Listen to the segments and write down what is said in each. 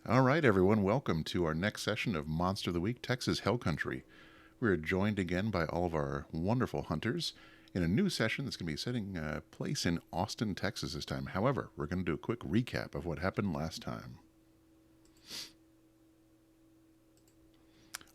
All right, everyone, welcome to our next session of Monster of the Week, Texas Hell Country. We're joined again by all of our wonderful hunters in a new session that's going to be setting place in Austin, Texas this time. However, we're going to do a quick recap of what happened last time.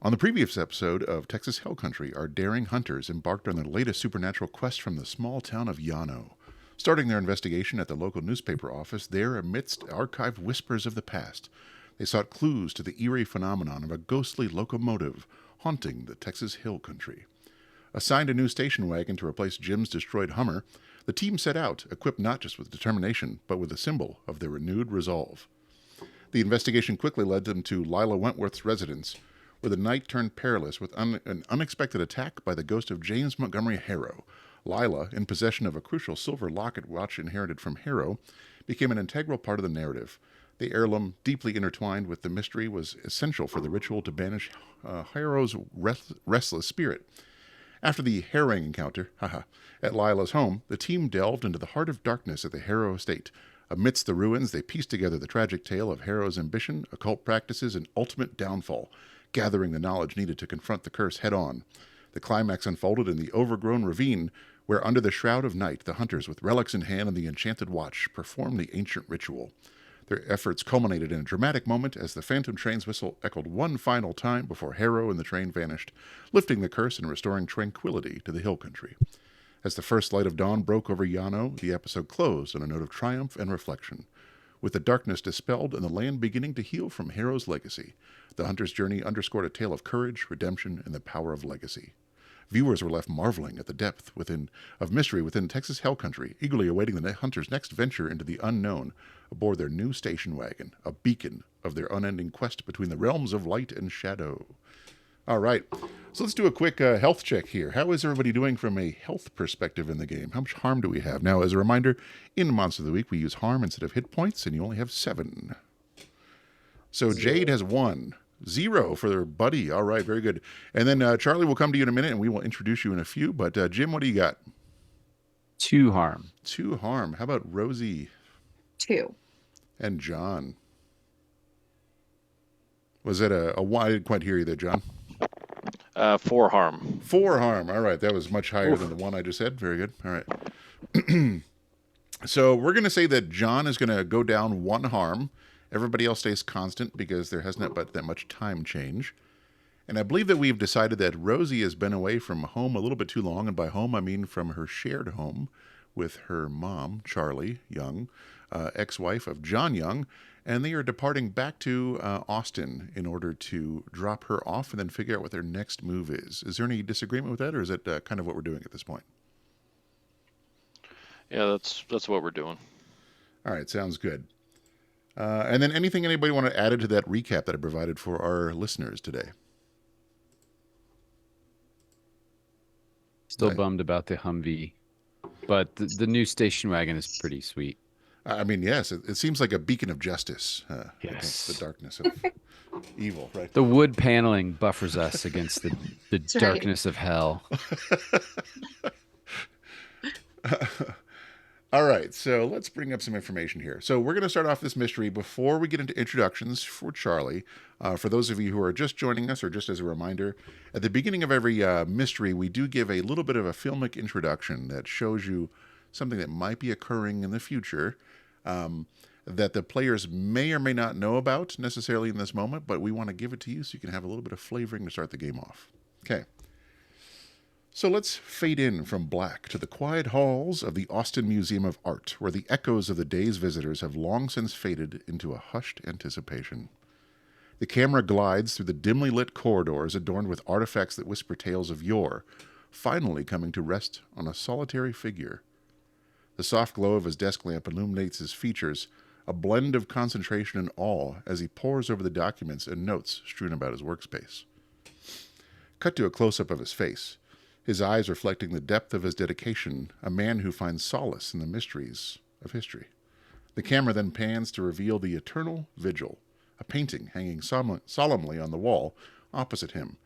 On the previous episode of Texas Hell Country, our daring hunters embarked on their latest supernatural quest from the small town of Llano. Starting their investigation at the local newspaper office, there, amidst archived whispers of the past, they sought clues to the eerie phenomenon of a ghostly locomotive haunting the Texas Hill Country. Assigned a new station wagon to replace Jim's destroyed Hummer, the team set out, equipped not just with determination, but with a symbol of their renewed resolve. The investigation quickly led them to Lila Wentworth's residence, where the night turned perilous with an unexpected attack by the ghost of James Montgomery Harrow. Lila, in possession of a crucial silver locket watch inherited from Harrow, became an integral part of the narrative. The heirloom, deeply intertwined with the mystery, was essential for the ritual to banish Harrow's restless spirit. After the harrowing encounter, at Lila's home, the team delved into the heart of darkness at the Harrow estate. Amidst the ruins, they pieced together the tragic tale of Harrow's ambition, occult practices, and ultimate downfall, gathering the knowledge needed to confront the curse head-on. The climax unfolded in the overgrown ravine, where under the shroud of night, the hunters, with relics in hand and the enchanted watch, performed the ancient ritual. Their efforts culminated in a dramatic moment as the phantom train's whistle echoed one final time before Harrow and the train vanished, lifting the curse and restoring tranquility to the hill country. As the first light of dawn broke over Llano, the episode closed on a note of triumph and reflection. With the darkness dispelled and the land beginning to heal from Harrow's legacy, the hunter's journey underscored a tale of courage, redemption, and the power of legacy. Viewers were left marveling at the depth of mystery within Texas Hell Country, eagerly awaiting the hunter's next venture into the unknown aboard their new station wagon, a beacon of their unending quest between the realms of light and shadow. All right, so let's do a quick health check here. How is everybody doing from a health perspective in the game? How much harm do we have? Now, as a reminder, in Monster of the Week, we use harm instead of hit points, and you only have 7. So Jade has 1. 0 for their buddy. All right, very good. And then Charlie will come to you in a minute, and we will introduce you in a few. But Jim, what do you got? 2 harm. 2 harm. How about Rosie? 2. And John? Was that a I didn't quite hear you there, John. 4 harm. 4 harm. All right, that was much higher than the 1 I just said. Very good. All right. So we're going to say that John is going to go down 1 harm. Everybody else stays constant because there has not been that much time change. And I believe that we've decided that Rosie has been away from home a little bit too long. And by home, I mean from her shared home with her mom, Charlie Young, ex-wife of John Young. And they are departing back to Austin in order to drop her off and then figure out what their next move is. Is there any disagreement with that, or is it kind of what we're doing at this point? Yeah, that's what we're doing. All right, sounds good. And then anything anybody want to add to that recap that I provided for our listeners today? Still bummed about the Humvee, but the new station wagon is pretty sweet. I mean, yes, it seems like a beacon of justice Yes. against the darkness of evil, right? The wood paneling buffers us against the That's right. darkness of hell. All right, so let's bring up some information here. So we're going to start off this mystery before we get into introductions for Charlie. For those of you who are just joining us, or just as a reminder, at the beginning of every mystery, we do give a little bit of a filmic introduction that shows you something that might be occurring in the future that the players may or may not know about necessarily in this moment, but we want to give it to you so you can have a little bit of flavoring to start the game off. Okay. So let's fade in from black to the quiet halls of the Austin Museum of Art, where the echoes of the day's visitors have long since faded into a hushed anticipation. The camera glides through the dimly lit corridors adorned with artifacts that whisper tales of yore, finally coming to rest on a solitary figure. The soft glow of his desk lamp illuminates his features, a blend of concentration and awe as he pores over the documents and notes strewn about his workspace. Cut to a close-up of his face, his eyes reflecting the depth of his dedication, a man who finds solace in the mysteries of history. The camera then pans to reveal the Eternal Vigil, a painting hanging solemnly on the wall opposite him,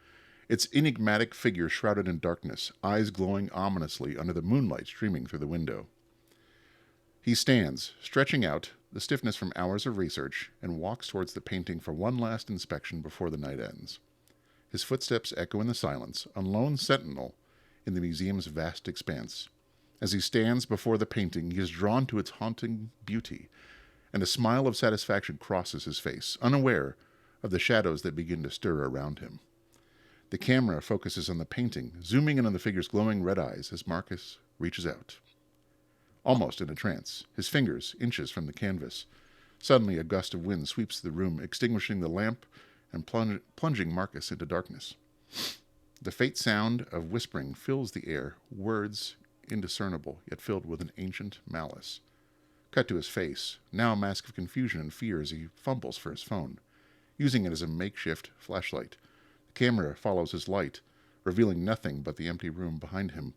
its enigmatic figure shrouded in darkness, eyes glowing ominously under the moonlight streaming through the window. He stands, stretching out, the stiffness from hours of research, and walks towards the painting for one last inspection before the night ends. His footsteps echo in the silence, a lone sentinel in the museum's vast expanse. As he stands before the painting, he is drawn to its haunting beauty, and a smile of satisfaction crosses his face, unaware of the shadows that begin to stir around him. The camera focuses on the painting, zooming in on the figure's glowing red eyes as Marcus reaches out. Almost in a trance, his fingers inches from the canvas. Suddenly, a gust of wind sweeps the room, extinguishing the lamp and plunging Marcus into darkness. The faint sound of whispering fills the air, words indiscernible, yet filled with an ancient malice. Cut to his face, now a mask of confusion and fear as he fumbles for his phone, using it as a makeshift flashlight. The camera follows his light, revealing nothing but the empty room behind him.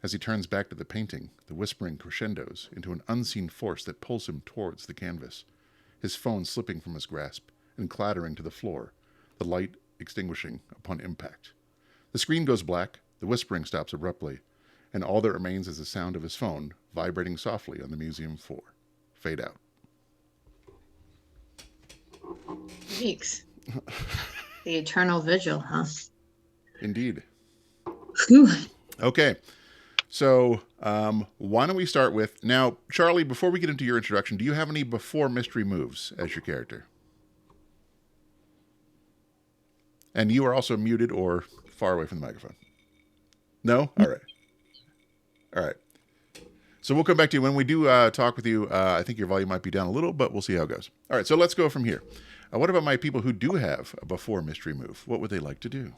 As he turns back to the painting, the whispering crescendos into an unseen force that pulls him towards the canvas, his phone slipping from his grasp and clattering to the floor, the light extinguishing upon impact. The screen goes black, the whispering stops abruptly, and all that remains is the sound of his phone vibrating softly on the museum floor. Fade out. Yikes. The eternal vigil, huh? Indeed. Whew. Okay. So, why don't we start with... Now, Charlie, before we get into your introduction, do you have any before mystery moves as your character? And you are also muted or far away from the microphone. No? All right. All right. So we'll come back to you. When we do talk with you, I think your volume might be down a little, but we'll see how it goes. All right, so let's go from here. What about my people who do have a before mystery move? What would they like to do?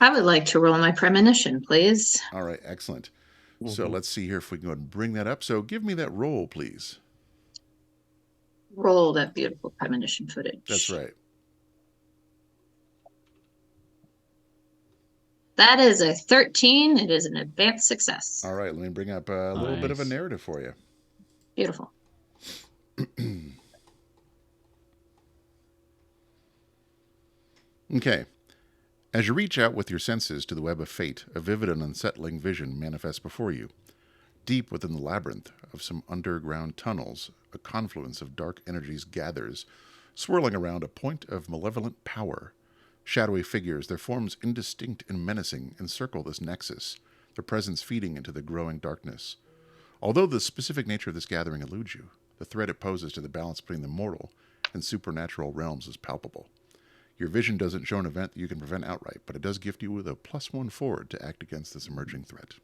I would like to roll my premonition, please. All right, excellent. So let's see here if we can go ahead and bring that up. So give me that roll, please. Roll that beautiful premonition footage. That's right. That is a 13. It is an advanced success. All right, let me bring up a little bit of a Nice. narrative for you. Beautiful. Okay. As you reach out with your senses to the web of fate, a vivid and unsettling vision manifests before you. Deep within the labyrinth of some underground tunnels, a confluence of dark energies gathers, swirling around a point of malevolent power. Shadowy figures, their forms indistinct and menacing, encircle this nexus, their presence feeding into the growing darkness. Although the specific nature of this gathering eludes you, the threat it poses to the balance between the mortal and supernatural realms is palpable. Your vision doesn't show an event that you can prevent outright, but it does gift you with a +1 forward to act against this emerging threat.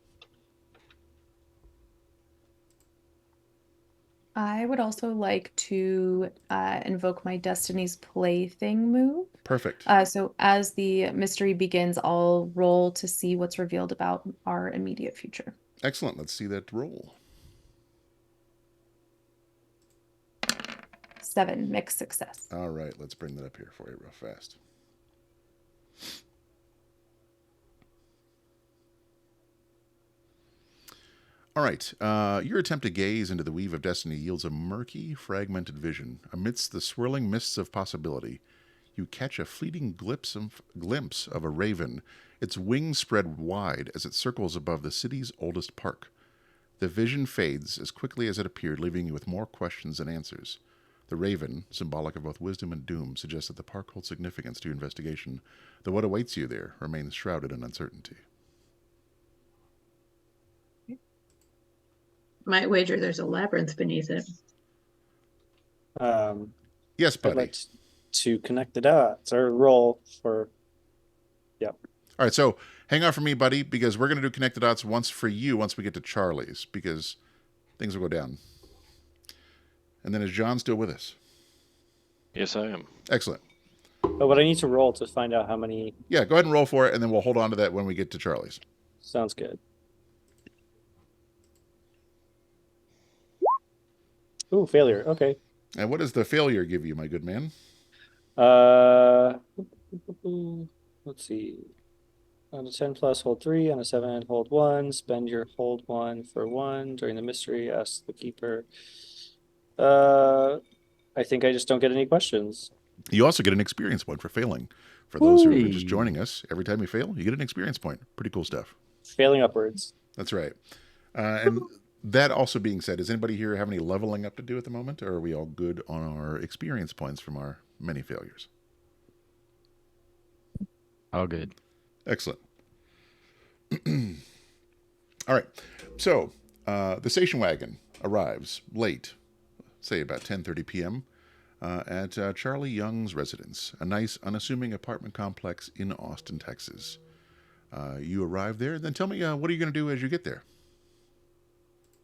I would also like to invoke my Destiny's Plaything move. Perfect. So as the mystery begins, I'll roll to see what's revealed about our immediate future. Excellent. Let's see that roll. 7, mixed success. All right, let's bring that up here for you real fast. All right, your attempt to gaze into the weave of destiny yields a murky, fragmented vision. Amidst the swirling mists of possibility, you catch a fleeting glimpse of a raven, its wings spread wide as it circles above the city's oldest park. The vision fades as quickly as it appeared, leaving you with more questions than answers. The raven, symbolic of both wisdom and doom, suggests that the park holds significance to your investigation, though what awaits you there remains shrouded in uncertainty. Might wager there's a labyrinth beneath it. Yes, I'd buddy. like to connect the dots or roll for. Yep. All right, so hang on for me, buddy, because we're going to do connect the dots once for you once we get to Charlie's, because things will go down. And then is John still with us? Yes, I am. Excellent. But what I need to roll to find out how many. Yeah, go ahead and roll for it, and then we'll hold on to that when we get to Charlie's. Sounds good. Ooh, failure. Okay. And what does the failure give you, my good man? Let's see. On a 10 plus, hold 3. On a 7, hold 1. Spend your hold 1 for 1. During the mystery, ask the keeper. I think I just don't get any questions. You also get an experience point for failing. For those who are Whee! just joining us, every time you fail, you get an experience point. Pretty cool stuff. Failing upwards. That's right. And That also being said, does anybody here have any leveling up to do at the moment, or are we all good on our experience points from our many failures? All good. Excellent. All right. So the station wagon arrives late, say about 10:30 p.m. At Charlie Young's residence, a nice, unassuming apartment complex in Austin, Texas. You arrive there, then tell me what are you going to do as you get there?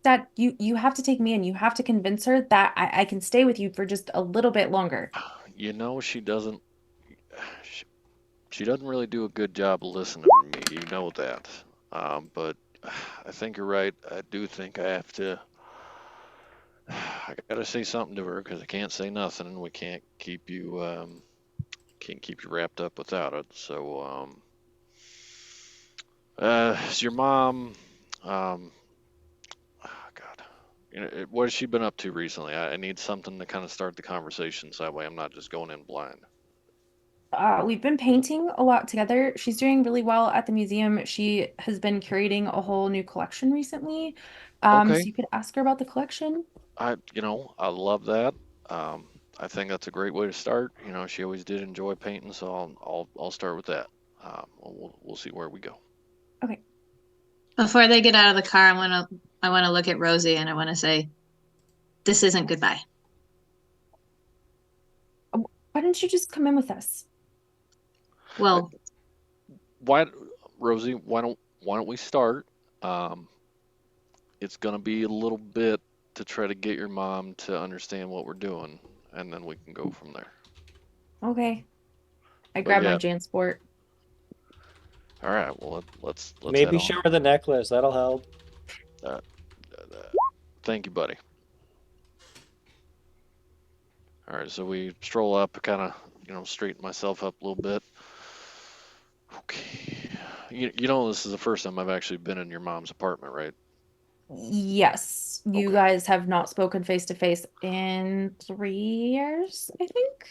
Dad, you have to take me in. You have to convince her that I can stay with you for just a little bit longer. You know, she doesn't. She doesn't really do a good job of listening to me. You know that. But I think you're right. I do think I have to. I gotta say something to her because I can't say nothing, and we can't keep you wrapped up without it. So, is your mom? Oh God, what has she been up to recently? I need something to kind of start the conversation, so that way I'm not just going in blind. We've been painting a lot together. She's doing really well at the museum. She has been curating a whole new collection recently. So Okay. you could ask her about the collection. I love that. Um, I think that's a great way to start. She always did enjoy painting, so I'll start with that. We'll see where we go. Okay. Before they get out of the car, I wanna look at Rosie and I wanna say, this isn't goodbye. Why didn't you just come in with us? Well, Why, Rosie? Why don't we start? Um, it's gonna be a little bit to try to get your mom to understand what we're doing, and then we can go from there. Okay. I But grabbed my yeah, Jansport. all right. Well, let's head Maybe on. show her the necklace. That'll help. Uh, Thank you, buddy. All right, so we stroll up, kind of, straighten myself up a little bit. Okay. This is the first time I've actually been in your mom's apartment, right? Yes, you Okay. guys have not spoken face to face in 3 years, I think.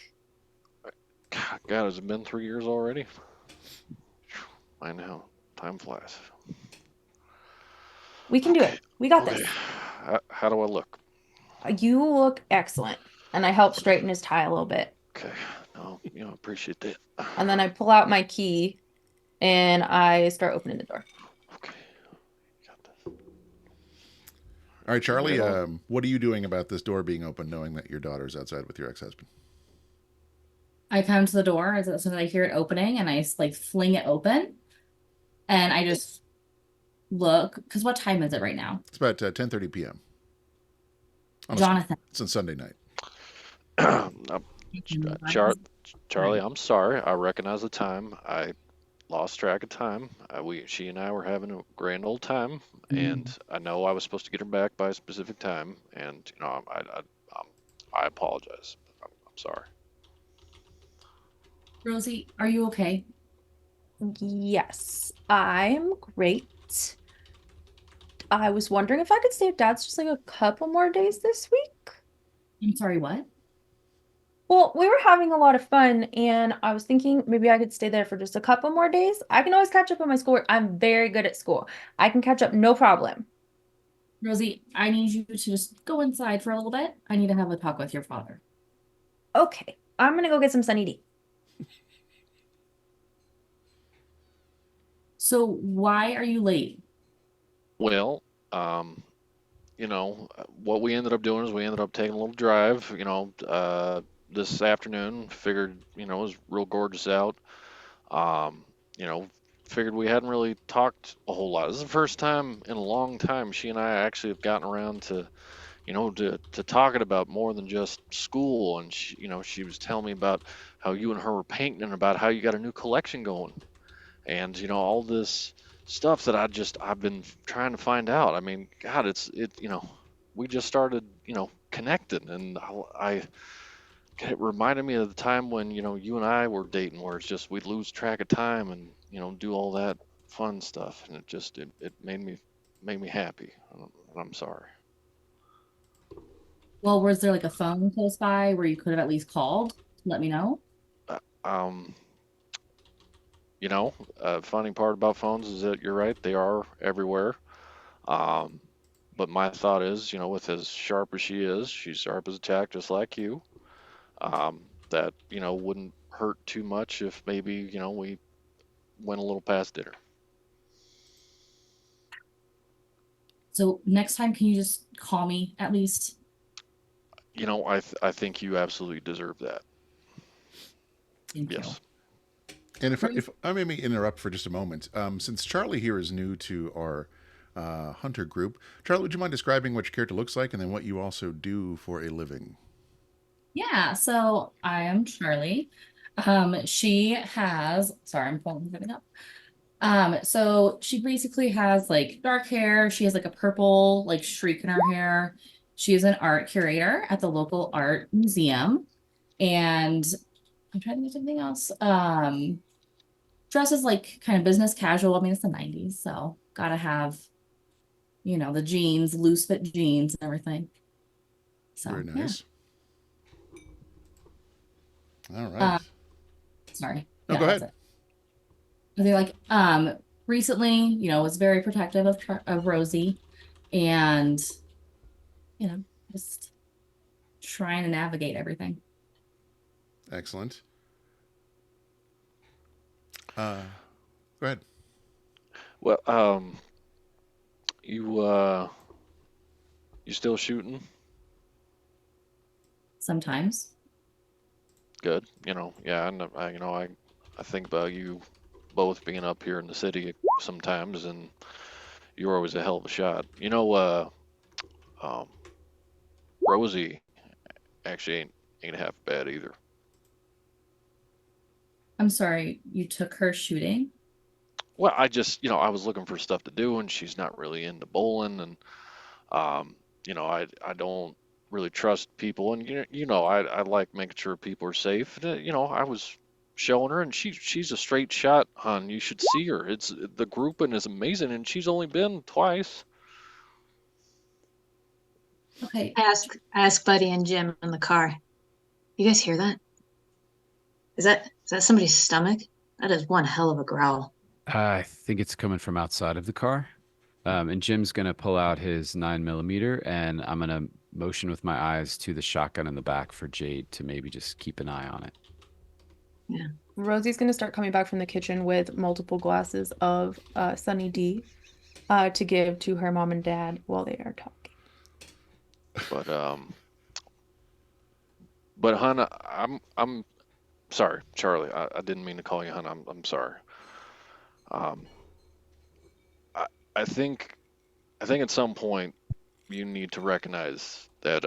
God, has it been 3 years already? I know. Time flies. We can do Okay. it. We got Okay. this. How do I look? You look excellent. And I help straighten his tie a little bit. Okay. No, appreciate that. And then I pull out my key and I start opening the door. Okay. Got this. All right, Charlie, Right on. what are you doing about this door being open, knowing that your daughter's outside with your ex-husband? I come to the door as soon as I hear it opening and I like fling it open and I just look because what time is it right now? It's about 10:30 p.m. Jonathan. It's on Sunday night. Charlie, I'm sorry. I recognize the time. I lost track of time. She and I were having a grand old time, and I know I was supposed to get her back by a specific time, and I apologize. I'm sorry. Rosie, are you okay? Yes, I'm great. I was wondering if I could stay at Dad's just like a couple more days this week. I'm sorry, what? Well, we were having a lot of fun, and I was thinking maybe I could stay there for just a couple more days. I can always catch up on my schoolwork. I'm very good at school. I can catch up, no problem. Rosie, I need you to just go inside for a little bit. I need to have a talk with your father. Okay, I'm gonna go get some Sunny D. So why are you late? Well, what we ended up doing is we ended up taking a little drive, this afternoon. Figured, it was real gorgeous out. Um, you know, Figured we hadn't really talked a whole lot. This is the first time in a long time she and I actually have gotten around to talking about more than just school. And she was telling me about how you and her were painting and about how you got a new collection going. And all this stuff that I've been trying to find out. I mean, God, we just started connecting, and it reminded me of the time when you and I were dating, where it's just we'd lose track of time and do all that fun stuff, and it made me happy. And I'm sorry. Well, was there like a phone close by where you could have at least called to let me know? Uh, Um, funny part about phones is that you're right, they are everywhere. Um, But my thought is, with as sharp as she is, she's sharp as a tack, just like you. That wouldn't hurt too much if maybe we went a little past dinner. So next time, can you just call me at least? I think you absolutely deserve that. Thank you. Yes. And if I may interrupt for just a moment, since Charlie here is new to our hunter group, Charlie, would you mind describing what your character looks like and then what you also do for a living? Yeah, so I am Charlie. She has, sorry, I'm pulling everything up. So she basically has like dark hair. She has like a purple like streak in her hair. She is an art curator at the local art museum. And I'm trying to think of something else. Dresses like kind of business casual. I mean, it's the 90s, so gotta have, the jeans, loose fit jeans and everything. So Very yeah. nice. All right. Sorry. No, Yeah, go that's ahead. it. I think recently, was very protective of Rosie and just trying to navigate everything. Excellent. Go ahead. Well, you still shooting? Sometimes. Good. Yeah, I think about you both being up here in the city sometimes, and you're always a hell of a shot. Rosie actually ain't half bad either. I'm sorry, you took her shooting? Well, I was looking for stuff to do, and she's not really into bowling, and I don't really trust people, and I like making sure people are safe. And, I was showing her, and she's a straight shot, hon. You should see her. It's the grouping is amazing, and she's only been twice. Okay. I ask Buddy and Jim in the car. You guys hear that? Is that somebody's stomach? That is one hell of a growl. I think it's coming from outside of the car. And Jim's gonna pull out his 9mm, and I'm gonna motion with my eyes to the shotgun in the back for Jade to maybe just keep an eye on it. Yeah. Rosie's gonna start coming back from the kitchen with multiple glasses of Sunny D to give to her mom and dad while they are talking. But hon, I'm sorry, Charlie. I didn't mean to call you hon. I'm sorry. Um, I think at some point you need to recognize that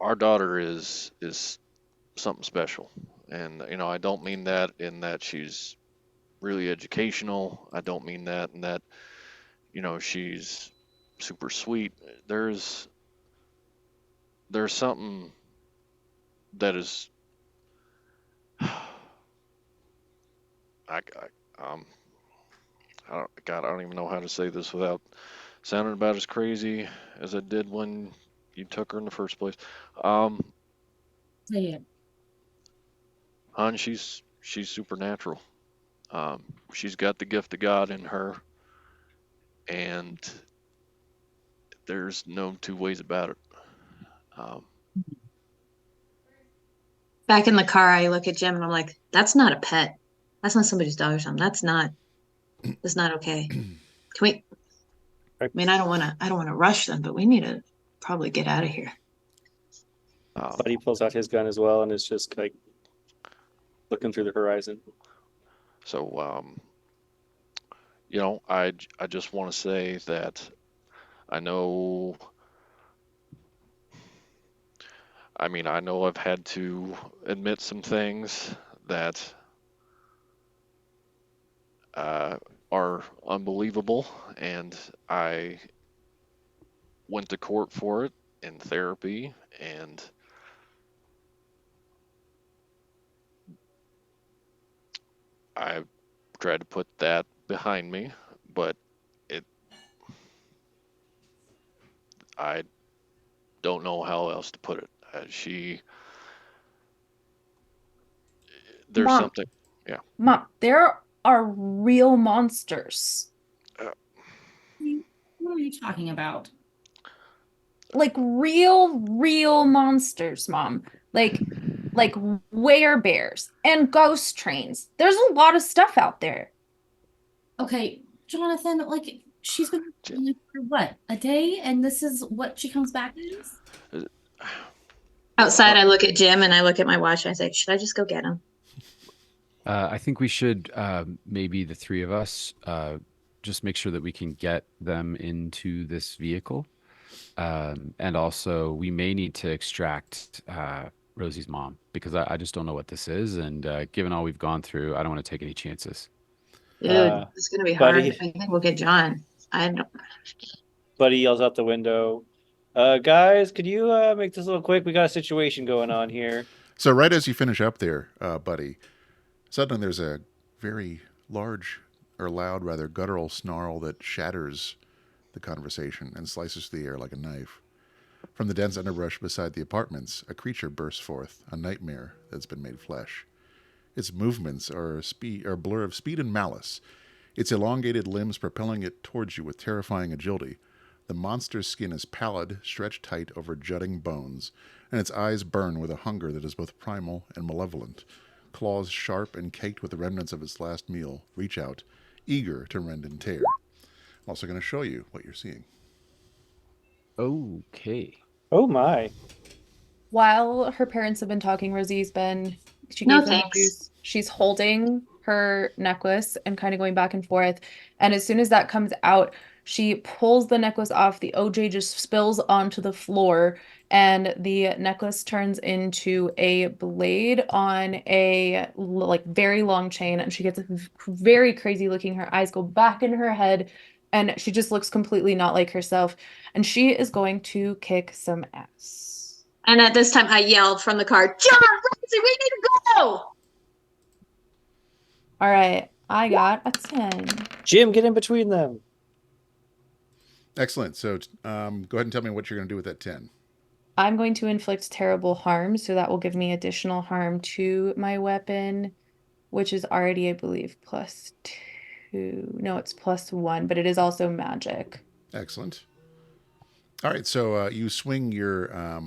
our daughter is something special, and I don't mean that in that she's really educational. I don't mean that in that she's super sweet. There's something that is I um I don't even know how to say this without sounding about as crazy as I did when you took her in the first place. Um, Say it. hon, she's supernatural. She's got the gift of God in her, and there's no two ways about it. Um, Back in the car, I look at Jim and I'm like, that's not a pet. That's not somebody's dog or something. That's not okay. Can we I mean, I don't wanna rush them, but we need to probably get out of here. Buddy pulls out his gun as well and is just like looking through the horizon. So, I just want to say that I know. I mean, I know I've had to admit some things that are unbelievable, and I went to court for it in therapy, and I tried to put that behind me, but I don't know how else to put it. There's Mom, something. Yeah. Mom, there are real monsters. Uh, What are you talking about? Like real monsters, Mom. Like werebears and ghost trains. There's a lot of stuff out there. Okay, Jonathan, like she's been doing it for what, a day? And this is what she comes back as? Outside, I look at Jim and I look at my watch and I say, should I just go get him? I think we should maybe the three of us just make sure that we can get them into this vehicle. And also, we may need to extract Rosie's mom because I just don't know what this is. And given all we've gone through, I don't want to take any chances. Dude, it's gonna be hard. Buddy. I think we'll get John. I don't. Buddy yells out the window, guys, could you make this a little quick? We got a situation going on here. So right as you finish up there, buddy, suddenly there's a very large, or loud rather, guttural snarl that shatters the conversation and slices through the air like a knife. From the dense underbrush beside the apartments, a creature bursts forth, a nightmare that's been made flesh. Its movements are a blur of speed and malice, its elongated limbs propelling it towards you with terrifying agility. The monster's skin is pallid, stretched tight over jutting bones, and its eyes burn with a hunger that is both primal and malevolent. Claws sharp and caked with the remnants of its last meal reach out, eager to rend and tear. I'm also going to show you what you're seeing. Okay. Oh my. While her parents have been talking, she No, gave them thanks. juice. She's holding her necklace and kind of going back and forth. And as soon as that comes out, she pulls the necklace off. The OJ just spills onto the floor, and the necklace turns into a blade on a like very long chain. And she gets very crazy looking. Her eyes go back in her head, and she just looks completely not like herself. And she is going to kick some ass. And at this time, I yelled from the car, John, Rosie, we need to go. All right, I got a 10. Jim, get in between them. Excellent. So go ahead and tell me what you're going to do with that 10. I'm going to inflict terrible harm, so that will give me additional harm to my weapon, which is already, I believe, +2. No, it's +1, but it is also magic. Excellent. All right, so you swing your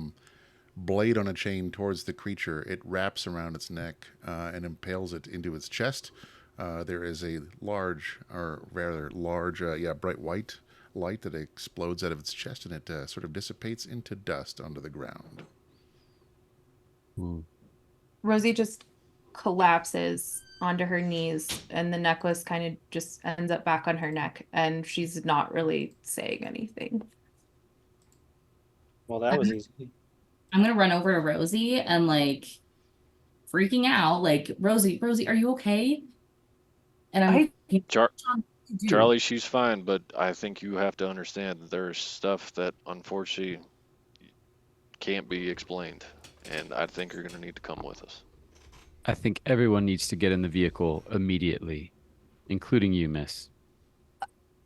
blade on a chain towards the creature. It wraps around its neck and impales it into its chest. There is a large, bright white light that explodes out of its chest, and it sort of dissipates into dust onto the ground. Rosie just collapses onto her knees, and the necklace kind of just ends up back on her neck, and she's not really saying anything. Well, that was easy. I'm gonna run over to Rosie and like freaking out, like, Rosie, are you okay? And I'm Charlie, she's fine, but I think you have to understand that there's stuff that unfortunately can't be explained, and I think you're going to need to come with us. I think everyone needs to get in the vehicle immediately, including you, miss.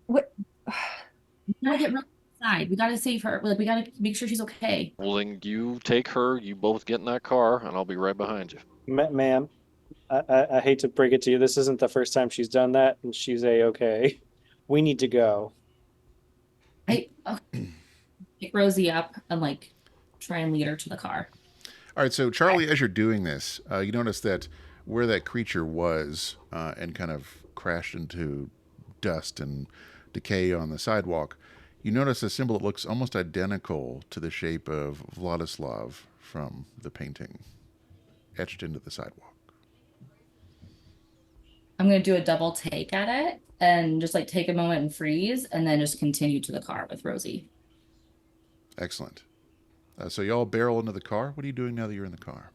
What? We gotta get Rosie inside. We gotta save her. Like, we gotta make sure she's okay. Well, then you take her, you both get in that car, and I'll be right behind you. Ma'am, I hate to break it to you. This isn't the first time she's done that, and she's A-okay. We need to go. Pick Rosie up and like try and lead her to the car. All right, so Charlie, as you're doing this, you notice that where that creature was and kind of crashed into dust and decay on the sidewalk, you notice a symbol that looks almost identical to the shape of Vladislav from the painting, etched into the sidewalk. I'm gonna do a double take at it and just like take a moment and freeze, and then just continue to the car with Rosie. Excellent. So y'all barrel into the car. What are you doing now that you're in the car?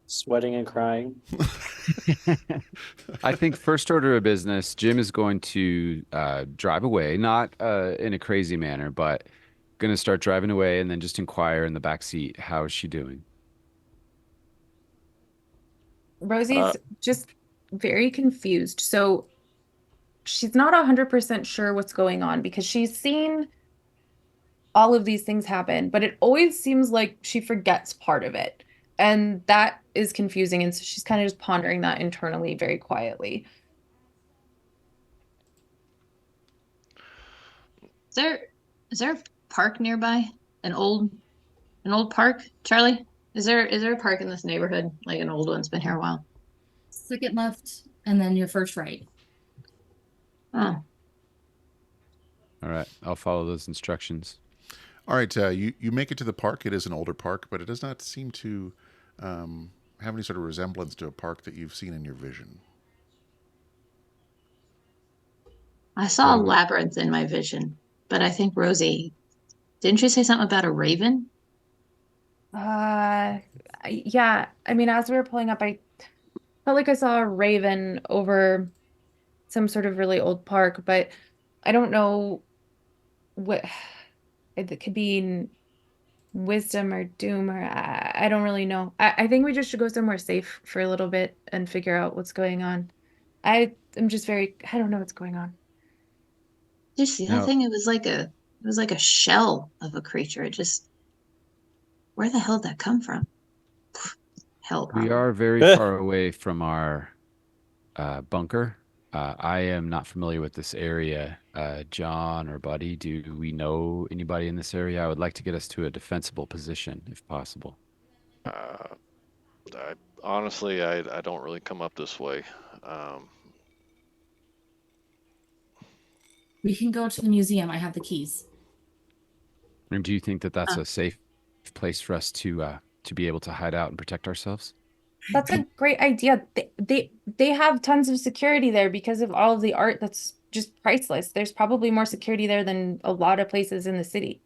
Sweating and crying. I think first order of business, Jim is going to drive away, not in a crazy manner, but going to start driving away and then just inquire in the back seat, how is she doing? Rosie's just very confused. So she's not 100% sure what's going on because she's seen all of these things happen, but it always seems like she forgets part of it. And that is confusing. And so she's kind of just pondering that internally very quietly. Is there a park nearby? An old park, Charlie? Is there a park in this neighborhood? Like an old one's been here a while. Second left, and then your first right. Oh, All right, I'll follow those instructions. All right, you make it to the park. It is an older park, but it does not seem to have any sort of resemblance to a park that you've seen in your vision. I saw a Well, labyrinth in my vision, but I think Rosie, didn't you say something about a raven? Yeah. I mean, as we were pulling up, I felt like I saw a raven over some sort of really old park, but I don't know what it could be wisdom or doom, or I don't really know. I think we just should go somewhere safe for a little bit and figure out what's going on. I am just I don't know what's going on. Did you see that Now, thing? It was like a shell of a creature. Where the hell did that come from? Hell, we probably. are very far away from our bunker. I am not familiar with this area. John or Buddy, do we know anybody in this area? I would like to get us to a defensible position if possible. Honestly, I don't really come up this way. We can go to the museum. I have the keys. And do you think that that's Uh. a safe place for us to be able to hide out and protect ourselves? That's a great idea. They have tons of security there because of all of the art that's just priceless. There's probably more security there than a lot of places in the city.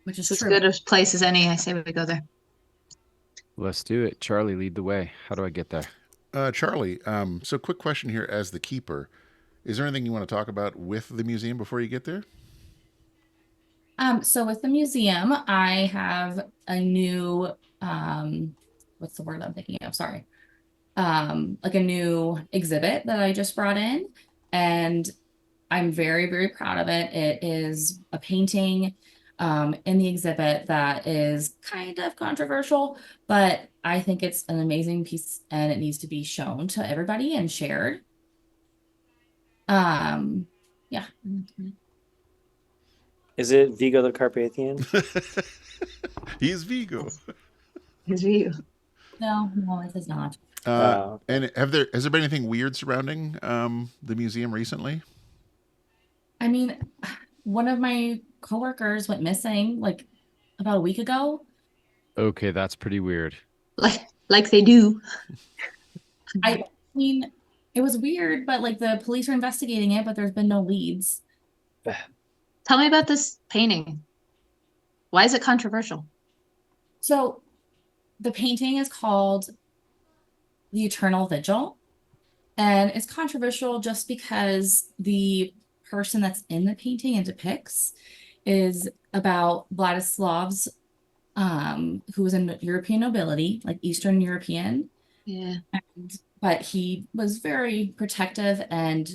Which is It's as true. good a place as any. I say we go there. Let's do it. Charlie, lead the way. How do I get there? Charlie, so quick question here as the keeper. Is there anything you want to talk about with the museum before you get there? So with the museum, I have a new what's the word I'm thinking of? Sorry. Like a new exhibit that I just brought in, and I'm very, very proud of it. It is a painting in the exhibit that is kind of controversial, but I think it's an amazing piece and it needs to be shown to everybody and shared. Yeah. Is it Vigo the Carpathian? He's Vigo. His view. No, it is not. And has there been anything weird surrounding the museum recently? I mean, one of my coworkers went missing like about a week ago. Okay, that's pretty weird. Like they do. I mean, it was weird, but like the police are investigating it, but there's been no leads. Tell me about this painting. Why is it controversial? So the painting is called The Eternal Vigil, and it's controversial just because the person that's in the painting and depicts is about Vladislav's, who was in European nobility, like Eastern European. Yeah. But he was very protective and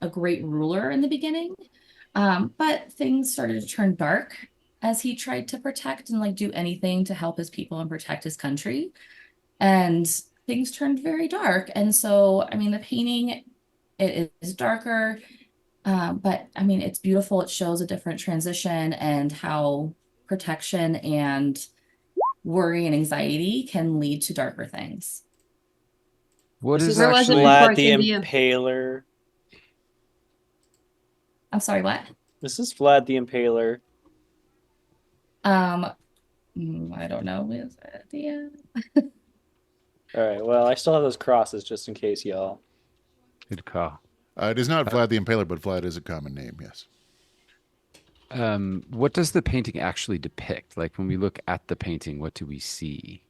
a great ruler in the beginning. But things started to turn dark as he tried to protect and like do anything to help his people and protect his country. And things turned very dark. And so, I mean, the painting, it is darker, but I mean, it's beautiful. It shows a different transition and how protection and worry and anxiety can lead to darker things. What This is is Where was it actually Vlad before the it came to you? Impaler. I'm sorry, what? This is Vlad the Impaler. I don't know. Is it the All right, well, I still have those crosses just in case, y'all. good call. It is not Vlad the Impaler, but Vlad is a common name, yes. What does the painting actually depict? Like when we look at the painting, what do we see?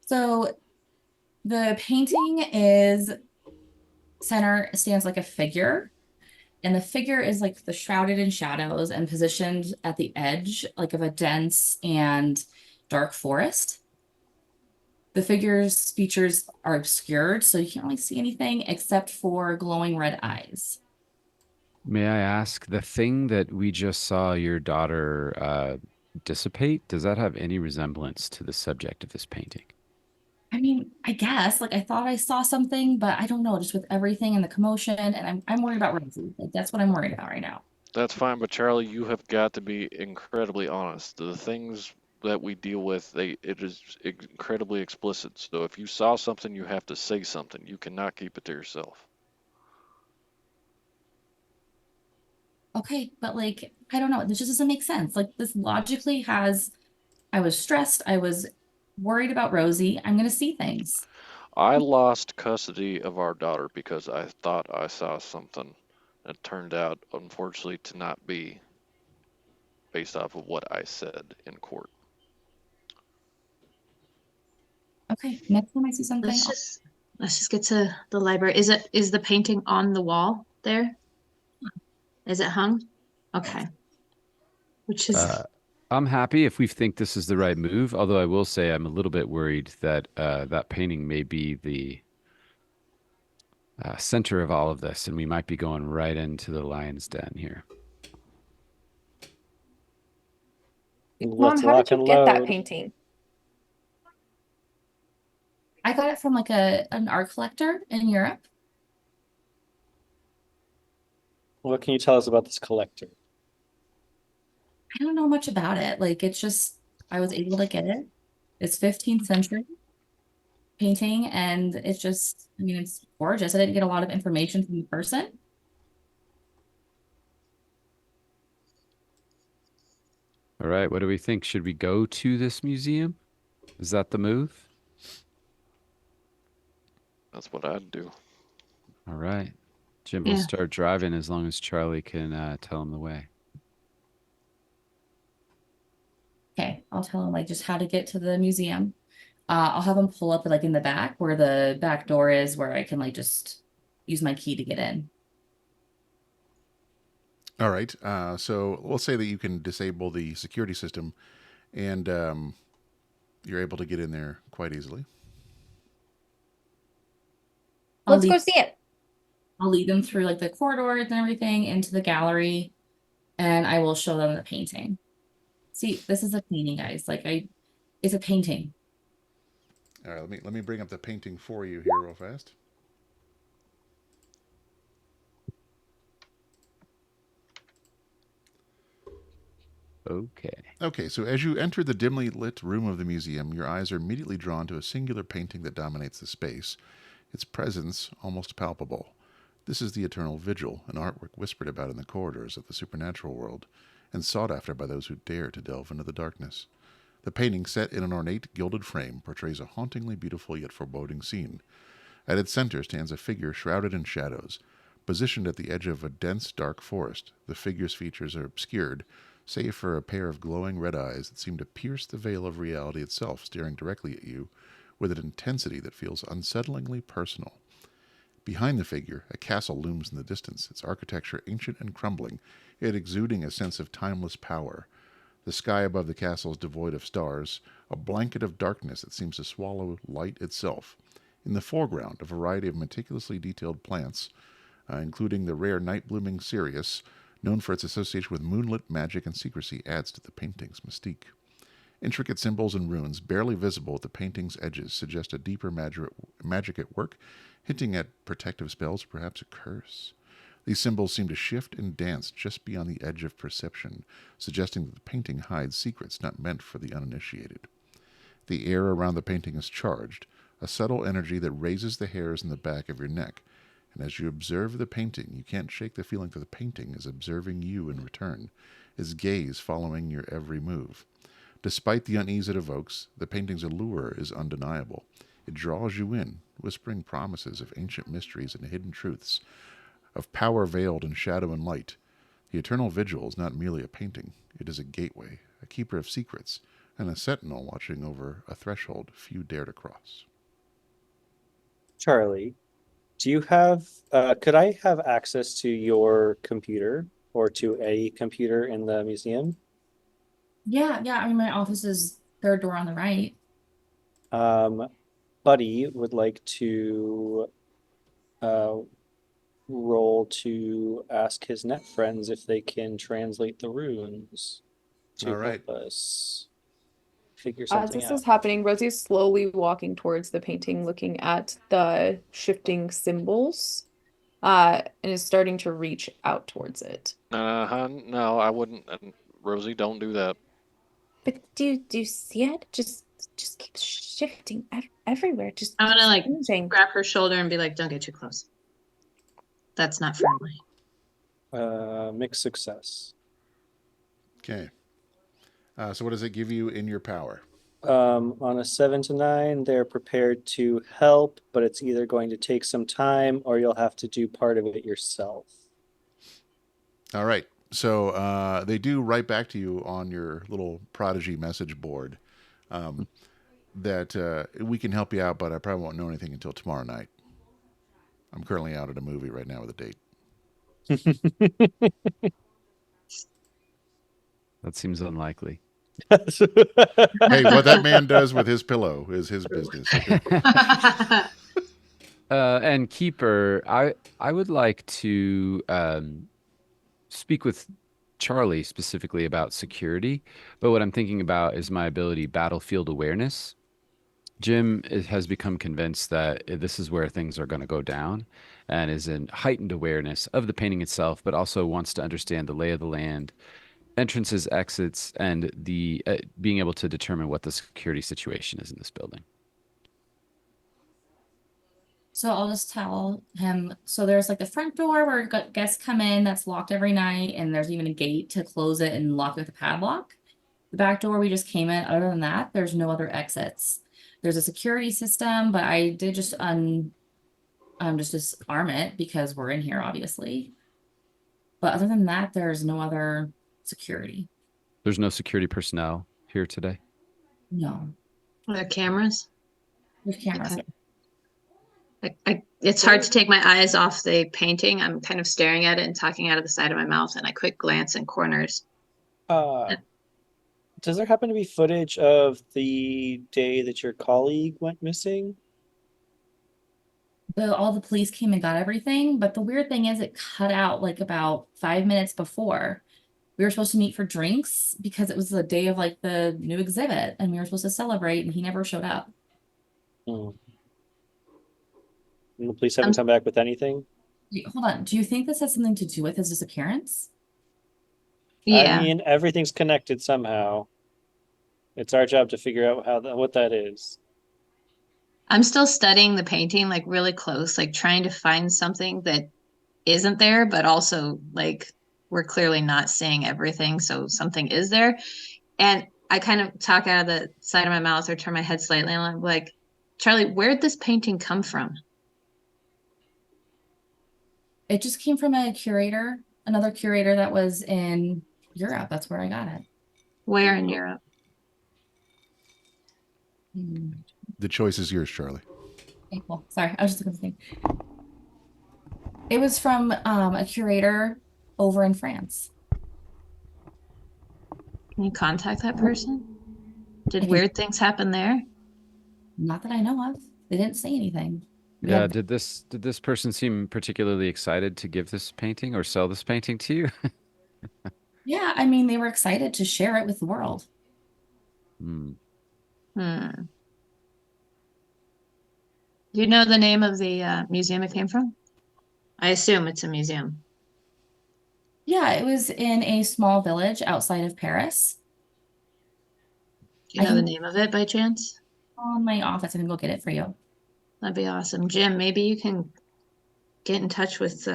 So the painting is stands like a figure, and the figure is like the shrouded in shadows and positioned at the edge, like of a dense and dark forest. The figure's features are obscured, so you can't really see anything except for glowing red eyes. May I ask, the thing that we just saw your daughter dissipate, does that have any resemblance to the subject of this painting? I mean, I guess like I thought I saw something, but I don't know, just with everything and the commotion, and I'm worried about Rosie. Like that's what I'm worried about right now. That's fine, but Charlie, you have got to be incredibly honest. The things that we deal with, it is incredibly explicit. So if you saw something, you have to say something. You cannot keep it to yourself. Okay, but like, I don't know. This just doesn't make sense. Like, this logically has, I was stressed. I was worried about Rosie. I'm gonna see things. I lost custody of our daughter because I thought I saw something. It turned out, unfortunately, to not be based off of what I said in court. Okay, next time I see something, Let's just get to the library. Is the painting on the wall there? Is it hung? Okay. Which is I'm happy if we think this is the right move, although I will say I'm a little bit worried that that painting may be the center of all of this, and we might be going right into the lion's den here. Mom, Let's how lock did you and get that load. painting? I got it from like an art collector in Europe. What can you tell us about this collector? I don't know much about it. Like, it's just, I was able to get it. It's 15th century painting, and it's just, I mean, it's gorgeous. I didn't get a lot of information from the person. All right, what do we think? Should we go to this museum? Is that the move? That's what I'd do. All right. Jim will Yeah. start driving as long as Charlie can tell him the way. Okay, I'll tell him like just how to get to the museum. I'll have him pull up like in the back where the back door is, where I can like just use my key to get in. All right. So we'll say that you can disable the security system, and you're able to get in there quite easily. Let's go see it. I'll lead them through like the corridors and everything into the gallery, and I will show them the painting. See, this is a painting, guys. It's a painting. All right. Let me bring up the painting for you here real fast. Okay. Okay, so as you enter the dimly lit room of the museum, your eyes are immediately drawn to a singular painting that dominates the space, its presence almost palpable. This is the Eternal Vigil, an artwork whispered about in the corridors of the supernatural world, and sought after by those who dare to delve into the darkness. The painting, set in an ornate gilded frame, portrays a hauntingly beautiful yet foreboding scene. At its center stands a figure shrouded in shadows. Positioned at the edge of a dense, dark forest, the figure's features are obscured, save for a pair of glowing red eyes that seem to pierce the veil of reality itself, staring directly at you with an intensity that feels unsettlingly personal. Behind the figure, a castle looms in the distance, its architecture ancient and crumbling, yet exuding a sense of timeless power. The sky above the castle is devoid of stars, a blanket of darkness that seems to swallow light itself. In the foreground, a variety of meticulously detailed plants, including the rare night-blooming cereus, known for its association with moonlit magic and secrecy, adds to the painting's mystique. Intricate symbols and runes, barely visible at the painting's edges, suggest a deeper magic at work, hinting at protective spells, perhaps a curse. These symbols seem to shift and dance just beyond the edge of perception, suggesting that the painting hides secrets not meant for the uninitiated. The air around the painting is charged, a subtle energy that raises the hairs in the back of your neck, and as you observe the painting, you can't shake the feeling that the painting is observing you in return, its gaze following your every move. Despite the unease it evokes, the painting's allure is undeniable. It draws you in, whispering promises of ancient mysteries and hidden truths, of power veiled in shadow and light. The Eternal Vigil is not merely a painting. It is a gateway, a keeper of secrets, and a sentinel watching over a threshold few dare to cross. Charlie, do you have, could I have access to your computer or to a computer in the museum? Yeah. I mean, my office is third door on the right. Buddy would like to roll to ask his net friends if they can translate the runes to All right. help us figure As something this out. is happening, Rosie's slowly walking towards the painting, looking at the shifting symbols, and is starting to reach out towards it. No, I wouldn't. Rosie, don't do that. But do you see it? Just keeps shifting everywhere. Just I'm gonna keeps like changing. grab her shoulder and be like, "Don't get too close. That's not friendly." Mixed success. Okay. So what does it give you in your power? On a 7 to 9, they're prepared to help, but it's either going to take some time or you'll have to do part of it yourself. All right. So they do write back to you on your little prodigy message board that we can help you out, but I probably won't know anything until tomorrow night. I'm currently out at a movie right now with a date. That seems unlikely. Hey, what that man does with his pillow is his business. And Keeper, I would like to speak with Charlie specifically about security, but what I'm thinking about is my ability battlefield awareness. Jim has become convinced that this is where things are going to go down and is in heightened awareness of the painting itself, but also wants to understand the lay of the land, entrances, exits, and the being able to determine what the security situation is in this building. So I'll just tell him. So there's like the front door where guests come in that's locked every night, and there's even a gate to close it and lock it with a padlock. The back door we just came in. Other than that, there's no other exits. There's a security system, but I did just just disarm it because we're in here, obviously. But other than that, there's no other security. There's no security personnel here today. No. Are there cameras? There's cameras. Okay. It's hard to take my eyes off the painting. I'm kind of staring at it and talking out of the side of my mouth, and I quick glance in corners. Does there happen to be footage of the day that your colleague went missing? All the police came and got everything, but the weird thing is it cut out like about 5 minutes before. We were supposed to meet for drinks because it was the day of like the new exhibit, and we were supposed to celebrate, and he never showed up. And the police haven't come back with anything? Wait, hold on. Do you think this has something to do with his disappearance? Yeah. I mean, everything's connected somehow. It's our job to figure out what that is. I'm still studying the painting like really close, like trying to find something that isn't there, but also like we're clearly not seeing everything, so something is there. And I kind of talk out of the side of my mouth or turn my head slightly, and I'm like, Charlie, where'd this painting come from? It just came from a curator, another curator that was in Europe. That's where I got it. Where in Europe? The choice is yours, Charlie. Okay, cool. Sorry, I was just looking at the thing. It was from a curator over in France. Can you contact that person? Did weird things happen there? Not that I know of. They didn't say anything. Yeah, did this person seem particularly excited to give this painting or sell this painting to you? Yeah, I mean, they were excited to share it with the world. Do you know the name of the museum it came from? I assume it's a museum. Yeah, it was in a small village outside of Paris. Do you know the name of it by chance? On my office, I can go get it for you. That'd be awesome. Jim, maybe you can get in touch with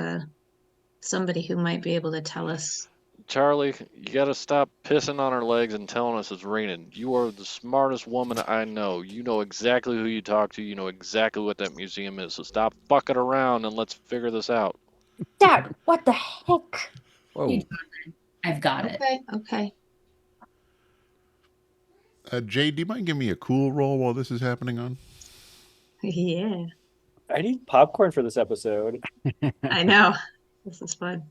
somebody who might be able to tell us. Charlie, you got to stop pissing on our legs and telling us it's raining. You are the smartest woman I know. You know exactly who you talk to. You know exactly what that museum is. So stop fucking around and let's figure this out. Dad, what the heck? Whoa. I've got it. Okay. Jade, do you mind giving me a cool roll while this is happening on? Yeah. I need popcorn for this episode. I know. This is fun.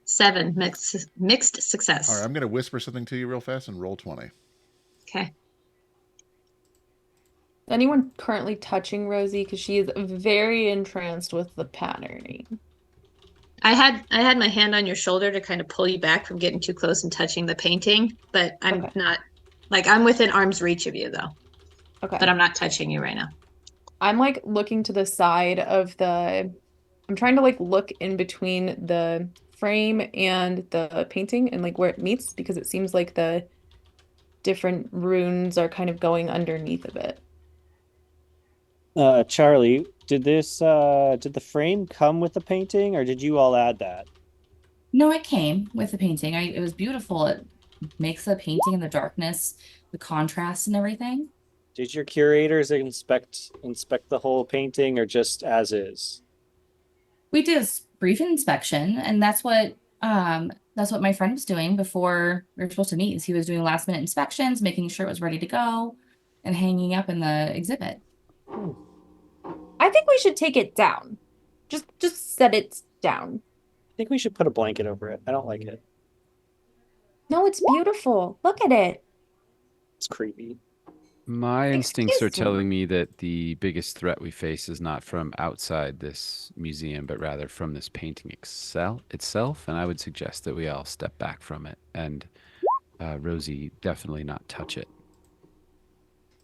7 mixed success. All right, I'm going to whisper something to you real fast and roll 20. Okay. Anyone currently touching Rosie? Because she is very entranced with the patterning. I had my hand on your shoulder to kind of pull you back from getting too close and touching the painting, but I'm not, like, I'm within arm's reach of you though. Okay. But I'm not touching you right now. I'm like looking to the side of the I'm trying to like look in between the frame and the painting and like where it meets because it seems like the different runes are kind of going underneath of it. Charlie, did the frame come with the painting, or did you all add that? No, it came with the painting. It was beautiful. It makes the painting in the darkness, the contrast and everything. Did your curators inspect the whole painting, or just as is? We did a brief inspection, and that's what my friend was doing before we were supposed to meet. Is he was doing last minute inspections, making sure it was ready to go, and hanging up in the exhibit. I think we should take it down. Just set it down. I think we should put a blanket over it. I don't like it. No, it's beautiful. Look at it. It's creepy. My instincts are Excuse me. telling me that the biggest threat we face is not from outside this museum, but rather from this painting itself. And I would suggest that we all step back from it and Rosie definitely not touch it.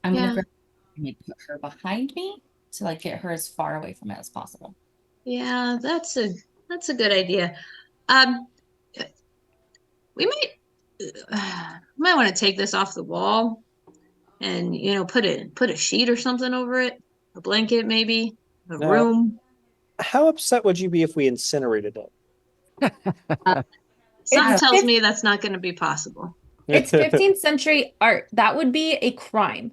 I'm Yeah. gonna put her behind me to like get her as far away from it as possible. Yeah, that's a good idea. We might want to take this off the wall and put a sheet or something over it, a blanket maybe, a No. room. How upset would you be if we incinerated it? Something It's tells fif- me that's not going to be possible. It's 15th century art. That would be a crime.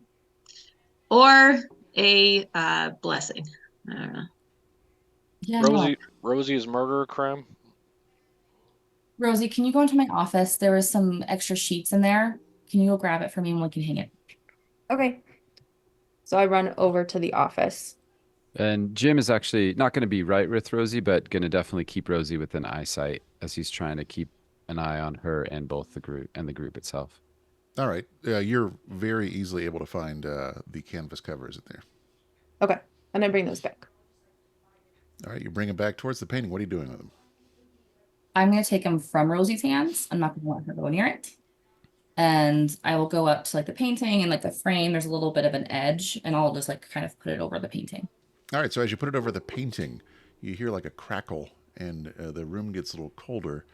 Or a blessing. I don't know. Yeah, no. Rosie is murder a crime? Rosie, can you go into my office? There was some extra sheets in there. Can you go grab it for me and we can hang it? Okay. So I run over to the office. And Jim is actually not going to be right with Rosie, but going to definitely keep Rosie within eyesight as he's trying to keep an eye on her and both the group itself. All right. You're very easily able to find the canvas covers in there. Okay. And I bring those back. All right. You bring them back towards the painting. What are you doing with them? I'm going to take them from Rosie's hands. I'm not going to let her go near it. And I will go up to like the painting and like the frame. There's a little bit of an edge, and I'll just like kind of put it over the painting. All right. So as you put it over the painting, you hear like a crackle, and the room gets a little colder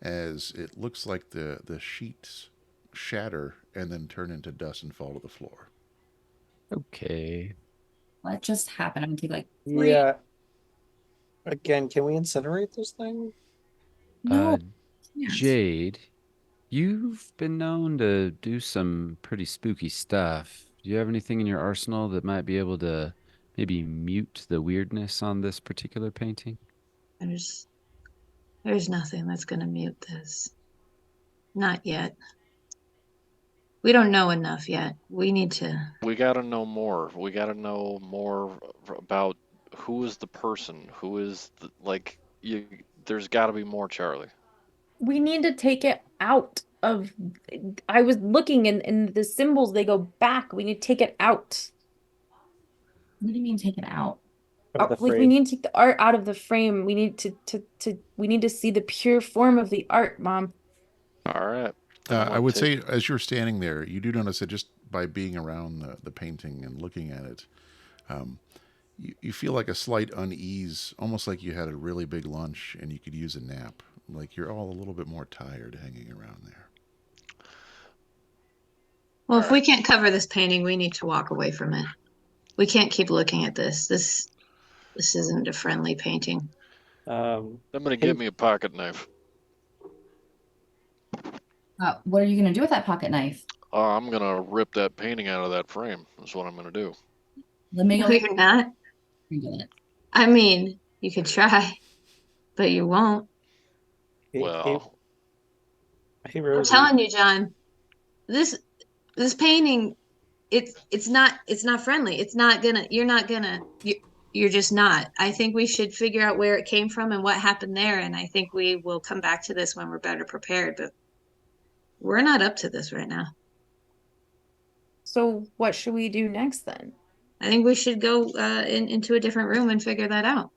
as it looks like the sheets shatter and then turn into dust and fall to the floor. Okay. What just happened? I'm going to take like 3. Yeah. Again, can we incinerate this thing? No. Jade, you've been known to do some pretty spooky stuff. Do you have anything in your arsenal that might be able to maybe mute the weirdness on this particular painting? There's nothing that's going to mute this. Not yet. We don't know enough yet. We need to. We got to know more. We got to know more about who is the person, who is there's got to be more, Charlie. We need to take it out of. I was looking and the symbols, they go back. We need to take it out. What do you mean take it out? Of the Like we frame. need to take the art out of the frame. We need to see the pure form of the art, Mom. All right. I would say as you're standing there, you do notice that just by being around the painting and looking at it, you feel like a slight unease, almost like you had a really big lunch and you could use a nap. Like you're all a little bit more tired hanging around there. Well, if we can't cover this painting, we need to walk away from it. We can't keep looking at this. This isn't a friendly painting. I'm going to get me a pocket knife. What are you going to do with that pocket knife? I'm going to rip that painting out of that frame. That's what I'm going to do. Let me No, go you're not. do it. I mean, you could try, but you won't. Well, Hey, I'm Rosie. telling you, John, this painting, it's not friendly. It's not gonna. You're just not. I think we should figure out where it came from and what happened there, and I think we will come back to this when we're better prepared. But we're not up to this right now. So what should we do next then? I think we should go into a different room and figure that out.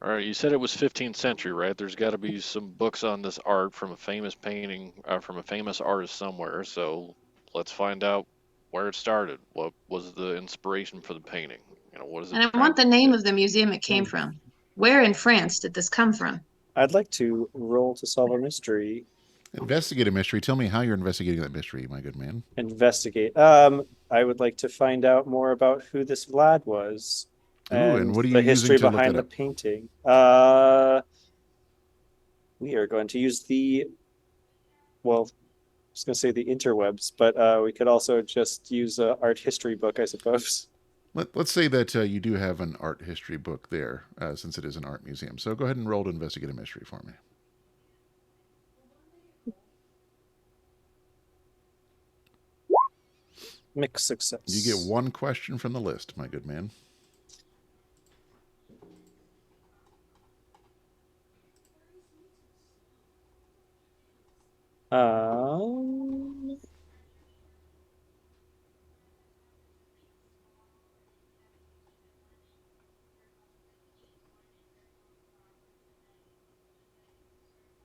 all right. You said it was 15th century, right? There's got to be some books on this art from a famous painting, from a famous artist somewhere. So let's find out where it started. What was the inspiration for the painting? What is it? And I want the name of the museum it came from. Where in France did this come from? I'd like to roll to solve a mystery. Investigate a mystery. Tell me how you're investigating that mystery, my good man. Investigate. I would like to find out more about who this Vlad was Ooh, and and what are you the using history to look behind that the up? painting. We are going to use well, I was going to say the interwebs, but we could also just use an art history book, I suppose. Let's say that you do have an art history book there, since it is an art museum. So go ahead and roll to investigate a mystery for me. Mixed success. You get one question from the list, my good man. Um,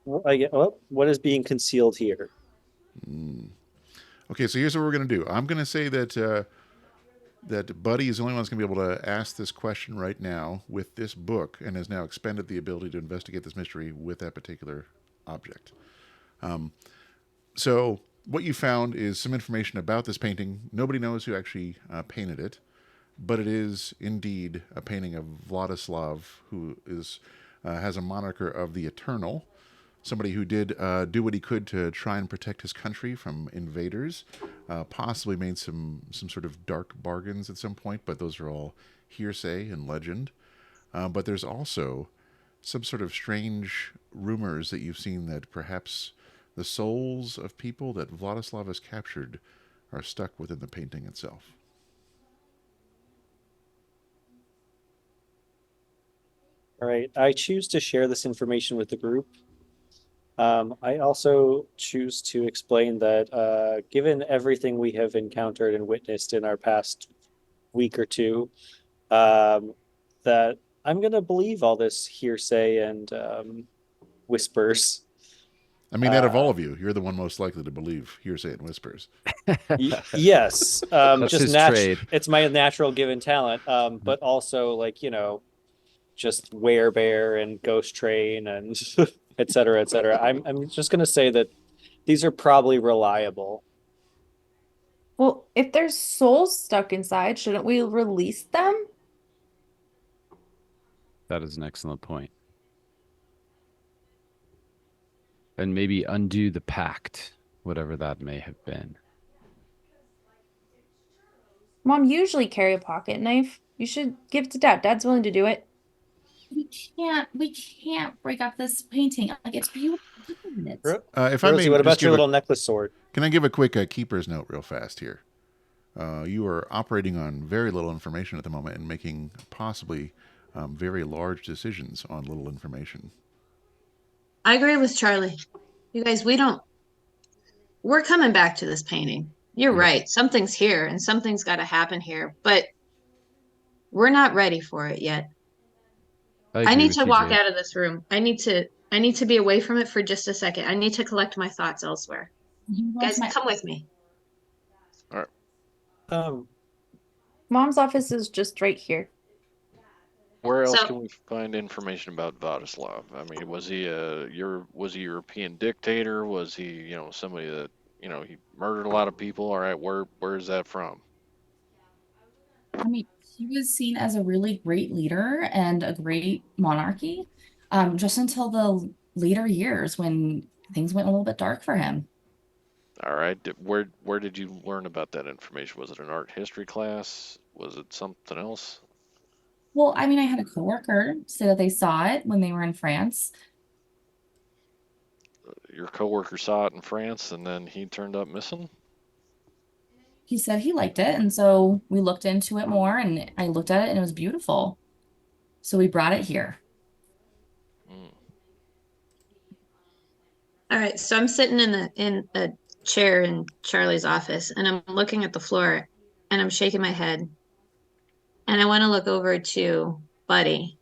what is being concealed here? Okay, so here's what we're going to do. I'm going to say that that Buddy is the only one that's going to be able to ask this question right now with this book and has now expended the ability to investigate this mystery with that particular object. So what you found is some information about this painting. Nobody knows who actually painted it, but it is indeed a painting of Vladislav, who is has a moniker of the Eternal, somebody who did do what he could to try and protect his country from invaders, possibly made some sort of dark bargains at some point, but those are all hearsay and legend. But there's also some sort of strange rumors that you've seen that perhaps the souls of people that Vladislav has captured are stuck within the painting itself. All right, I choose to share this information with the group. I also choose to explain that given everything we have encountered and witnessed in our past week or two, that I'm going to believe all this hearsay and whispers. I mean, out of all of you, you're the one most likely to believe hearsay and whispers. Yes, That's just his trade. it's my natural given talent, but also like, just werebear and ghost train and et cetera, et cetera. I'm just going to say that these are probably reliable. Well, if there's souls stuck inside, shouldn't we release them? That is an excellent point. And maybe undo the pact, whatever that may have been. Mom usually carry a pocket knife. You should give it to Dad. Dad's willing to do it. We can't break up this painting. Like it's beautiful. If I Rosie, may what just about your give little necklace sword? can I give a quick keeper's note real fast here? You are operating on very little information at the moment and making possibly very large decisions on little information. I agree with Charlie. You guys, we're coming back to this painting. You're Yeah. right. Something's here and something's got to happen here, but we're not ready for it yet. I agree need with to you, walk Jade. out of this room. I need to be away from it for just a second. I need to collect my thoughts elsewhere. Guys, come with me. All right. Mom's office is just right here. Where else So- can we find information about Vladislav? I mean, was he a European dictator? Was he, somebody that, he murdered a lot of people? All right, where is that from? I mean, he was seen as a really great leader and a great monarchy, just until the later years when things went a little bit dark for him. All right, where did you learn about that information? Was it an art history class? Was it something else? Well, I mean, I had a coworker say that they saw it when they were in France. Your coworker saw it in France, and then he turned up missing? He said he liked it, and so we looked into it more, and I looked at it, and it was beautiful. So we brought it here. All right, so I'm sitting in a chair in Charlie's office and I'm looking at the floor and I'm shaking my head. And I want to look over to Buddy.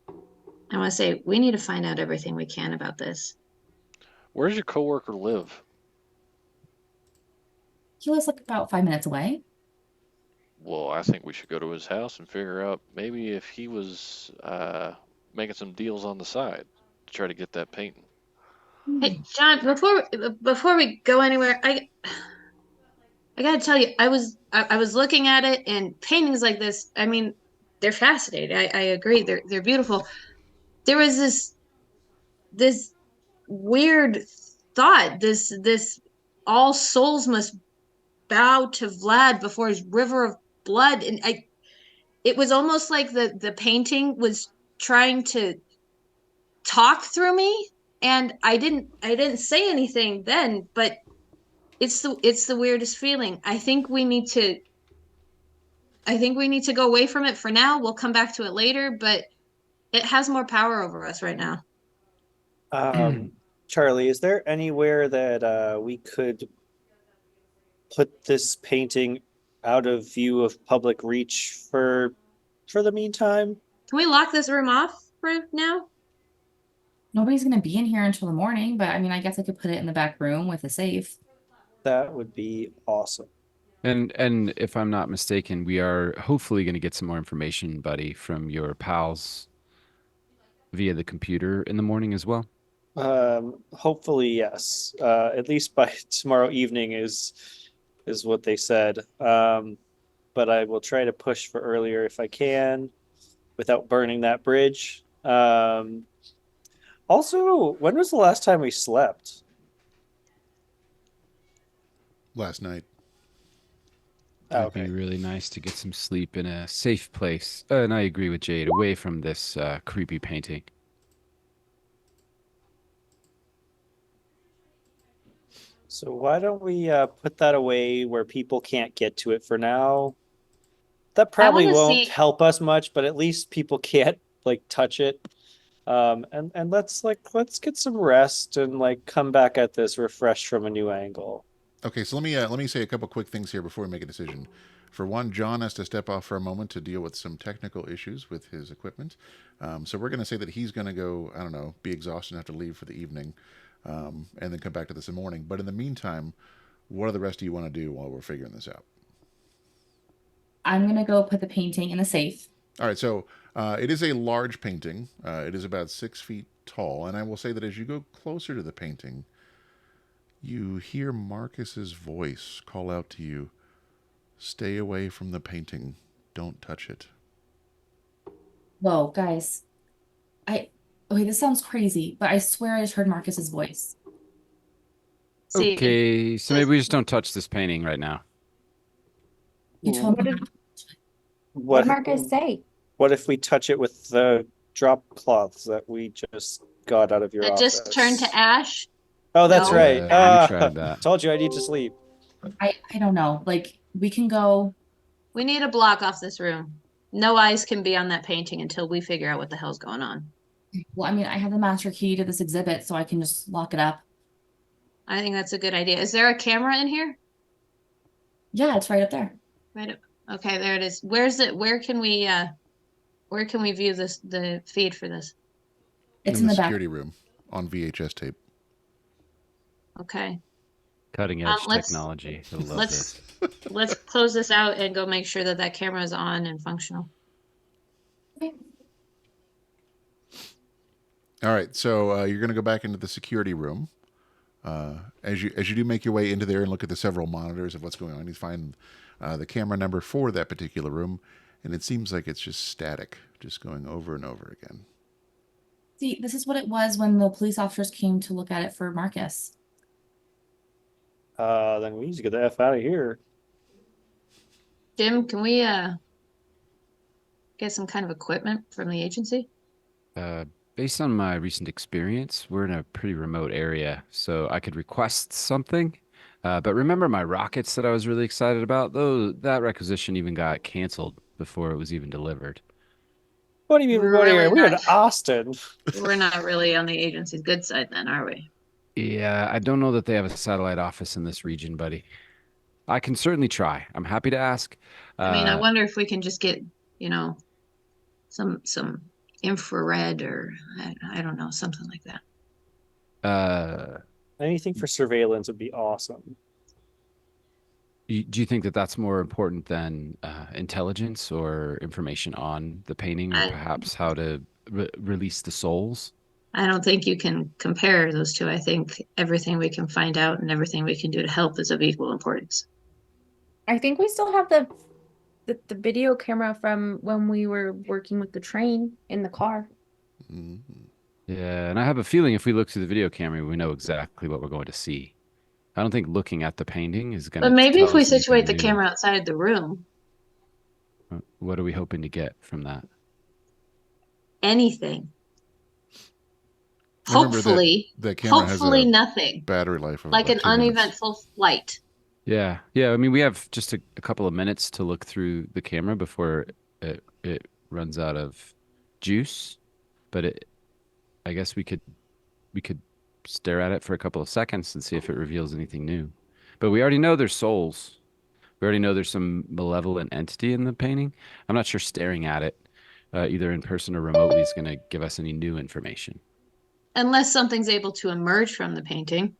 I want to say, we need to find out everything we can about this. Where does your coworker live? He lives like about 5 minutes away. Well, I think we should go to his house and figure out maybe if he was making some deals on the side to try to get that painting. Hey, John, before we go anywhere, I gotta tell you, I was looking at it, and paintings like this, I mean, they're fascinating. I agree, they're beautiful. There was this weird thought, this all souls must bow to Vlad before his river of blood, and it was almost like the painting was trying to talk through me, and I didn't say anything then, but it's the weirdest feeling. I think we need to go away from it for now. We'll come back to it later, but it has more power over us right now. Charlie, is there anywhere that we could put this painting out of view of public reach for the meantime? Can we lock this room off for now? Nobody's gonna be in here until the morning, but I mean, I guess I could put it in the back room with a safe. That would be awesome. And if I'm not mistaken, we are hopefully going to get some more information, buddy, from your pals via the computer in the morning as well. Hopefully, yes. At least by tomorrow evening is what they said. But I will try to push for earlier if I can, without burning that bridge. Also, when was the last time we slept? Last night. It'd be really nice to get some sleep in a safe place. And I agree with Jade, away from this creepy painting. So why don't we put that away where people can't get to it for now? That probably won't help us much, but at least people can't like touch it. And let's get some rest and like come back at this refreshed from a new angle. Okay, so let me say a couple quick things here before we make a decision. For one, John has to step off for a moment to deal with some technical issues with his equipment. So we're going to say that he's going to go, I don't know, be exhausted and have to leave for the evening, and then come back to this in the morning. But in the meantime, what do the rest of you want to do while we're figuring this out? I'm gonna go put the painting in the safe. All right, so it is a large painting. It is about 6 feet tall, and I will say that as you go closer to the painting, you hear Marcus's voice call out to you, "Stay away from the painting. Don't touch it." Whoa, guys. Okay, this sounds crazy, but I swear I just heard Marcus's voice. See, Okay, so maybe we just don't touch this painting right now. You told me. What did Marcus say? What if we touch it with the drop cloths that we just got out of your office? Just turn to ash. Oh, that's No. right. Yeah, we tried that. Told you I need to sleep. I don't know. Like, we can go. We need to block off this room. No eyes can be on that painting until we figure out what the hell's going on. Well, I mean, I have the master key to this exhibit, so I can just lock it up. I think that's a good idea. Is there a camera in here? Yeah, it's right up there. Right up. Okay, there it is. Where's it? Where can we view this, the feed for this? It's in the back. Security room on VHS tape. Okay. Cutting edge let's- technology. I love let's- this. Let's close this out and go make sure that camera is on and functional. Okay. All right, so you're going to go back into the security room. As you do make your way into there and look at the several monitors of what's going on, you find the camera number for that particular room, and it seems like it's just static, just going over and over again. See, this is what it was when the police officers came to look at it for Marcus. Then we need to get the F out of here. Jim, can we get some kind of equipment from the agency? Based on my recent experience, we're in a pretty remote area, so I could request something. But remember my rockets that I was really excited about? That requisition even got canceled before it was even delivered. What do you mean we're going here? We're in Austin. We're not really on the agency's good side then, are we? Yeah, I don't know that they have a satellite office in this region, buddy. I can certainly try. I'm happy to ask. I mean, I wonder if we can just get, some infrared or I don't know, something like that. Anything for surveillance would be awesome. Do you think that that's more important than intelligence or information on the painting, or perhaps how to release the souls? I don't think you can compare those two. I think everything we can find out and everything we can do to help is of equal importance. I think we still have the video camera from when we were working with the train in the car. Yeah, and I have a feeling if we look through the video camera, we know exactly what we're going to see. I don't think looking at the painting is going But to maybe tell if we us anything situate the new. camera outside the room, What are we hoping to get from that? anything. Remember Hopefully, that camera has hopefully a nothing. battery life of Like about an 2 minutes. uneventful flight. Yeah, yeah. I mean, we have just a couple of minutes to look through the camera before it runs out of juice. But I guess we could stare at it for a couple of seconds and see if it reveals anything new. But we already know there's souls. We already know there's some malevolent entity in the painting. I'm not sure staring at it, either in person or remotely, is going to give us any new information. Unless something's able to emerge from the painting.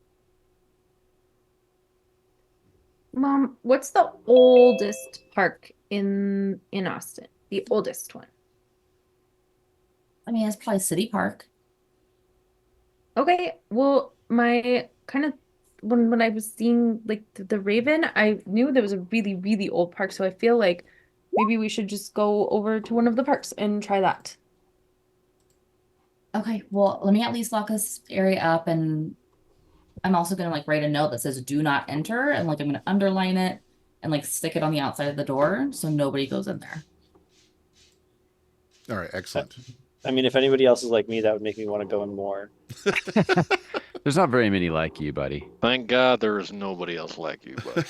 Mom, what's the oldest park in Austin? The oldest one. I mean, it's probably City Park. Okay, well, my kind of when I was seeing like the Raven, I knew there was a really, really old park, so I feel like maybe we should just go over to one of the parks and try that. Okay, well, let me at least lock this area up, and I'm also gonna like write a note that says "Do not enter," and like I'm gonna underline it and like stick it on the outside of the door so nobody goes in there. All right, excellent. I mean, if anybody else is like me, that would make me want to go in more. There's not very many like you, buddy. Thank God there is nobody else like you, but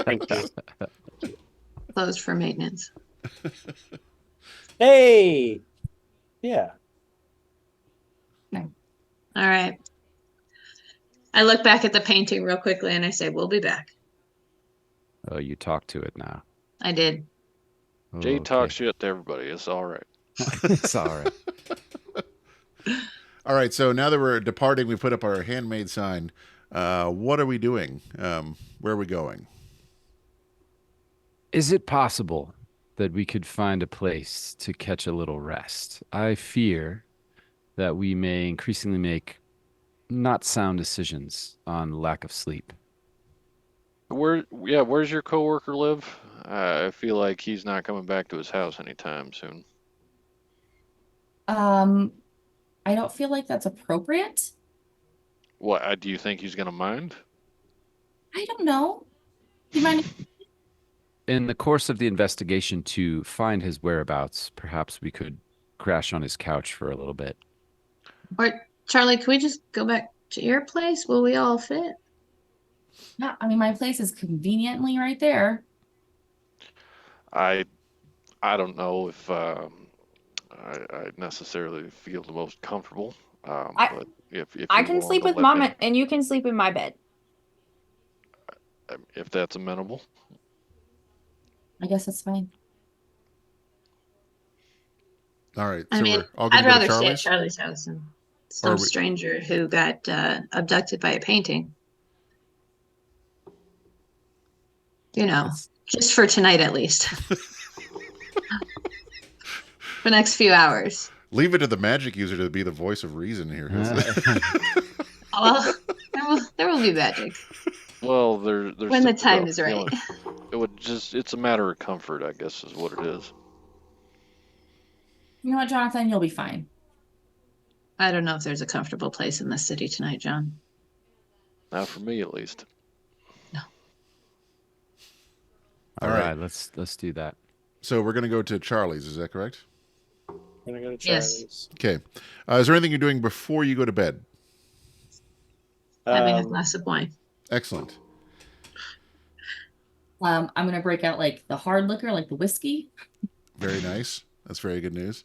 Thank you. Closed for maintenance. Hey! Yeah. All right. I look back at the painting real quickly and I say, we'll be back. Oh, you talk to it now. I did. Oh, Jay okay. talks shit to everybody. It's all right. It's all right. All right, so now that we're departing, we put up our handmade sign. What are we doing? Where are we going? Is it possible that we could find a place to catch a little rest? I fear that we may increasingly make not sound decisions on lack of sleep. Where's your coworker live? I feel like he's not coming back to his house anytime soon. I don't feel like that's appropriate. What, do you think he's gonna mind? I don't know. Do you mind? In the course of the investigation to find his whereabouts, perhaps we could crash on his couch for a little bit. Or Charlie, can we just go back to your place? Will we all fit? No, I mean, my place is conveniently right there. I don't know if I necessarily feel the most comfortable. But if I you're can willing sleep to with let Mom me- and you can sleep in my bed. if that's amenable. I guess that's fine. All right, I so mean, we're all going I'd to go to rather stay at Charlie's? Charlie's house than Or some we- stranger who got abducted by a painting. You know, It's- just for tonight at least. For the next few hours. Leave it to the magic user to be the voice of reason here. Well, there will be magic Well, there's when the well, time is you right. know, it's a matter of comfort, I guess, is what it is. You know what, Jonathan? You'll be fine. I don't know if there's a comfortable place in the city tonight, John. Not for me, at least. All All right. right, let's do that. So we're going to go to Charlie's, is that correct? I'm gonna go to Yes. Charlie's. Okay. Is there anything you're doing before you go to bed? Having a Um, glass of wine. Excellent. I'm gonna break out like the hard liquor, like the whiskey. Very nice. That's very good news.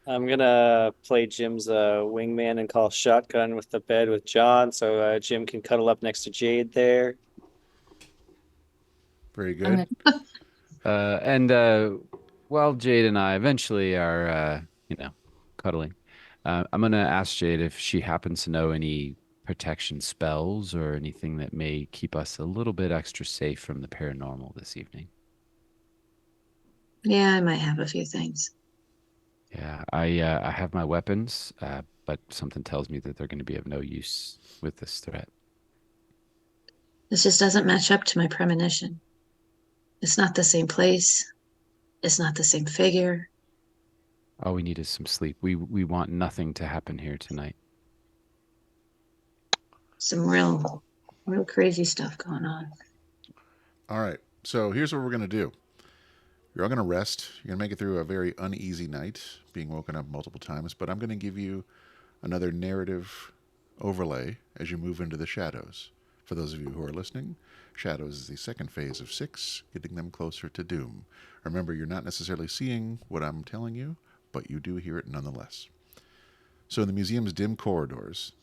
I'm gonna play Jim's wingman and call shotgun with the bed with John, so Jim can cuddle up next to Jade there. Very I'm good. gonna While Jade and I eventually are, cuddling, I'm going to ask Jade if she happens to know any protection spells or anything that may keep us a little bit extra safe from the paranormal this evening. Yeah, I might have a few things. Yeah, I have my weapons, but something tells me that they're going to be of no use with this threat. This just doesn't match up to my premonition. It's not the same place. It's not the same figure. All we need is some sleep. We want nothing to happen here tonight. Some real crazy stuff going on. All right. So here's what we're going to do. You're all going to rest. You're going to make it through a very uneasy night, being woken up multiple times, but I'm going to give you another narrative overlay as you move into the shadows. For those of you who are listening, shadows is the second phase of 6, getting them closer to doom. Remember, you're not necessarily seeing what I'm telling you, but you do hear it nonetheless. So in the museum's dim corridors,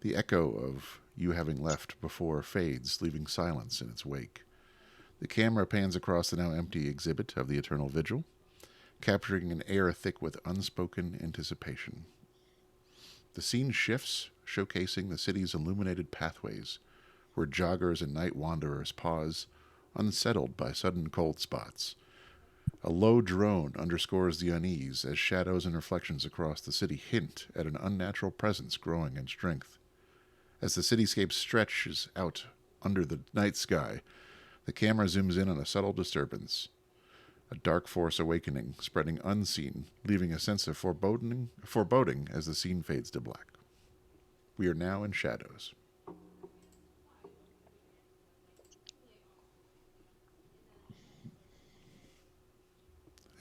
the echo of you having left before fades, leaving silence in its wake. The camera pans across the now empty exhibit of the Eternal Vigil, capturing an air thick with unspoken anticipation. The scene shifts, showcasing the city's illuminated pathways, where joggers and night wanderers pause, unsettled by sudden cold spots. A low drone underscores the unease as shadows and reflections across the city hint at an unnatural presence growing in strength. As the cityscape stretches out under the night sky, the camera zooms in on a subtle disturbance. A dark force awakening, spreading unseen, leaving a sense of foreboding as the scene fades to black. We are now in shadows.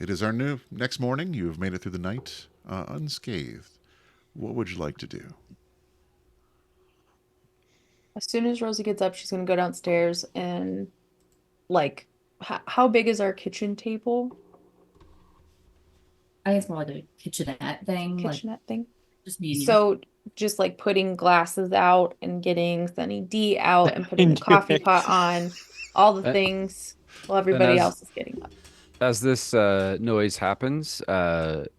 It is our next morning. You have made it through the night unscathed. What would you like to do? As soon as Rosie gets up, she's gonna go downstairs and like, how big is our kitchen table? I guess more like a kitchenette thing. Kitchenette thing. Just me and you. So just like putting glasses out and getting Sunny D out and putting the coffee pot on, all the things while everybody else is getting up. As this noise happens,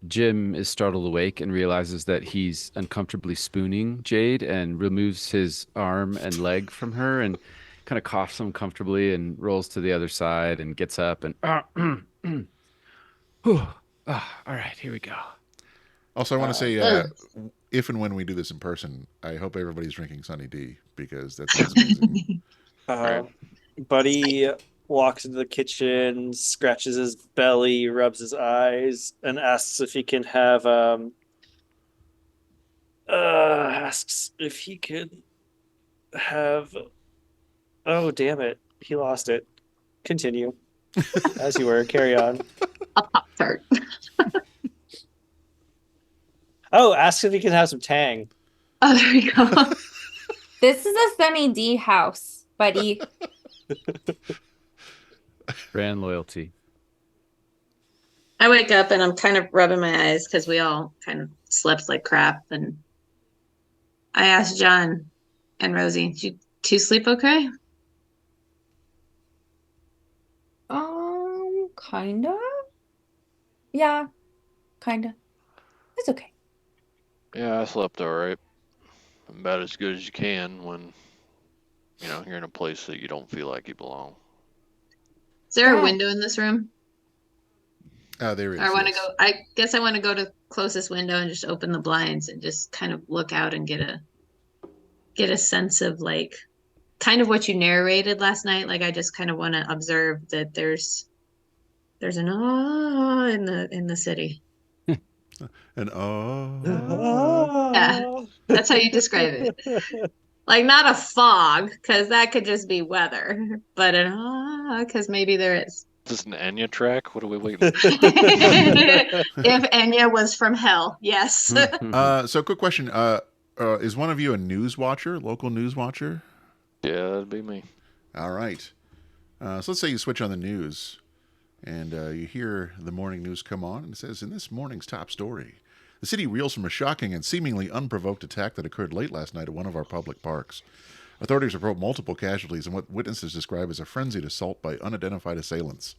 Jim is startled awake and realizes that he's uncomfortably spooning Jade and removes his arm and leg from her and kind of coughs uncomfortably and rolls to the other side and gets up and all right, here we go. Also, I want to say, if and when we do this in person, I hope everybody's drinking Sunny D, because that sounds amazing. Buddy walks into the kitchen, scratches his belly, rubs his eyes, and asks if he can have oh damn it, he lost it. Continue. As you were, carry on. A Pop-Tart. Oh, ask if he can have some Tang. Oh, there we go. This is a Sunny D house, buddy. Brand loyalty. I wake up and I'm kind of rubbing my eyes because we all kind of slept like crap. And I asked John and Rosie, "Did you two sleep okay?" Kinda. Yeah, kinda. It's okay. Yeah, I slept all right. About as good as you can when, you're in a place that you don't feel like you belong. Is there a Yeah. window in this room? There is. I want to yes. go. I guess I want to go to closest window and just open the blinds and just kind of look out and get a sense of like kind of what you narrated last night. Like I just kind of want to observe that there's an awe in the city. And Yeah, that's how you describe it. Like not a fog, because that could just be weather, but an awe, because maybe there is. Is this an Enya track? What are we waiting for? If Enya was from hell, yes. So quick question. Is one of you a news watcher, local news watcher? Yeah, that'd be me. All right. So let's say you switch on the news and you hear the morning news come on, and it says, in this morning's top story, the city reels from a shocking and seemingly unprovoked attack that occurred late last night at one of our public parks. Authorities report multiple casualties in what witnesses describe as a frenzied assault by unidentified assailants.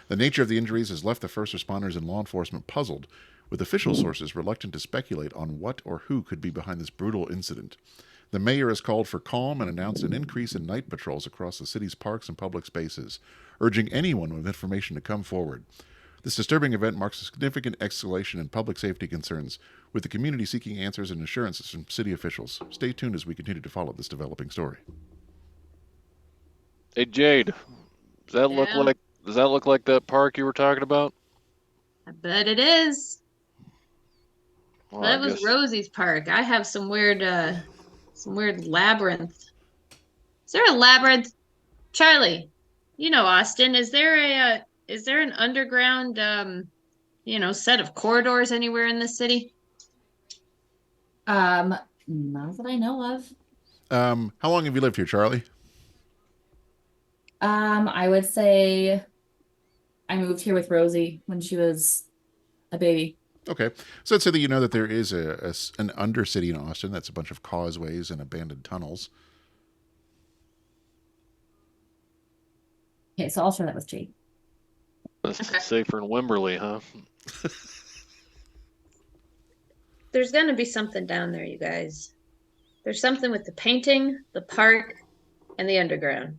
The nature of the injuries has left the first responders and law enforcement puzzled, with official sources reluctant to speculate on what or who could be behind this brutal incident. The mayor has called for calm and announced an increase in night patrols across the city's parks and public spaces, urging anyone with information to come forward. This disturbing event marks a significant escalation in public safety concerns, with the community seeking answers and assurances from city officials. Stay tuned as we continue to follow this developing story. Hey Jade, does that look Yeah. like that park you were talking about? I bet it is. Well, That I was guess Rosie's park. I have some weird labyrinth. Is there a labyrinth? Charlie, you know Austin. Is there an underground set of corridors anywhere in the city? Not that I know of. How long have you lived here, Charlie? I would say I moved here with Rosie when she was a baby. Okay. So let's say that you know that there is an undercity in Austin. That's a bunch of causeways and abandoned tunnels. Okay, so I'll share that with Jade. that's Okay. safer in Wimberley, huh? There's gonna be something down there, you guys. There's something with the painting, the park, and the underground.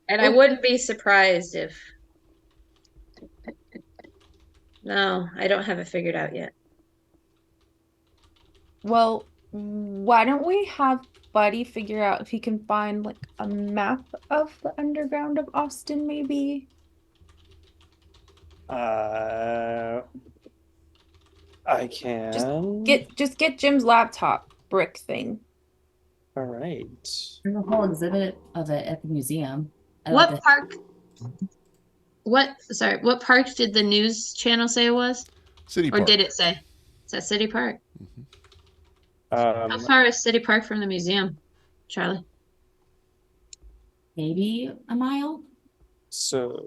And I wouldn't be surprised if. No, I don't have it figured out yet. Well, why don't we have Buddy figure out if he can find like a map of the underground of Austin, maybe? I can. Just get Jim's laptop brick thing. All right. There's a whole exhibit of it at the museum. What park? What park did the news channel say it was? City Or Park. did it say? It's at City Park. Um, How far is City Park from the museum, Charlie? Maybe a mile? so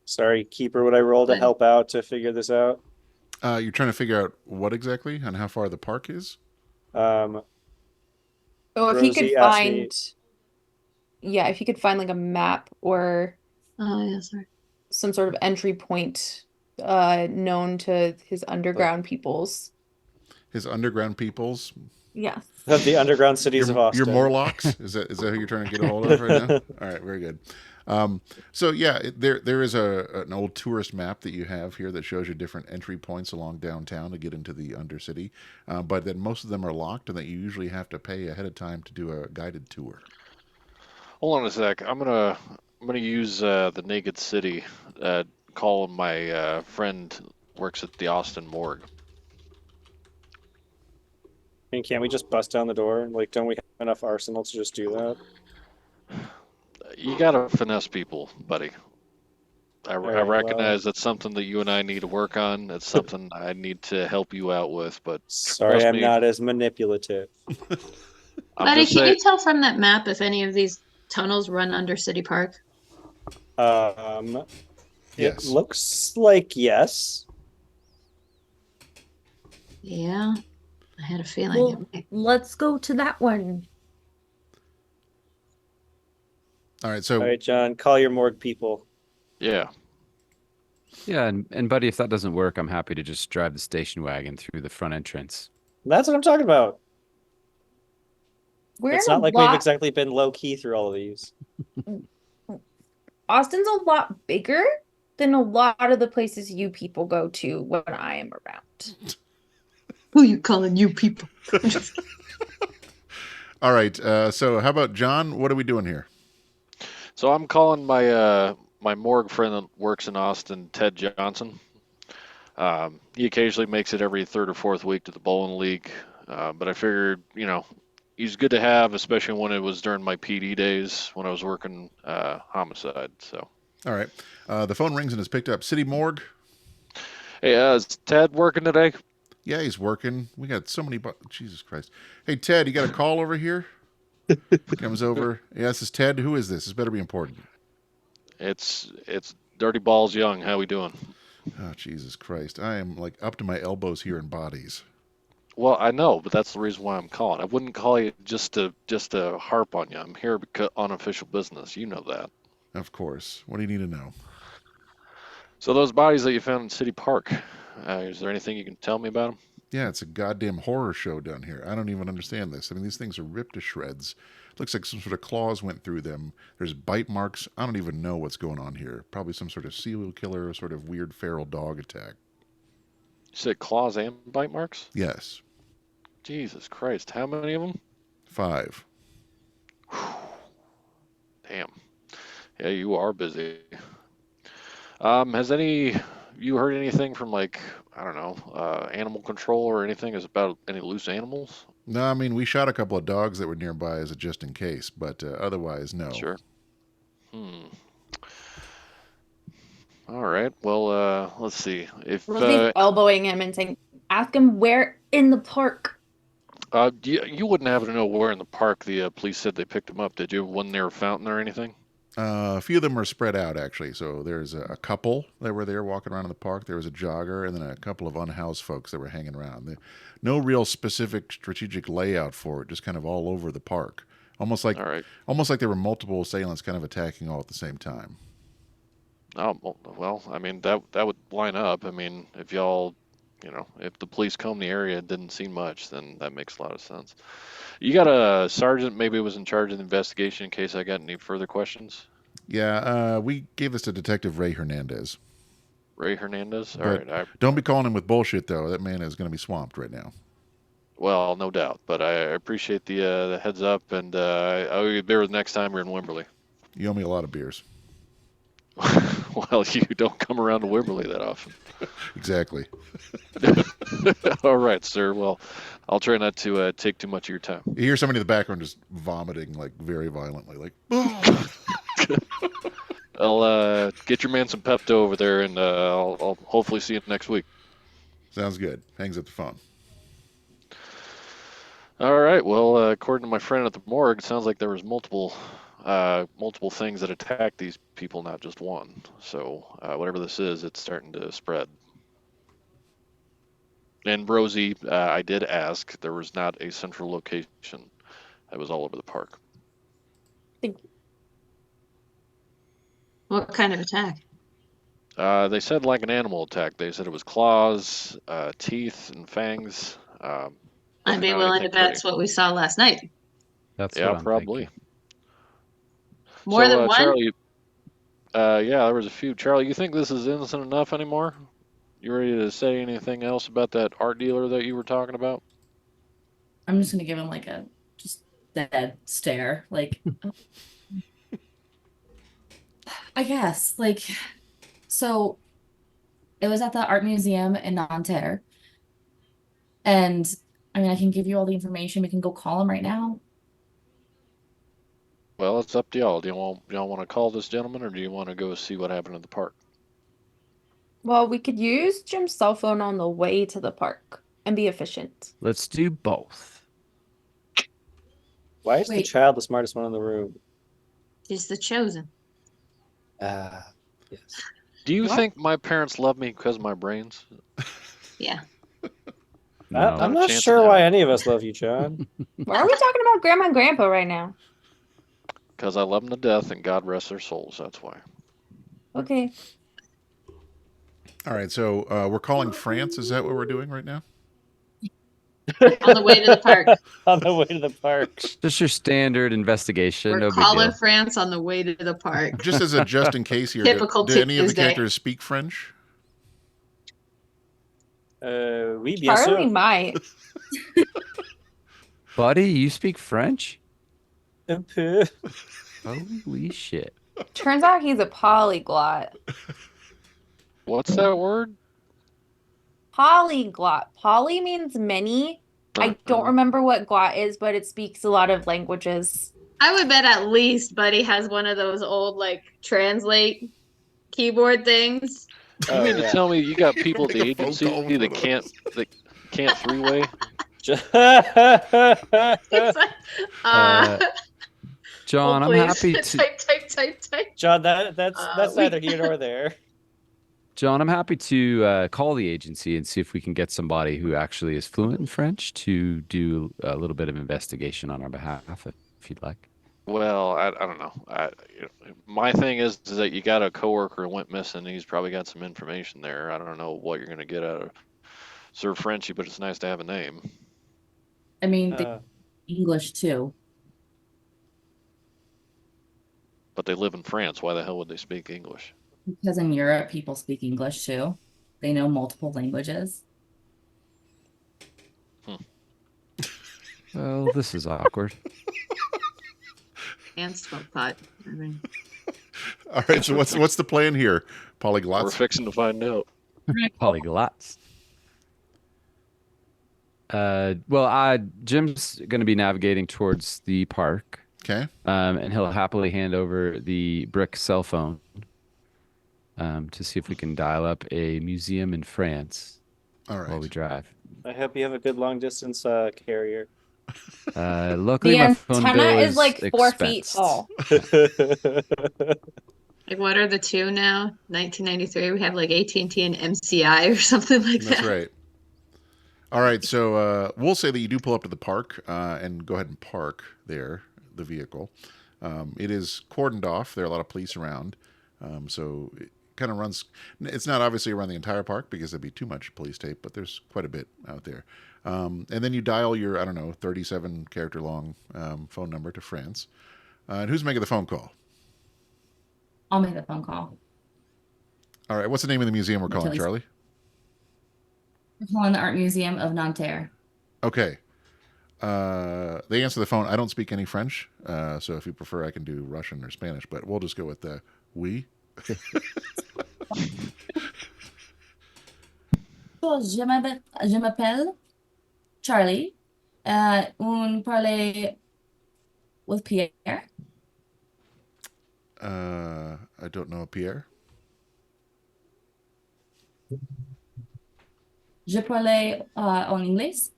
sorry, Keeper, would I roll to Good. help out to figure this out? You're trying to figure out what exactly and how far the park is? Um, Oh, if he could Rosie asked me- find, yeah, if he could find like a map or Oh, yeah, sorry. some sort of entry point known to his underground peoples. His underground peoples? Yes. of the underground cities of Austin. Your Morlocks? Is that who you're trying to get a hold of right now? All right, very good. So yeah, there is an old tourist map that you have here that shows you different entry points along downtown to get into the undercity, but then most of them are locked, and that you usually have to pay ahead of time to do a guided tour. Hold on a sec. I'm gonna use the Naked City. Call my friend works at the Austin morgue. I mean, can't we just bust down the door? Like, don't we have enough arsenal to just do that? You gotta finesse people, buddy. I right, recognize that's something that you and I need to work on. It's something I need to help you out with, but Sorry, trust I'm me, not as manipulative. I'm Buddy, just can you saying. tell from that map if any of these tunnels run under City Park? It Yes. looks like yes. Yeah, I had a feeling. Well, let's go to that one. All right, so All right, John, call your morgue people. Yeah. Yeah, and buddy, if that doesn't work, I'm happy to just drive the station wagon through the front entrance. That's what I'm talking about. We're It's in a not like we've lot. exactly been low key through all of these. Austin's a lot bigger than a lot of the places you people go to when I am around. Who you calling you people? all right, so how about John? What are we doing here? So I'm calling my morgue friend that works in Austin, Ted Johnson. He occasionally makes it every third or fourth week to the bowling league, but I figured, he's good to have, especially when it was during my PD days when I was working homicide. So, All right, the phone rings and is picked up. City Morgue. hey, is Ted working today? Yeah, he's working. We got so many. Jesus Christ. Hey, Ted, you got a call over here? Comes over. Yeah, this is Ted. Who is this? This better be important. It's Dirty Balls Young. How we doing? Oh, Jesus Christ. I am like up to my elbows here in bodies. Well, I know, but that's the reason why I'm calling. I wouldn't call you just to harp on you. I'm here because on official business. You know that. Of course. What do you need to know? So those bodies that you found in City Park, is there anything you can tell me about them? Yeah, it's a goddamn horror show down here. I don't even understand this. I mean, these things are ripped to shreds. Looks like some sort of claws went through them. There's bite marks. I don't even know what's going on here. Probably some sort of serial killer or sort of weird feral dog attack. You said claws and bite marks? Yes. Jesus Christ. How many of them? 5. Damn. Yeah, you are busy. Has you heard anything from like, I don't know, animal control or anything? Is about any loose animals? No, I mean, we shot a couple of dogs that were nearby as a just in case, but otherwise, no. Sure. All right. Well, let's see. If Rosie's elbowing him and saying, "Ask him where in the park." you wouldn't happen to know where in the park the police said they picked him up, did you? Wasn't there a fountain or anything? A few of them are spread out, actually. So there's a couple that were there walking around in the park. There was a jogger, and then a couple of unhoused folks that were hanging around. No real specific strategic layout for it, just kind of all over the park. Almost like there were multiple assailants kind of attacking all at the same time. Oh, well, I mean, that would line up. I mean, if y'all, if the police combed the area and didn't see much, then that makes a lot of sense. You got a sergeant maybe was in charge of the investigation in case I got any further questions? Yeah, we gave this to Detective Ray Hernandez. Ray Hernandez? All But right. don't be calling him with bullshit, though. That man is going to be swamped right now. Well, no doubt. But I appreciate the heads up, and I owe you a beer next time you're in Wimberley. You owe me a lot of beers. Well, you don't come around to Wimberley that often. Exactly. All right, sir. Well, I'll try not to take too much of your time. You hear somebody in the background just vomiting, like, very violently, like, I'll get your man some Pepto over there, and I'll hopefully see you next week. Sounds good. Hangs up the phone. All right. Well, according to my friend at the morgue, it sounds like there was multiple things that attacked these people, not just one. So whatever this is, it's starting to spread. And Rosie, I did ask. There was not a central location. It was all over the park. Thank you. What kind of attack? They said like an animal attack. They said it was claws, teeth, and fangs. I'd be not willing to anything bet pretty. it's what we saw last night. That's Yeah, what I'm probably. thinking. More than one? Charlie, yeah, there was a few. Charlie, you think this is innocent enough anymore? You ready to say anything else about that art dealer that you were talking about? I'm just gonna give him like a just dead stare. Like I guess. So it was at the art museum in Nanterre. And I mean I can give you all the information. We can go call him right now. Well, it's up to y'all. Do y'all want to call this gentleman, or do you want to go see what happened in the park? Well, we could use Jim's cell phone on the way to the park and be efficient. Let's do both. Why is the Wait. child the smartest one in the room? She's the chosen. Yes. Do you What? think my parents love me because of my brains? Yeah. No. I'm a not chance sure in why hell. any of us love you, John. Why are we talking about Grandma and Grandpa right now? Because I love them to death, and God rest their souls. That's why. Okay. All right, so we're calling France. Is that what we're doing right now? On the way to the park. On the way to the park. Just your standard investigation. We're No big calling deal. France on the way to the park. Just as a just in case here, Typical do any of the Tuesday. characters speak French? Oui, bien Charlie sûr. might. Buddy, you speak French? Un peu. Holy shit. Turns out he's a polyglot. What's that word? Polyglot. Poly means many. I don't remember what glot is, but it speaks a lot of languages. I would bet at least Buddy has one of those old like translate keyboard things. You mean to yeah. tell me you got people at the Make a phone call agency with that can't three-way? It's like, John, oh, I'm please. happy to type. John, that's neither here nor there. John, I'm happy to call the agency and see if we can get somebody who actually is fluent in French to do a little bit of investigation on our behalf, if you'd like. Well, I don't know. My thing is that you got a coworker who went missing. He's probably got some information there. I don't know what you're going to get out of serve Frenchy, but it's nice to have a name. I mean, they English too. But they live in France. Why the hell would they speak English? Because in Europe, people speak English too. They know multiple languages. Well, this is awkward. And smoke pot. I mean, All right, so what's the plan here, We're polyglots? fixing to find out. Polyglots. Jim's going to be navigating towards the park, Okay. and he'll happily hand over the brick cell phone to see if we can dial up a museum in France All while we right. drive. I hope you have a good long distance carrier. Luckily, The my phone antenna bill is like 4 feet expensed. tall. like what are the two now? 1993. We have like AT&T and MCI or something like That's that. right. All right, so we'll say that you do pull up to the park and go ahead and park there, the vehicle. It is cordoned off. There are a lot of police around. So it kind of runs. It's not obviously around the entire park because there'd be too much police tape, but there's quite a bit out there. And then you dial your, 37 character long phone number to France. And who's making the phone call? I'll make the phone call. All right, what's the name of the museum we're calling, Charlie? We're calling the Art Museum of Nanterre. Okay. They answer the phone. I don't speak any French, so if you prefer, I can do Russian or Spanish, but we'll just go with oui. Je m'appelle Charlie. On parle with Pierre. I don't know Pierre. Je parle en anglais.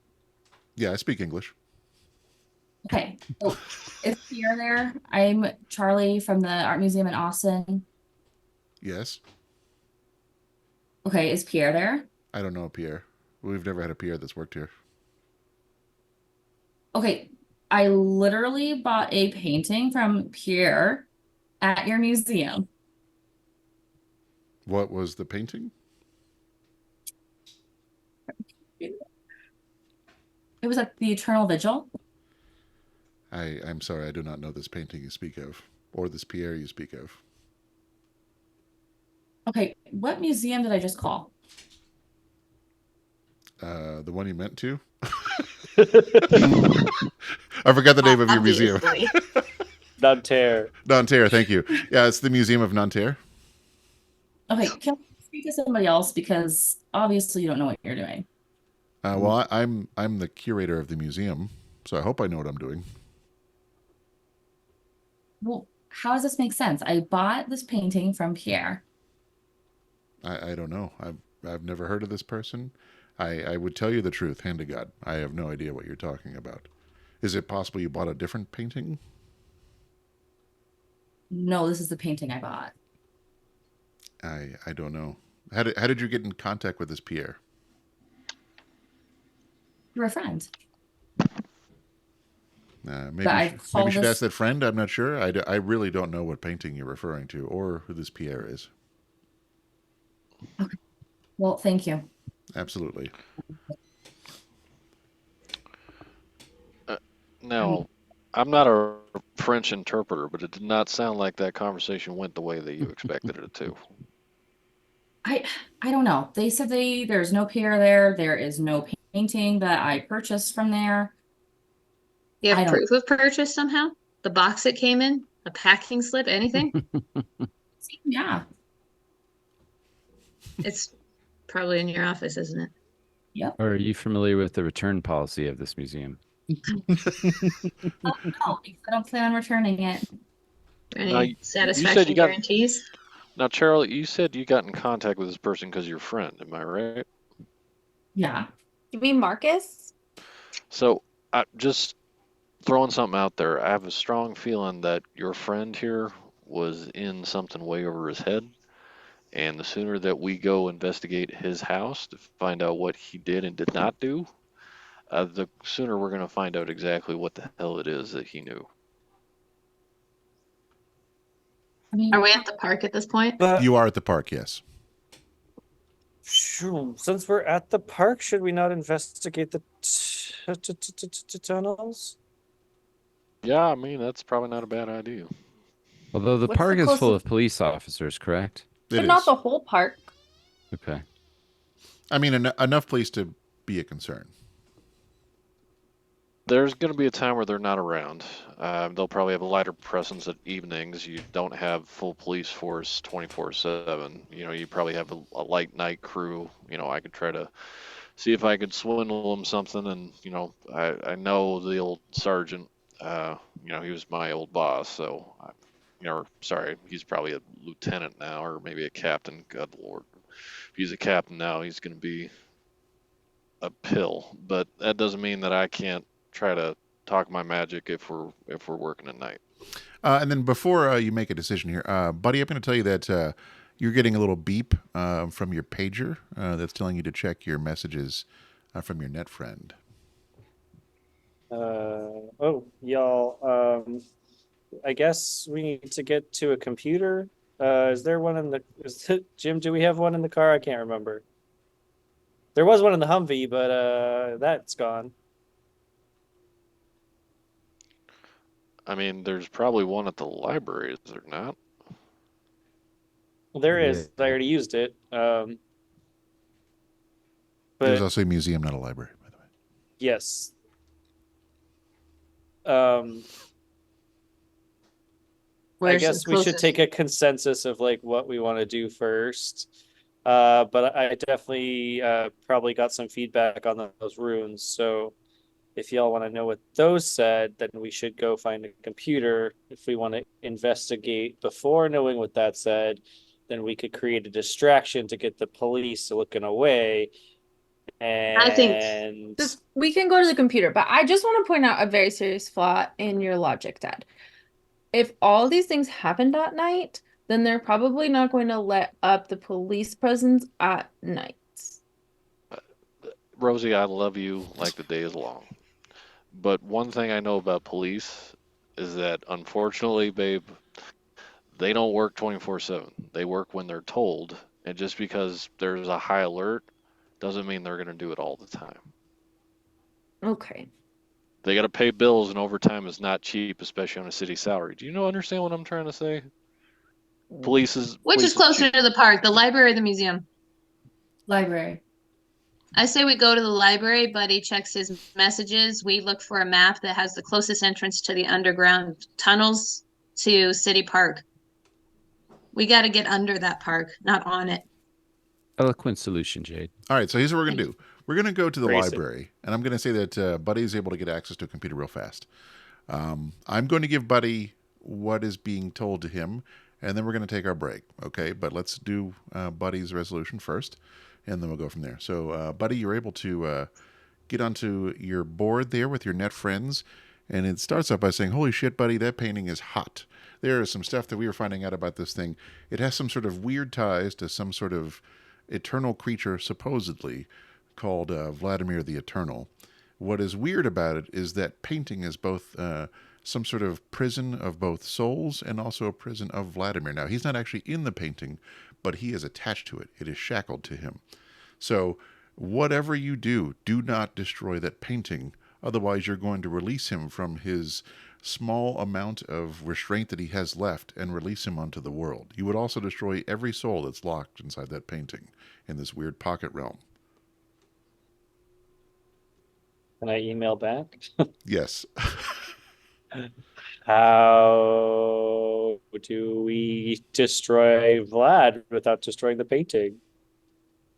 Yeah, I speak English. Okay. So is Pierre there? I'm Charlie from the Art Museum in Austin. Yes. Okay, is Pierre there? I don't know Pierre. We've never had a Pierre that's worked here. Okay, I literally bought a painting from Pierre at your museum. What was the painting? It was at the Eternal Vigil. I'm sorry, I do not know this painting you speak of, or this Pierre you speak of. Okay, what museum did I just call? The one you meant to? I forgot the name of your museum. Nanterre. Nanterre, thank you. Yeah, it's the Museum of Nanterre. Okay, can I speak to somebody else because obviously you don't know what you're doing. Well, I'm the curator of the museum, so I hope I know what I'm doing. Well, how does this make sense? I bought this painting from Pierre. I don't know. I've never heard of this person. I would tell you the truth, hand to God. I have no idea what you're talking about. Is it possible you bought a different painting? No, this is the painting I bought. I don't know. How did you get in contact with this Pierre? You're a friend. Maybe you should ask that friend. I'm not sure. I really don't know what painting you're referring to or who this Pierre is. Okay. Well, thank you. Absolutely. Now, I'm not a French interpreter, but it did not sound like that conversation went the way that you expected it to. I don't know. They said there's no Pierre there. There is no painting that I purchased from there. You have proof of purchase somehow? The box it came in? A packing slip? Anything? Yeah. It's probably in your office, isn't it? Yep. Or are you familiar with the return policy of this museum? No, I don't plan on returning it. Any satisfaction guarantees? Now, Charlie, you said you got in contact with this person because you're a friend. Am I right? Yeah. You mean Marcus? So, just throwing something out there. I have a strong feeling that your friend here was in something way over his head. And the sooner that we go investigate his house to find out what he did and did not do, the sooner we're going to find out exactly what the hell it is that he knew. Are we at the park at this point? You are at the park, yes. Since we're at the park, should we not investigate the tunnels? Yeah, I mean that's probably not a bad idea. Although the What's the park is full closest- of police officers, correct? It But not is. the whole park. Okay. I mean, enough police to be a concern. There's going to be a time where they're not around. They'll probably have a lighter presence at evenings. You don't have full police force 24/7. You know, you probably have a light night crew. You know, I could try to see if I could swindle them something. And, you know, I know the old sergeant. You know, he was my old boss. So, you know, sorry, he's probably a lieutenant now or maybe a captain. God Lord. If he's a captain now, he's going to be a pill. But that doesn't mean that I can't try to talk my magic if we're working at night. And then before you make a decision here, buddy, I'm going to tell you that you're getting a little beep from your pager that's telling you to check your messages from your net friend. Oh, y'all. I guess we need to get to a computer. Is there one in the? Jim? Do we have one in the car? I can't remember. There was one in the Humvee, but that's gone. I mean, there's probably one at the library, is there not? Well, there is. Yeah. I already used it. There's But also a museum, not a library, by the way. yes. I Where's the guess we should closest? take a consensus of like what we want to do first. But I definitely probably got some feedback on those runes. So if y'all want to know what those said, then we should go find a computer. If we want to investigate before knowing what that said, then we could create a distraction to get the police looking away. I think And We can go to the computer, but I just want to point out a very serious flaw in your logic, Dad. If all these things happened at night, then they're probably not going to let up the police presence at night. Rosie, I love you like the day is long. But one thing I know about police is that unfortunately, babe, they don't work 24/7. They work when they're told. And just because there's a high alert doesn't mean they're going to do it all the time. Okay. They got to pay bills, and overtime is not cheap, especially on a city salary. Do you understand what I'm trying to say? which is Police closer cheap. to the park, the library or the museum? Library. I say we go to the library. Buddy checks his messages. We look for a map that has the closest entrance to the underground tunnels to City Park. We got to get under that park, not on it. Eloquent solution, Jade. All right, so here's what we're going to do. We're going to go to the Race it. library, and I'm going to say that Buddy is able to get access to a computer real fast. I'm going to give Buddy what is being told to him, and then we're going to take our break, okay? But let's do Buddy's resolution first, and then we'll go from there. So, Buddy, you're able to get onto your board there with your net friends, and it starts off by saying, holy shit, Buddy, that painting is hot. There is some stuff that we were finding out about this thing. It has some sort of weird ties to some sort of eternal creature, supposedly, called Vladimir the Eternal. What is weird about it is that painting is both some sort of prison of both souls and also a prison of Vladimir. Now, he's not actually in the painting, but he is attached to it. It is shackled to him. So, whatever you do, do not destroy that painting. Otherwise, you're going to release him from his small amount of restraint that he has left and release him onto the world. You would also destroy every soul that's locked inside that painting in this weird pocket realm. can I email back? Yes. How do we destroy Vlad without destroying the painting?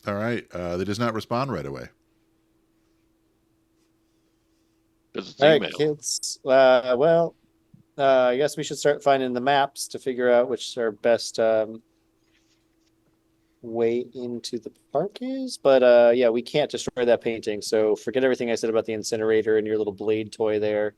All right. They does not respond right away. Because it's All right, email. kids. I guess we should start finding the maps to figure out which our best way into the park is. But yeah, we can't destroy that painting. So forget everything I said about the incinerator and your little blade toy there.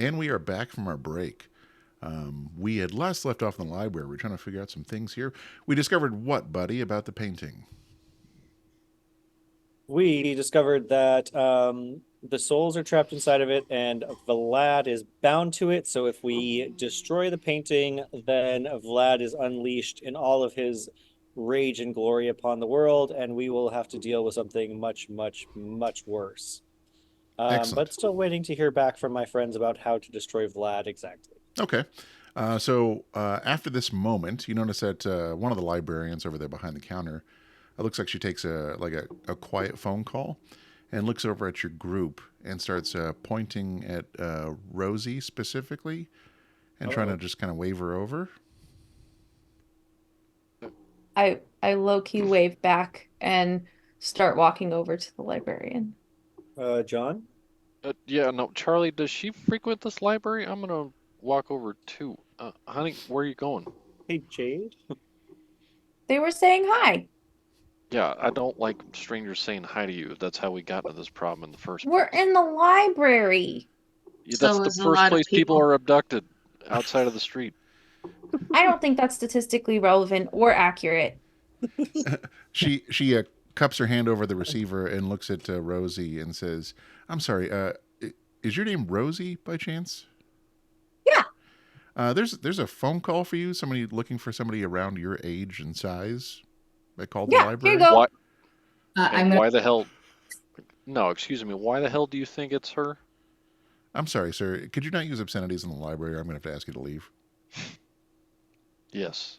And we are back from our break. We had last left off in the library. We're trying to figure out some things here. We discovered what, buddy, about the painting? We discovered that the souls are trapped inside of it, and Vlad is bound to it. So if we destroy the painting, then Vlad is unleashed in all of his rage and glory upon the world, and we will have to deal with something much, much, much worse. Excellent. But still waiting to hear back from my friends about how to destroy Vlad exactly. Okay. So after this moment, you notice that one of the librarians over there behind the counter, it looks like she takes a quiet phone call and looks over at your group and starts pointing at Rosie specifically and trying to just kind of wave her over. I low-key wave back and start walking over to the librarian. John? Yeah, no, Charlie, does she frequent this library? I'm gonna walk over too. Honey, where are you going? Hey, Jade? They were saying hi. Yeah, I don't like strangers saying hi to you. That's how we got into this problem in the first We're place. in the library. Yeah, So that's was the a lot first of place people people. are abducted, outside of the street. I don't think that's statistically relevant or accurate. She cups her hand over the receiver and looks at Rosie and says, "I'm sorry. Is your name Rosie by chance?" Yeah. There's a phone call for you. Somebody looking for somebody around your age and size. They called the Yeah, library. here you go. Why? I'm And gonna why the hell? No, excuse me. Why the hell do you think it's her? I'm sorry, sir. Could you not use obscenities in the library? I'm going to have to ask you to leave. Yes.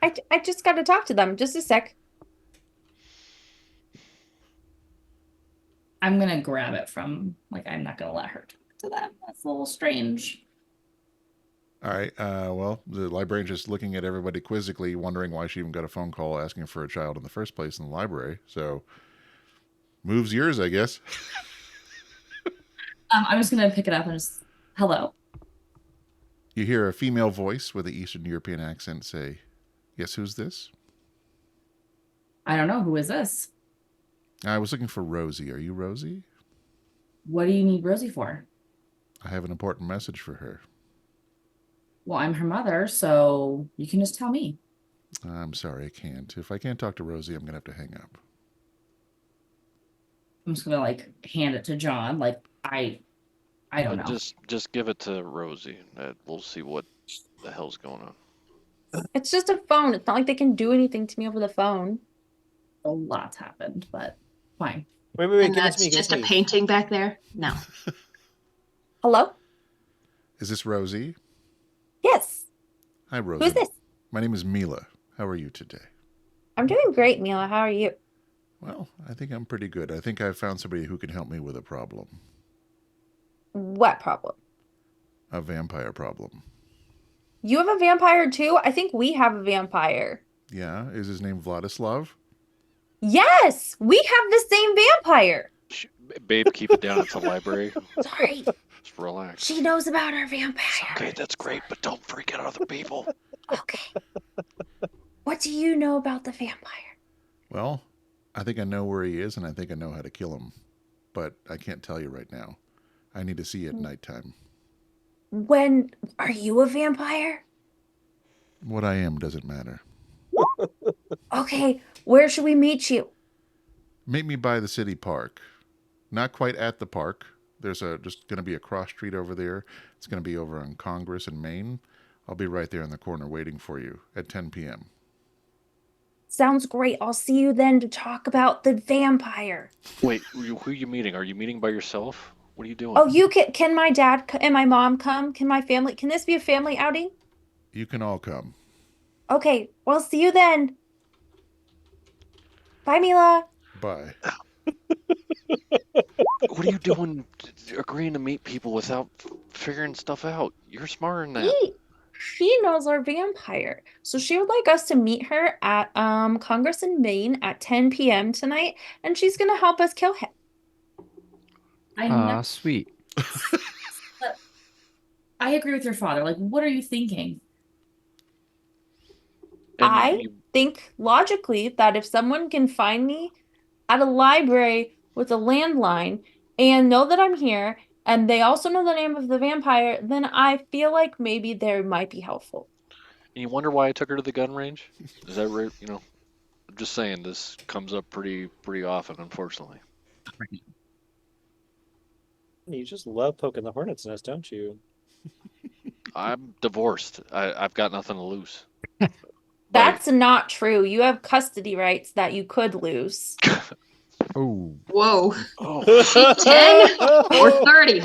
I just got to talk to them. Just a sec. I'm gonna grab it from I'm not gonna let her talk to them. That's a little strange. All right. Well, the librarian just looking at everybody quizzically, wondering why she even got a phone call asking for a child in the first place in the library. So, move's yours, I guess. I'm just gonna pick it up and just hello. You hear a female voice with an Eastern European accent say, "Yes, who's this?" I don't know, who is this? I was looking for Rosie. Are you Rosie? What do you need Rosie for? I have an important message for her. Well, I'm her mother, so you can just tell me. I'm sorry, I can't. If I can't talk to Rosie, I'm going to have to hang up. I'm just gonna hand it to John. I don't know. Just give it to Rosie. We'll see what the hell's going on. It's just a phone. It's not like they can do anything to me over the phone. A lot's happened, but fine. Wait, And give it that's to me. just a painting back there? No. Hello? Is this Rosie? Yes. Hi, Rosie. Who's this? My name is Mila. How are you today? I'm doing great, Mila. How are you? Well, I think I'm pretty good. I think I've found somebody who can help me with a problem. What problem? A vampire problem. You have a vampire too? I think we have a vampire. Yeah? Is his name Vladislav? Yes, we have the same vampire. Babe, keep it down. It's a library. Sorry. Just relax. She knows about our vampire. Okay, that's great, but don't freak out other people. Okay. What do you know about the vampire? Well, I think I know where he is, and I think I know how to kill him. But I can't tell you right now. I need to see you at nighttime. When are you a vampire? What I am doesn't matter. Okay, where should we meet you? Meet me by the city park. Not quite at the park. There's just going to be a cross street over there. It's going to be over on Congress and Main. I'll be right there in the corner waiting for you at 10 p.m. Sounds great. I'll see you then to talk about the vampire. Wait, who are you meeting? Are you meeting by yourself? What are you doing? Oh, you can my dad and my mom come? Can my family? Can this be a family outing? You can all come. Okay, well, see you then. Bye, Mila. Bye. What are you doing agreeing to meet people without figuring stuff out? You're smarter than that. She knows our vampire. So she would like us to meet her at Congress in Maine at 10 p.m. tonight, and she's gonna help us kill him. Sweet. I agree with your father. What are you thinking? And I think logically that if someone can find me at a library with a landline and know that I'm here and they also know the name of the vampire, then I feel like maybe they might be helpful. And you wonder why I took her to the gun range? Is that right? I'm just saying this comes up pretty often, unfortunately. You just love poking the hornet's nest, don't you? I'm divorced. I've got nothing to lose. That's not true. You have custody rights that you could lose. Oh, Whoa. Oh, She 10 or 30?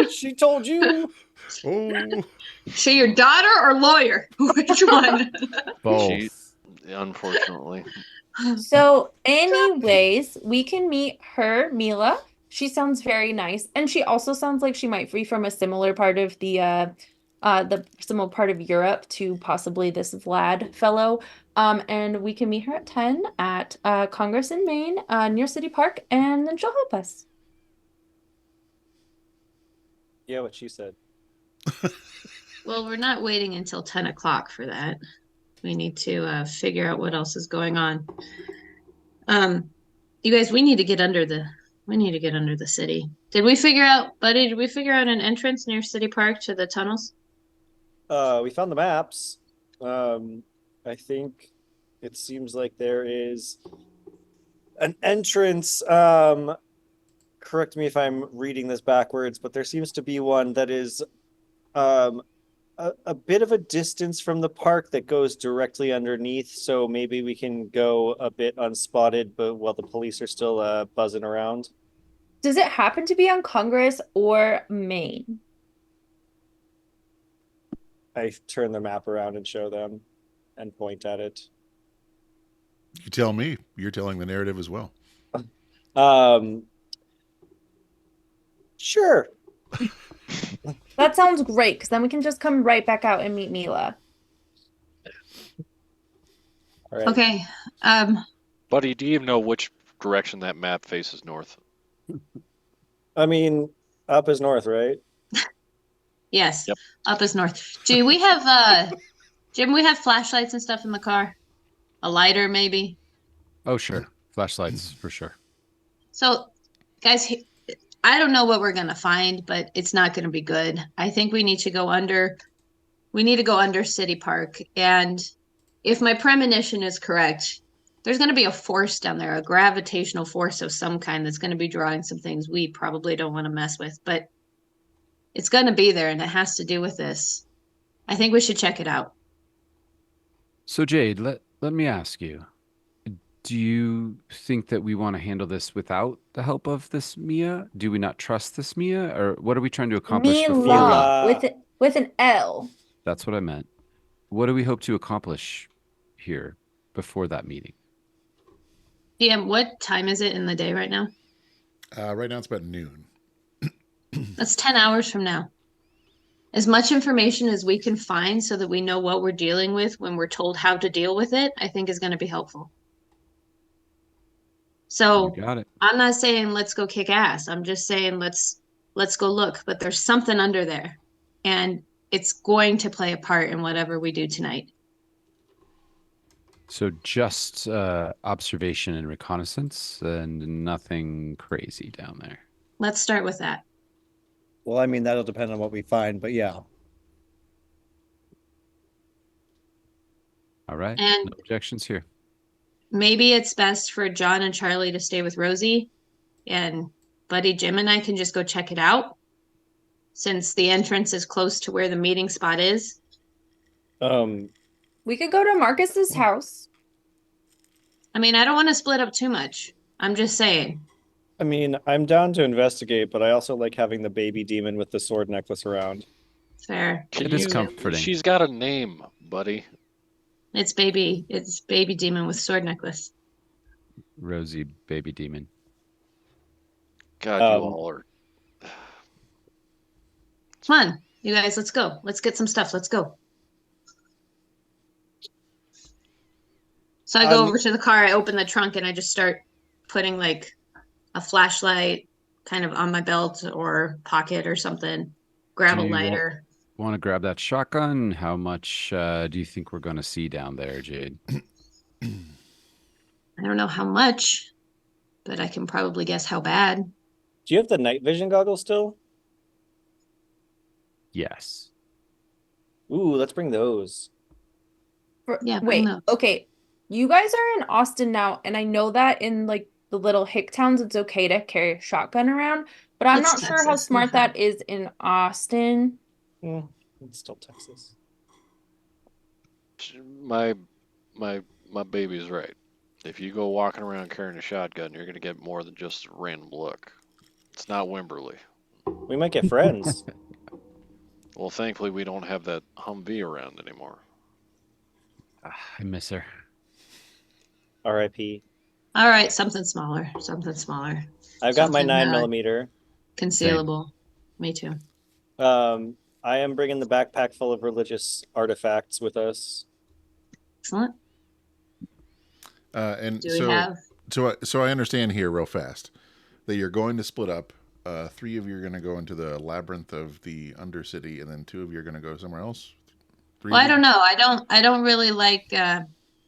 She told you. Oh, She your daughter or lawyer? Which one? both. unfortunately. So, anyways, we can meet her, Mila. She sounds very nice, and she also sounds like she might be from a similar part of the similar part of Europe to possibly this Vlad fellow. And we can meet her at 10 at Congress in Maine, near City Park, and then she'll help us. Yeah, what she said. Well, we're not waiting until 10 o'clock for that. We need to figure out what else is going on. You guys, we need to get under the city. Did we figure out, buddy, did we figure out an entrance near City Park to the tunnels? We found the maps. I think it seems like there is an entrance. Correct me if I'm reading this backwards, but there seems to be one that is a bit of a distance from the park that goes directly underneath. So maybe we can go a bit unspotted, but while the police are still buzzing around. Does it happen to be on Congress or Maine? I turn the map around and show them and point at it. you tell me. You're telling the narrative as well. Sure. That sounds great, because then we can just come right back out and meet Mila. All right. Okay. Buddy, do you even know which direction that map faces north? I mean, up is north, right? Yes. Yep. Up is north. Do we have Jim, we have flashlights and stuff in the car? A lighter, maybe? Oh, sure. Flashlights for sure. So, guys, I don't know what we're gonna find, but it's not gonna be good. I think we need to go under City Park. And if my premonition is correct, there's gonna be a force down there, a gravitational force of some kind that's gonna be drawing some things we probably don't want to mess with, but it's gonna be there and it has to do with this. I think we should check it out. So Jade, let me ask you. Do you think that we want to handle this without the help of this Mia? Do we not trust this Mia? Or what are we trying to accomplish before we... Mila with an L. That's what I meant. What do we hope to accomplish here before that meeting? DM, what time is it in the day right now? Right now it's about noon. That's 10 hours from now. As much information as we can find so that we know what we're dealing with when we're told how to deal with it, I think is going to be helpful. So You got it. I'm not saying let's go kick ass. I'm just saying let's go look, but there's something under there and it's going to play a part in whatever we do tonight. So just observation and reconnaissance and nothing crazy down there. Let's start with that. Well, I mean, that'll depend on what we find, but yeah. All right. And no objections here. maybe it's best for John and Charlie to stay with Rosie, and Buddy, Jim, and I can just go check it out since the entrance is close to where the meeting spot is. We could go to Marcus's house. I mean, I don't want to split up too much. I'm just saying. I mean, I'm down to investigate, but I also like having the baby demon with the sword necklace around. Fair. It is comforting. She's got a name, buddy. It's baby demon with sword necklace. Rosie, baby demon. God, you all are. Come on, you guys, let's go. Let's get some stuff. Let's go. So I go over to the car, I open the trunk, and I just start putting like a flashlight kind of on my belt or pocket or something. Grab a lighter. Want to grab that shotgun? How much do you think we're going to see down there, Jade? I don't know how much, but I can probably guess how bad. Do you have the night vision goggles still? Yes. Ooh, let's bring those. Yeah, bring Wait, those. okay. You guys are in Austin now, and I know that in like the little hick towns, it's okay to carry a shotgun around, but I'm It's not sure how Texas, we're smart fine. that is in Austin. It's still Texas. My baby's right. If you go walking around carrying a shotgun, you're gonna get more than just a random look. It's not Wimberley. We might get friends. Well, thankfully we don't have that Humvee around anymore. I miss her. R.I.P. All right, something smaller. Something smaller. I've got my Something, 9mm. Concealable. Me too. I am bringing the backpack full of religious artifacts with us. Excellent. And Do we have? so I understand here real fast that you're going to split up. 3 of you are going to go into the labyrinth of the undercity, and then 2 of you are going to go somewhere else. 3 Well, of I you? don't know. I don't really like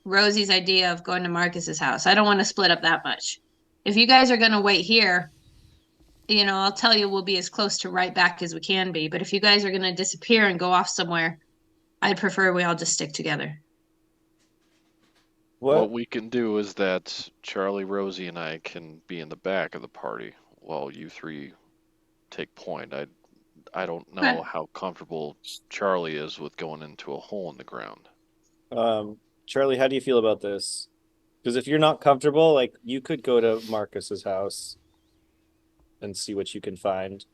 Rosie's idea of going to Marcus's house. I don't want to split up that much. If you guys are going to wait here, I'll tell you we'll be as close to right back as we can be. But if you guys are going to disappear and go off somewhere, I'd prefer we all just stick together. What we can do is that Charlie, Rosie, and I can be in the back of the party while you 3 take point. I don't know Okay. how comfortable Charlie is with going into a hole in the ground. Charlie, how do you feel about this? Because if you're not comfortable, like, you could go to Marcus's house and see what you can find.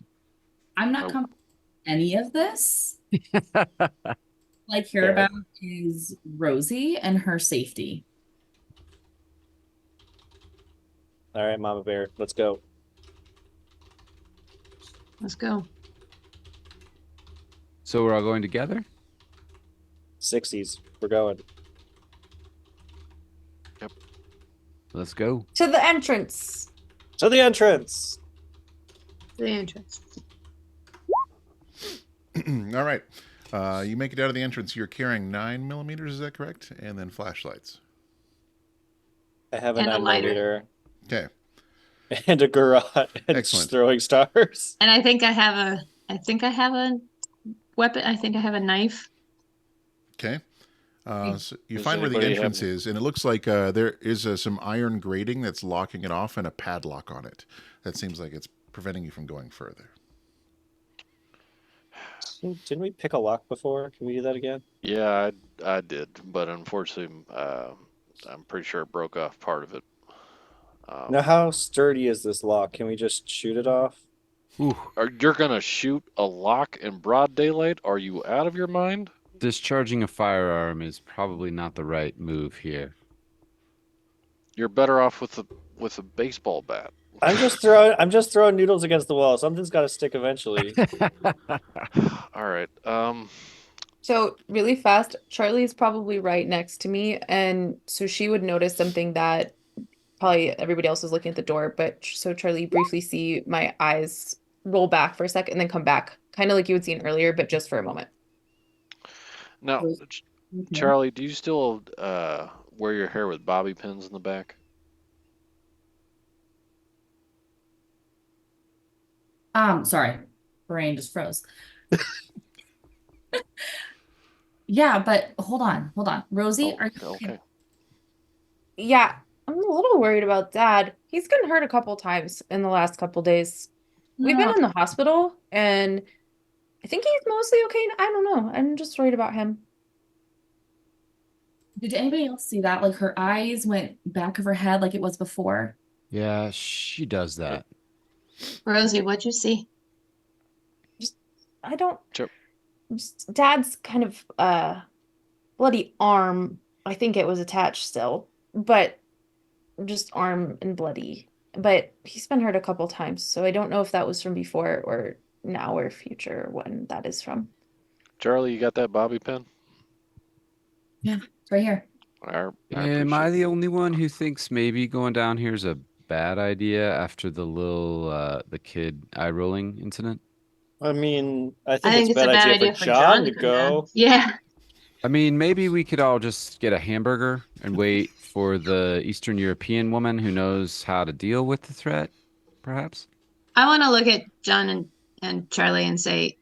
I'm not comfortable with any of this. All I care Fair. about is Rosie and her safety. All right, Mama Bear, let's go. Let's go. So we're all going together? 60s, we're going. Let's go. To the entrance. To the entrance. The entrance. All right. You make it out of the entrance. You're carrying 9mm, is that correct? And then flashlights. I have a And a 9mm. Okay. And a garage and Excellent. throwing stars. And I think I have a weapon. I think I have a knife. Okay. So you Does find where the anybody entrance have- is, and it looks like there is some iron grating that's locking it off and a padlock on it. That seems like it's preventing you from going further. Didn't we pick a lock before? Can we do that again? Yeah, I did, but unfortunately, I'm pretty sure it broke off part of it. Now, how sturdy is this lock? Can we just shoot it off? Ooh. You're gonna shoot a lock in broad daylight? Are you out of your mind? Discharging a firearm is probably not the right move here. You're better off with a baseball bat. I'm just throwing noodles against the wall. Something's got to stick eventually. All right. So really fast, Charlie's probably right next to me, and so she would notice something that probably everybody else was looking at the door, but so Charlie briefly see my eyes roll back for a second and then come back, kind of like you had seen earlier, but just for a moment. Now, Charlie, do you still wear your hair with bobby pins in the back? Sorry, brain just froze. Yeah, but hold on. Rosie, are you okay? Yeah, I'm a little worried about Dad. He's gotten hurt a couple times in the last couple days. We've been in the hospital, and I think he's mostly okay. I don't know. I'm just worried about him. Did anybody else see that? Like her eyes went back of her head like it was before. Yeah, she does that. Rosie, what'd you see? I don't. Sure. Dad's kind of bloody arm. I think it was attached still, but just arm and bloody. But he's been hurt a couple times, so I don't know if that was from before or now or future when that is from. Charlie, you got that bobby pin? Yeah, it's right here. Am I the only one who thinks maybe going down here is a bad idea after the kid eye rolling incident? I mean, I I think it's a bad idea for John to come go. down. Yeah. I mean, maybe we could all just get a hamburger and wait for the Eastern European woman who knows how to deal with the threat, perhaps? I want to look at John and Charlie and say,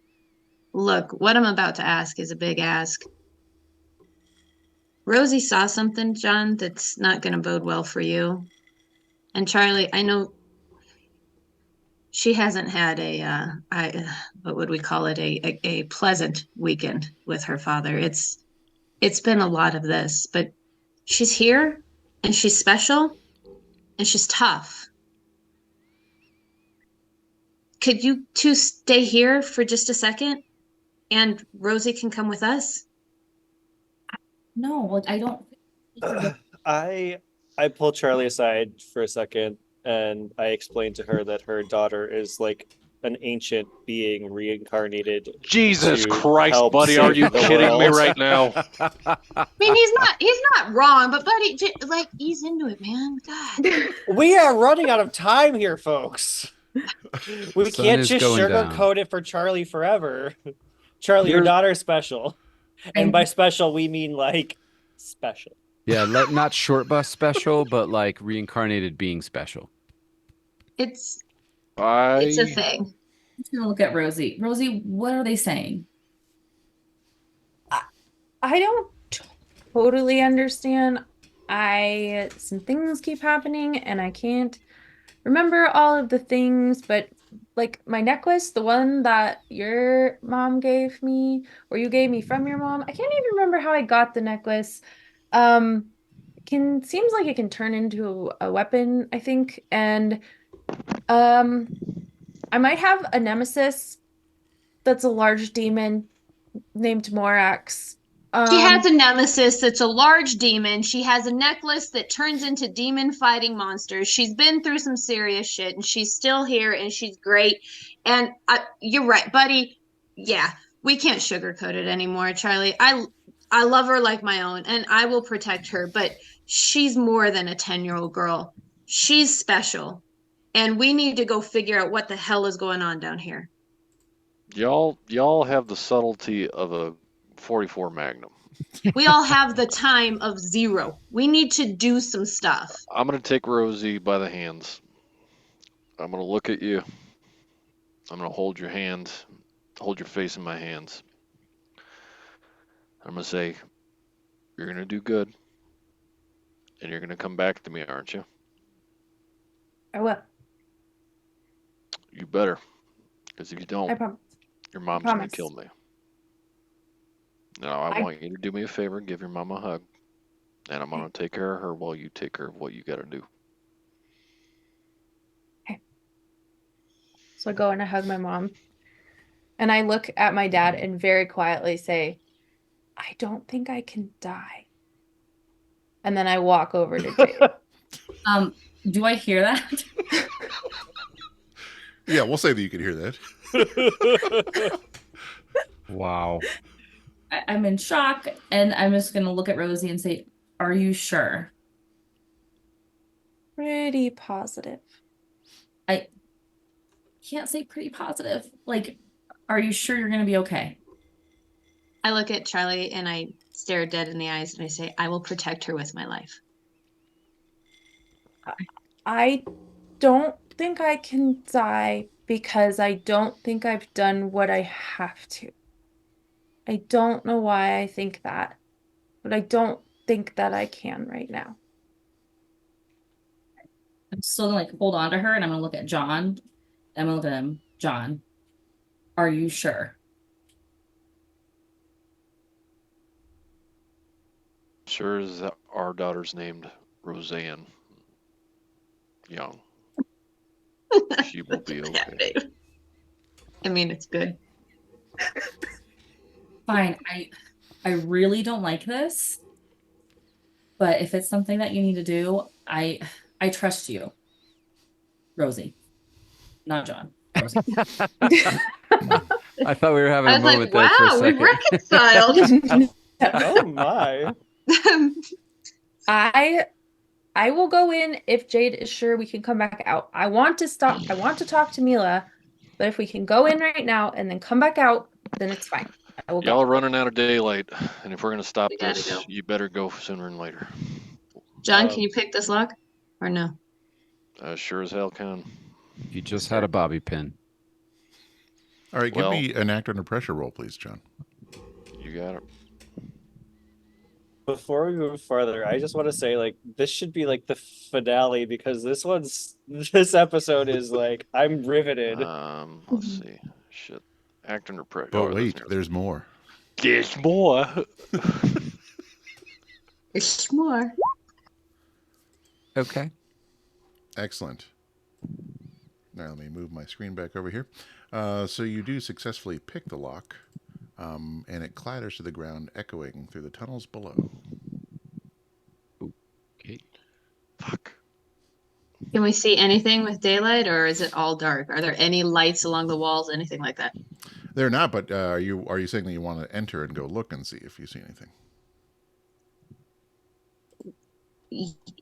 Look, what I'm about to ask is a big ask. Rosie saw something, John, that's not going to bode well for you. And Charlie, I know she hasn't had what would we call it, a pleasant weekend with her father. It's been a lot of this, but she's here and she's special and she's tough. Could you two stay here for just a second and Rosie can come with us? No, like I don't. I pull Charlie aside for a second and I explain to her that her daughter is like an ancient being reincarnated. Jesus to Christ, help buddy, are save you the kidding me world. right now? I mean, he's not wrong, but buddy, like, ease into it, man. God. We are running out of time here, folks. We Sun can't is just going down. sugarcoat it for Charlie forever. Charlie, your Here's- daughter's special. And I'm- by special, we mean like special. Yeah, not short bus special, but like reincarnated being special. It's a thing. I'm just gonna look at Rosie. Rosie, what are they saying? I don't totally understand. Some things keep happening and I can't remember all of the things, but like my necklace, the one that your mom gave me, or you gave me from your mom, I can't even remember how I got the necklace. Seems like it can turn into a weapon, I think, and I might have a nemesis that's a large demon named Morax. She has a nemesis that's a large demon. She has a necklace that turns into demon fighting monsters. She's been through some serious shit and she's still here and she's great. And you're right, buddy. Yeah, we can't sugarcoat it anymore, Charlie. I love her like my own and I will protect her, but she's more than a 10-year-old girl. She's special. And we need to go figure out what the hell is going on down here. Y'all have the subtlety of a 44 Magnum. We all have the time of 0. We need to do some stuff. I'm going to take Rosie by the hands. I'm going to look at you. I'm going to hold your hand, hold your face in my hands. I'm going to say, you're going to do good. And you're going to come back to me, aren't you? I will. You better. Because if you don't, I promise. your mom's going to promise. kill me. Now, I want you to do me a favor and give your mom a hug. And I'm going to take care of her while you take care of what you got to do. So I go and I hug my mom. And I look at my dad and very quietly say, I don't think I can die. And then I walk over to Jade. Do I hear that? Yeah, we'll say that you can hear that. Wow. I'm in shock, and I'm just gonna look at Rosie and say, "Are you sure?" Pretty positive. I can't say pretty positive. Like, are you sure you're gonna be okay? I look at Charlie and I stare dead in the eyes and I say, I will protect her with my life. I don't think I can die because I don't think I've done what I have to. I don't know why I think that, but I don't think that I can right now. I'm still gonna like hold on to her, and I'm gonna look at John. I'm gonna look at him. John, are you sure? Sure as that our daughter's named Roseanne Young. She will be okay. I mean, it's good. Fine. I really don't like this, but if it's something that you need to do, I trust you, Rosie, not John. Rosie. I thought we were having I a was moment like, there for a wow, we second. reconciled. Oh my. I will go in if Jade is sure we can come back out. I want to talk to Mila, but if we can go in right now and then come back out, then it's fine. I will Y'all go. are running out of daylight, and if we're gonna stop We gotta this, go. you better go sooner than later. John, can you pick this lock or no? Sure as hell can. You just had a bobby pin. All right, give Well- me an act under pressure roll, please, John. You got it. Before we move farther, I just want to say, like, this should be like the finale because this episode is like, I'm riveted. Let's see. Shit. Act under pressure. But wait, there's more. There's more. It's more. Okay. Excellent. Now let me move my screen back over here. So you do successfully pick the lock, and it clatters to the ground, echoing through the tunnels below. Okay. Fuck. Can we see anything with daylight, or is it all dark? Are there any lights along the walls, anything like that? They're not, but are you saying that you want to enter and go look and see if you see anything?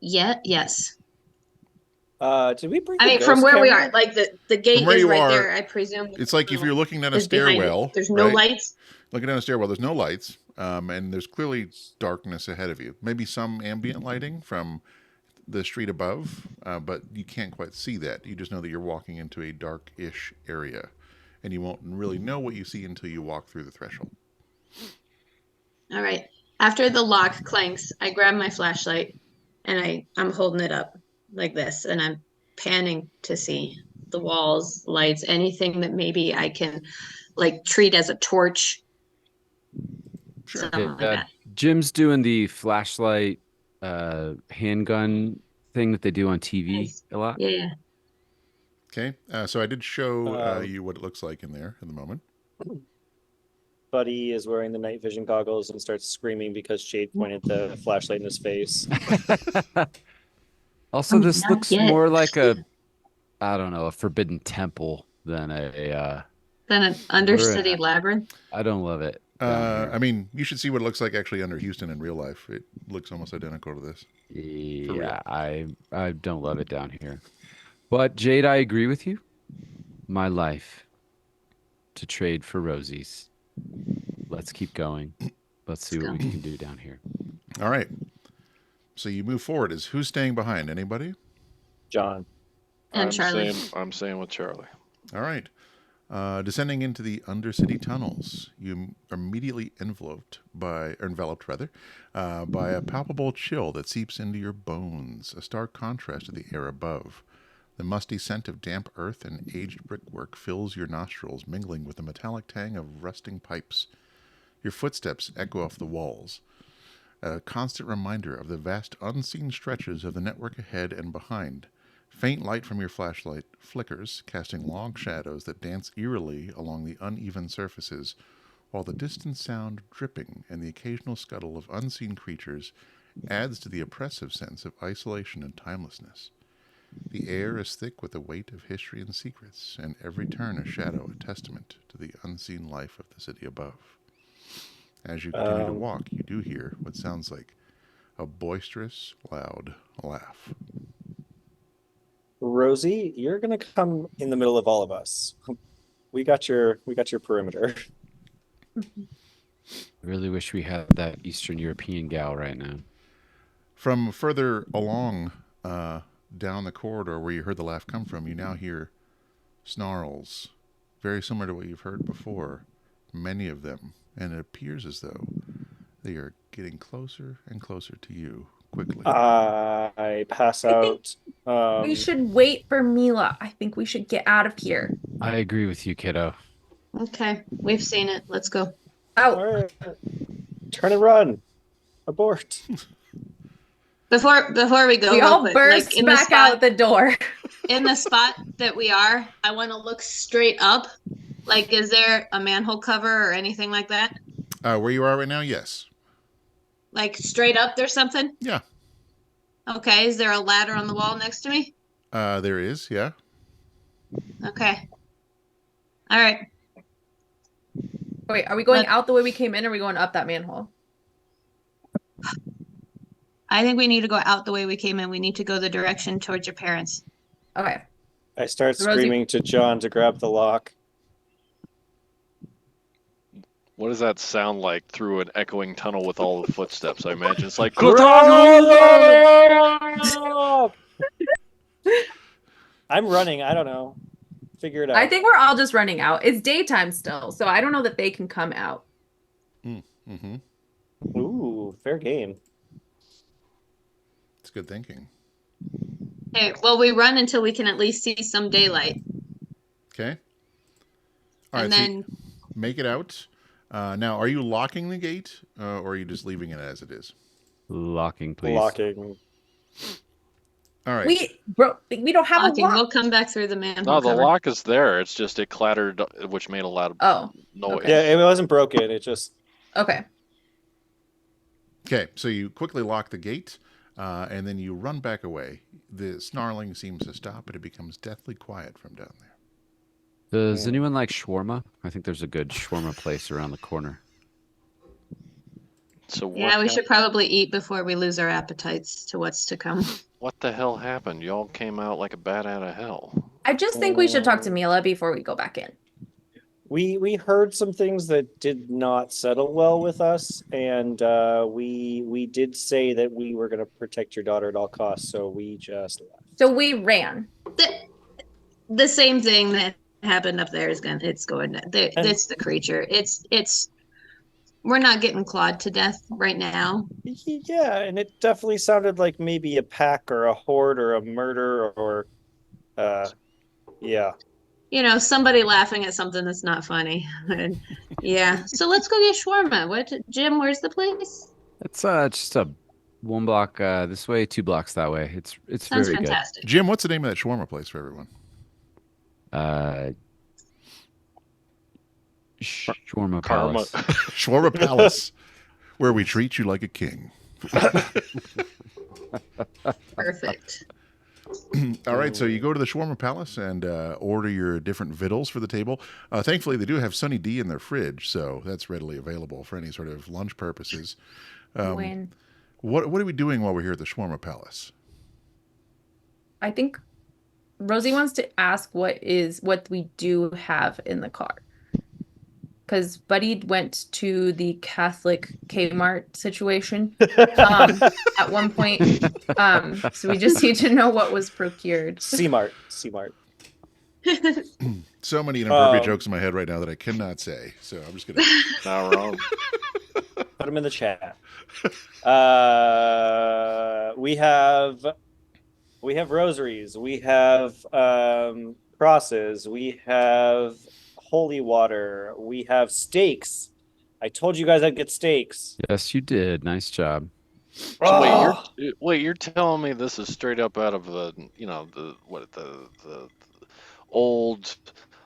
Yes. Did we bring I the mean, from ghost where we camera? are, like the gate where is you right are, there. I presume It's like if you're looking down a is behind it. stairwell. There's no right? lights. Looking down a stairwell, there's no lights, and there's clearly darkness ahead of you. Maybe some ambient lighting from the street above, but you can't quite see that. You just know that you're walking into a dark-ish area, and you won't really know what you see until you walk through the threshold. All right. After the lock clanks, I grab my flashlight and I'm holding it up like this, and I'm panning to see the walls, lights, anything that maybe I can like treat as a torch. Sure. Something like that. Jim's doing the flashlight handgun thing that they do on TV Nice. a lot. Yeah. Okay, so I did show you what it looks like in there in the moment. Buddy is wearing the night vision goggles and starts screaming because Jade pointed the flashlight in his face. Also, Oh, this not looks yet. more like a, I don't know, a forbidden temple than a Then an undercity labyrinth. I don't love it. down here. I mean, you should see what it looks like actually under Houston in real life. It looks almost identical to this. Yeah, I don't love it down here. But Jade, I agree with you. My life to trade for Rosie's. Let's keep going. Let's see what we can do down here. All right. So you move forward. Who's staying behind? Anybody? John. And Charlie. I'm staying with Charlie. All right. Descending into the undercity tunnels, you are immediately enveloped by a palpable chill that seeps into your bones, a stark contrast to the air above. The musty scent of damp earth and aged brickwork fills your nostrils, mingling with the metallic tang of rusting pipes. Your footsteps echo off the walls, a constant reminder of the vast unseen stretches of the network ahead and behind. Faint light from your flashlight flickers, casting long shadows that dance eerily along the uneven surfaces, while the distant sound dripping and the occasional scuttle of unseen creatures adds to the oppressive sense of isolation and timelessness. The air is thick with the weight of history and secrets, and every turn a shadow, a testament to the unseen life of the city above. As you continue to walk, you do hear what sounds like a boisterous, loud laugh. Rosie, you're gonna come in the middle of all of us. We got your perimeter. Really wish we had that Eastern European gal right now. From further along down the corridor where you heard the laugh come from, you now hear snarls, very similar to what you've heard before, many of them, and it appears as though they are getting closer and closer to you quickly. I pass out. We should wait for Mila. I think we should get out of here. I agree with you, kiddo. Okay, we've seen it. Let's go. Out. All right. Turn and run. Abort. Before we go, We real all quick, burst like in the back spot, out the door. in the spot that we are, I want to look straight up. Like, is there a manhole cover or anything like that? Where you are right now, yes. Like straight up, there's something? Yeah. Okay, is there a ladder on the wall next to me? There is, yeah. Okay. All right. Wait, are we going But- out the way we came in, or are we going up that manhole? I think we need to go out the way we came in. We need to go the direction towards your parents. Okay. I start Rosie- screaming to John to grab the lock. What does that sound like through an echoing tunnel with all the footsteps? I imagine it's like, I'm running. I don't know. Figure it out. I think we're all just running out. It's daytime still, so I don't know that they can come out. Mm-hmm. Ooh, fair game. It's good thinking. Okay, well, we run until we can at least see some daylight. Okay. All And right, so then make it out. Now, are you locking the gate, or are you just leaving it as it is? Locking, please. Locking. All right. We don't have locking, a lock. we'll come back through the manhole No, the cover. lock is there. It's just it clattered, which made a lot of Oh, noise. okay. Yeah, it wasn't broken. It just. Okay. Okay, so you quickly lock the gate, and then you run back away. The snarling seems to stop, and it becomes deathly quiet from down there. Does anyone like shawarma? I think there's a good shawarma place around the corner. So Yeah, we should probably eat before we lose our appetites to what's to come. What the hell happened? Y'all came out like a bat out of hell. I just think we should talk to Mila before we go back in. We heard some things that did not settle well with us, and we did say that we were going to protect your daughter at all costs, so we just left. So we ran. The same thing that happened up there is going. It's going. It's the creature. It's. We're not getting clawed to death right now. Yeah, and it definitely sounded like maybe a pack or a horde or a murder or, yeah. You know, somebody laughing at something that's not funny. And, yeah. So let's go get shawarma. Jim, where's the place? It's just a 1 block this way, 2 blocks that way. It's Sounds very fantastic. Jim, what's the name of that shawarma place for everyone? good. Shawarma Karma. Palace. Shawarma Palace, where we treat you like a king. Perfect. All right, so you go to the Shawarma Palace and order your different victuals for the table. Thankfully, they do have Sunny D in their fridge, so that's readily available for any sort of lunch purposes. When What are we doing while we're here at the Shawarma Palace? I think Rosie wants to ask what we do have in the car. Because Buddy went to the Catholic Kmart situation at one point. So we just need to know what was procured. C-Mart. So many inappropriate jokes in my head right now that I cannot say, so I'm just going to... Not wrong. Put them in the chat. We have rosaries. We have crosses. We have holy water. We have steaks. I told you guys I'd get steaks. Yes, you did. Nice job. So wait, you're telling me this is straight up out of the old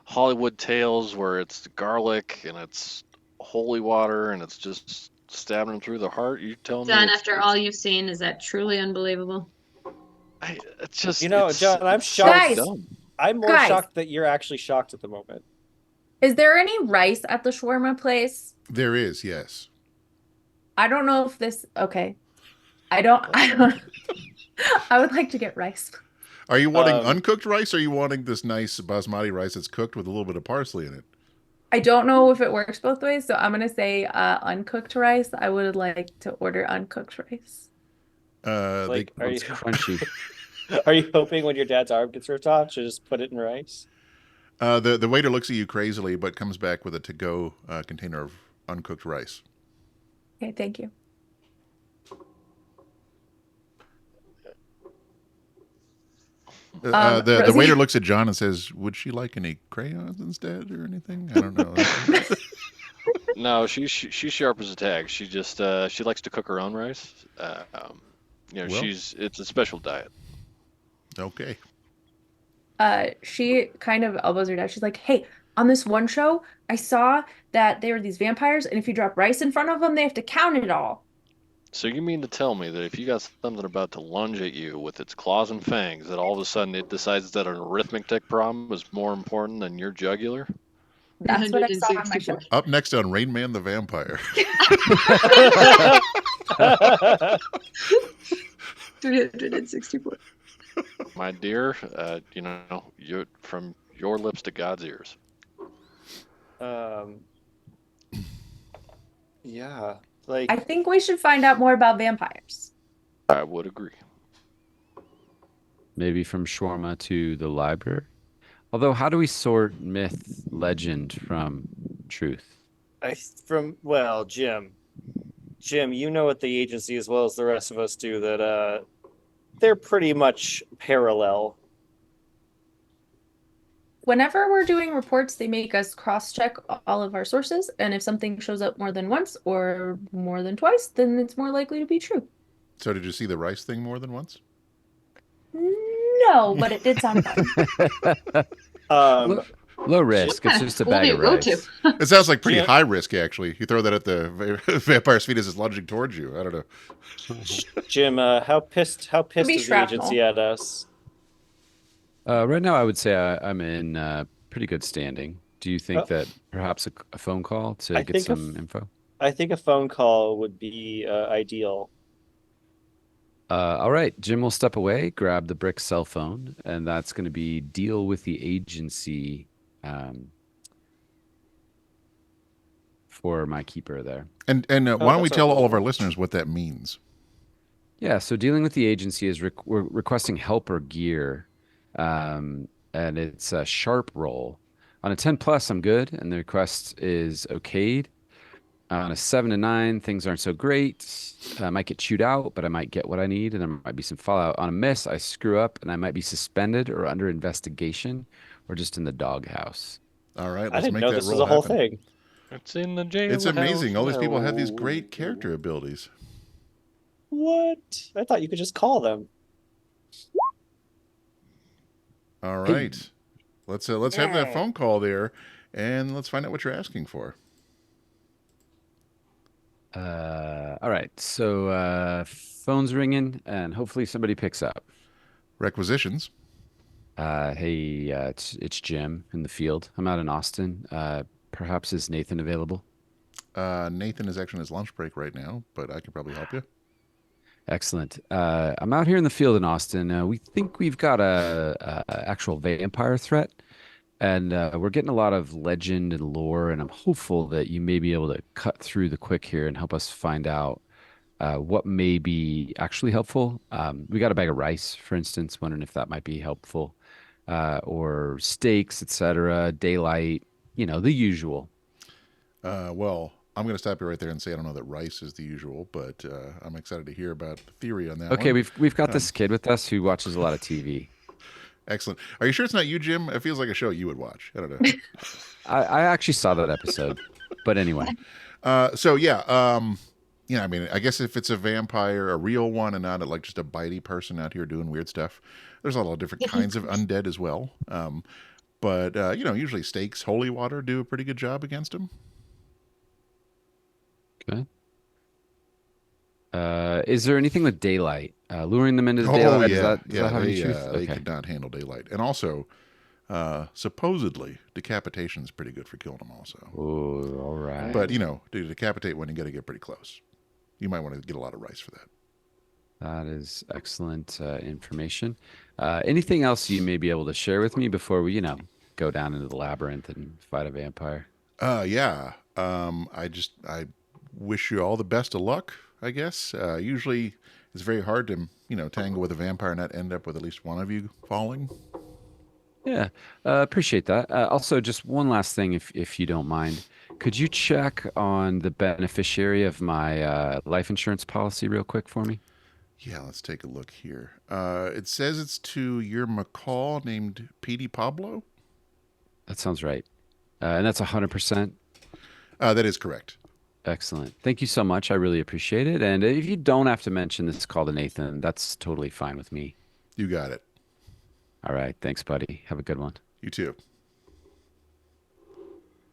Hollywood tales where it's garlic and it's holy water and it's just stabbing them through the heart? You telling me John, after all you've seen, is that truly unbelievable? it's just John, I'm shocked. Guys, I'm more shocked that you're actually shocked at the moment. Is there any rice at the shawarma place? There is, yes. I don't know if this. Okay, I don't. I would like to get rice. Are you wanting uncooked rice, or are you wanting this nice basmati rice that's cooked with a little bit of parsley in it? I don't know if it works both ways, so I'm gonna say uncooked rice. I would like to order uncooked rice. Are you crunchy? Are you hoping when your dad's arm gets ripped off to just put it in rice? The waiter looks at you crazily, but comes back with a to-go container of uncooked rice. Okay, thank you. The waiter looks at John and says, "Would she like any crayons instead, or anything?" I don't know. No, she's sharp as a tack. She just she likes to cook her own rice. It's a special diet. Okay. She kind of elbows her down. She's like, "Hey, on this one show, I saw that there were these vampires, and if you drop rice in front of them, they have to count it all." So you mean to tell me that if you got something about to lunge at you with its claws and fangs, that all of a sudden it decides that an arithmetic problem is more important than your jugular? That's what I saw on my show. Up next on Rain Man the Vampire. 364. My dear, you're from your lips to God's ears. Yeah. I think we should find out more about vampires. I would agree. Maybe from shawarma to the library. Although, how do we sort myth, legend from truth? Jim, you know at the agency as well as the rest of us do that they're pretty much parallel. Whenever we're doing reports, they make us cross-check all of our sources, and if something shows up more than once or more than twice, then it's more likely to be true. So did you see the rice thing more than once? No, but it did sound fun. Low risk. It's just a bag of rice. It sounds like pretty Jim- high risk, actually. You throw that at the vampire's feet as it's lunging towards you. I don't know. Jim, how pissed be is the agency at us? Right now, I would say I'm in pretty good standing. Do you think that perhaps a phone call to I get think some info? I think a phone call would be ideal. All right, Jim will step away, grab the brick cell phone, and that's going to be deal with the agency for my keeper there. And why don't we that's tell our all of goal. our listeners what that means? Yeah, so dealing with the agency is we're requesting help or gear, and it's a sharp roll. On a 10 plus, I'm good, and the request is okayed. On a 7 to 9, things aren't so great. I might get chewed out, but I might get what I need, and there might be some fallout. On a miss, I screw up, and I might be suspended or under investigation, or just in the doghouse. All right, I let's didn't make know that this was roll a whole happen. thing. It's in the jail. It's amazing. All these people have these great character abilities. What? I thought you could just call them. All right, let's have that phone call there, and let's find out what you're asking for. All right, so phone's ringing, and hopefully somebody picks up. Requisitions. Hey, it's Jim in the field. I'm out in Austin. Perhaps is Nathan available? Nathan is actually on his lunch break right now, but I could probably help you. Excellent. I'm out here in the field in Austin. We think we've got a actual vampire threat, and we're getting a lot of legend and lore, and I'm hopeful that you may be able to cut through the quick here and help us find out what may be actually helpful. We got a bag of rice, for instance, wondering if that might be helpful, or steaks, etc., daylight, the usual. Well, I'm going to stop you right there and say I don't know that rice is the usual, but I'm excited to hear about the theory on that Okay, one. we've got this kid with us who watches a lot of TV. Excellent. Are you sure it's not you, Jim? It feels like a show you would watch. I don't know. I actually saw that episode, but anyway. So yeah, I mean, I guess if it's a vampire, a real one, and not like just a bitey person out here doing weird stuff, there's a lot of different kinds of undead as well. But usually steaks, holy water do a pretty good job against them. Okay. Is there anything with daylight? Luring them into the daylight? Yeah, Does that have any truth? they Okay. could not handle daylight, and also supposedly decapitation is pretty good for killing them. Also, Oh, all right. but to decapitate one, you got to get pretty close. You might want to get a lot of rice for that. That is excellent information. Anything else you may be able to share with me before we, go down into the labyrinth and fight a vampire? Yeah. I wish you all the best of luck, I guess. Usually it's very hard to, tangle with a vampire and not end up with at least one of you falling. Yeah, appreciate that. Also, just one last thing, if you don't mind. Could you check on the beneficiary of my life insurance policy real quick for me? Yeah, let's take a look here. It says it's to your macaw named Petey Pablo. That sounds right. And that's 100%. That is correct. Excellent. Thank you so much. I really appreciate it. And if you don't have to mention this call to Nathan, that's totally fine with me. You got it. All right. Thanks, buddy. Have a good one. You too.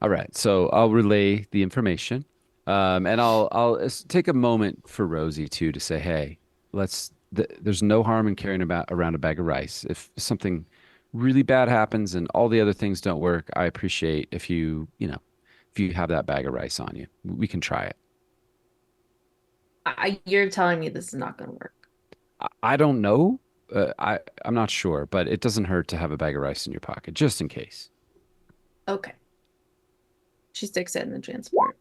All right. So I'll relay the information. And I'll take a moment for Rosie too to say, hey, there's no harm in carrying around a bag of rice. If something really bad happens and all the other things don't work, I appreciate if you have that bag of rice on you. We can try it. You're telling me this is not going to work. I don't know. I'm not sure, but it doesn't hurt to have a bag of rice in your pocket, just in case. Okay. She sticks it in the transport.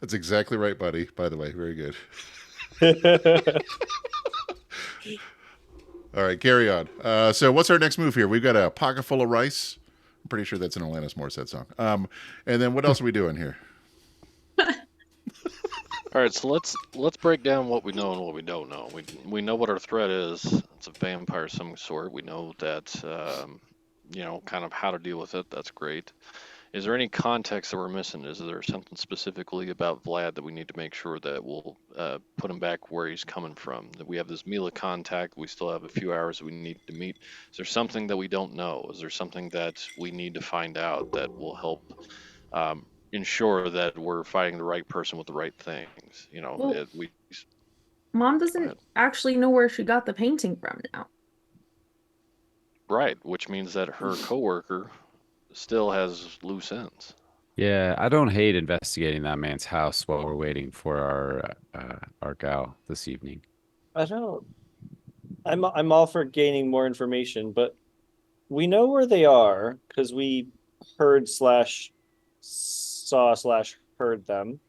That's exactly right, buddy. By the way, very good. All right, carry on. So what's our next move here? We've got a pocket full of rice. I'm pretty sure that's an Alanis Morissette song. And then what else are we doing here? All right, so let's break down what we know and what we don't know. We know what our threat is. It's a vampire of some sort. We know that kind of how to deal with it. That's great. Is there any context that we're missing? Is there something specifically about Vlad that we need to make sure that we'll put him back where he's coming from? That we have this meal of contact. We still have a few hours that we need to meet. Is there something that we don't know? Is there something that we need to find out that will help ensure that we're fighting the right person with the right things? Well, Mom doesn't actually know where she got the painting from now. Right, which means that her coworker still has loose ends. Yeah, I don't hate investigating that man's house while we're waiting for our gal this evening. I don't. I'm all for gaining more information, but we know where they are because we heard / saw / heard them.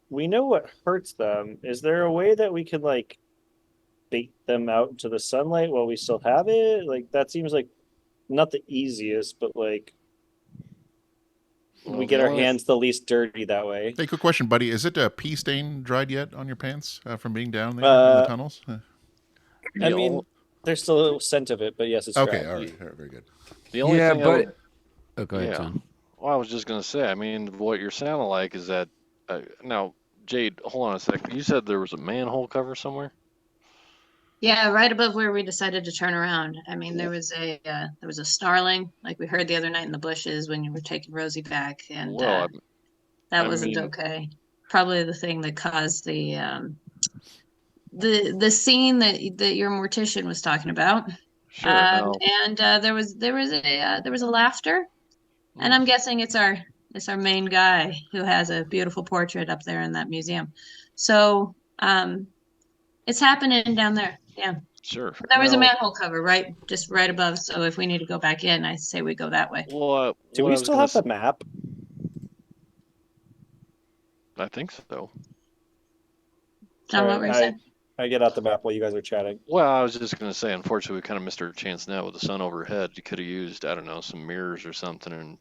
We know what hurts them. Is there a way that we could like bait them out into the sunlight while we still have it? Like that seems like not the easiest, but like we get our hands the least dirty that way. Hey, quick question, buddy. Is it a pee stain dried yet on your pants from being down there in the tunnels? I mean, there's still a little scent of it, but yes, it's okay. dry. All right, very good. The only thing oh, go ahead, John. Well, I was just gonna say. I mean, what you're sounding like is that now, Jade. Hold on a second. You said there was a manhole cover somewhere. Yeah, right above where we decided to turn around. I mean, there was a snarling, like we heard the other night in the bushes when you were taking Rosie back, and that wasn't okay. Probably the thing that caused the scene that your mortician was talking about. Sure. And there was a laughter, and I'm guessing it's our main guy who has a beautiful portrait up there in that museum. So it's happening down there. Yeah. Sure. There was a manhole cover just right above. So if we need to go back in, I say we go that way. Well, do we still have the map? I think so. John, what were you saying? I get out the map while you guys are chatting. Well, I was just going to say, unfortunately, we kind of missed our chance now with the sun overhead. You could have used, I don't know, some mirrors or something and,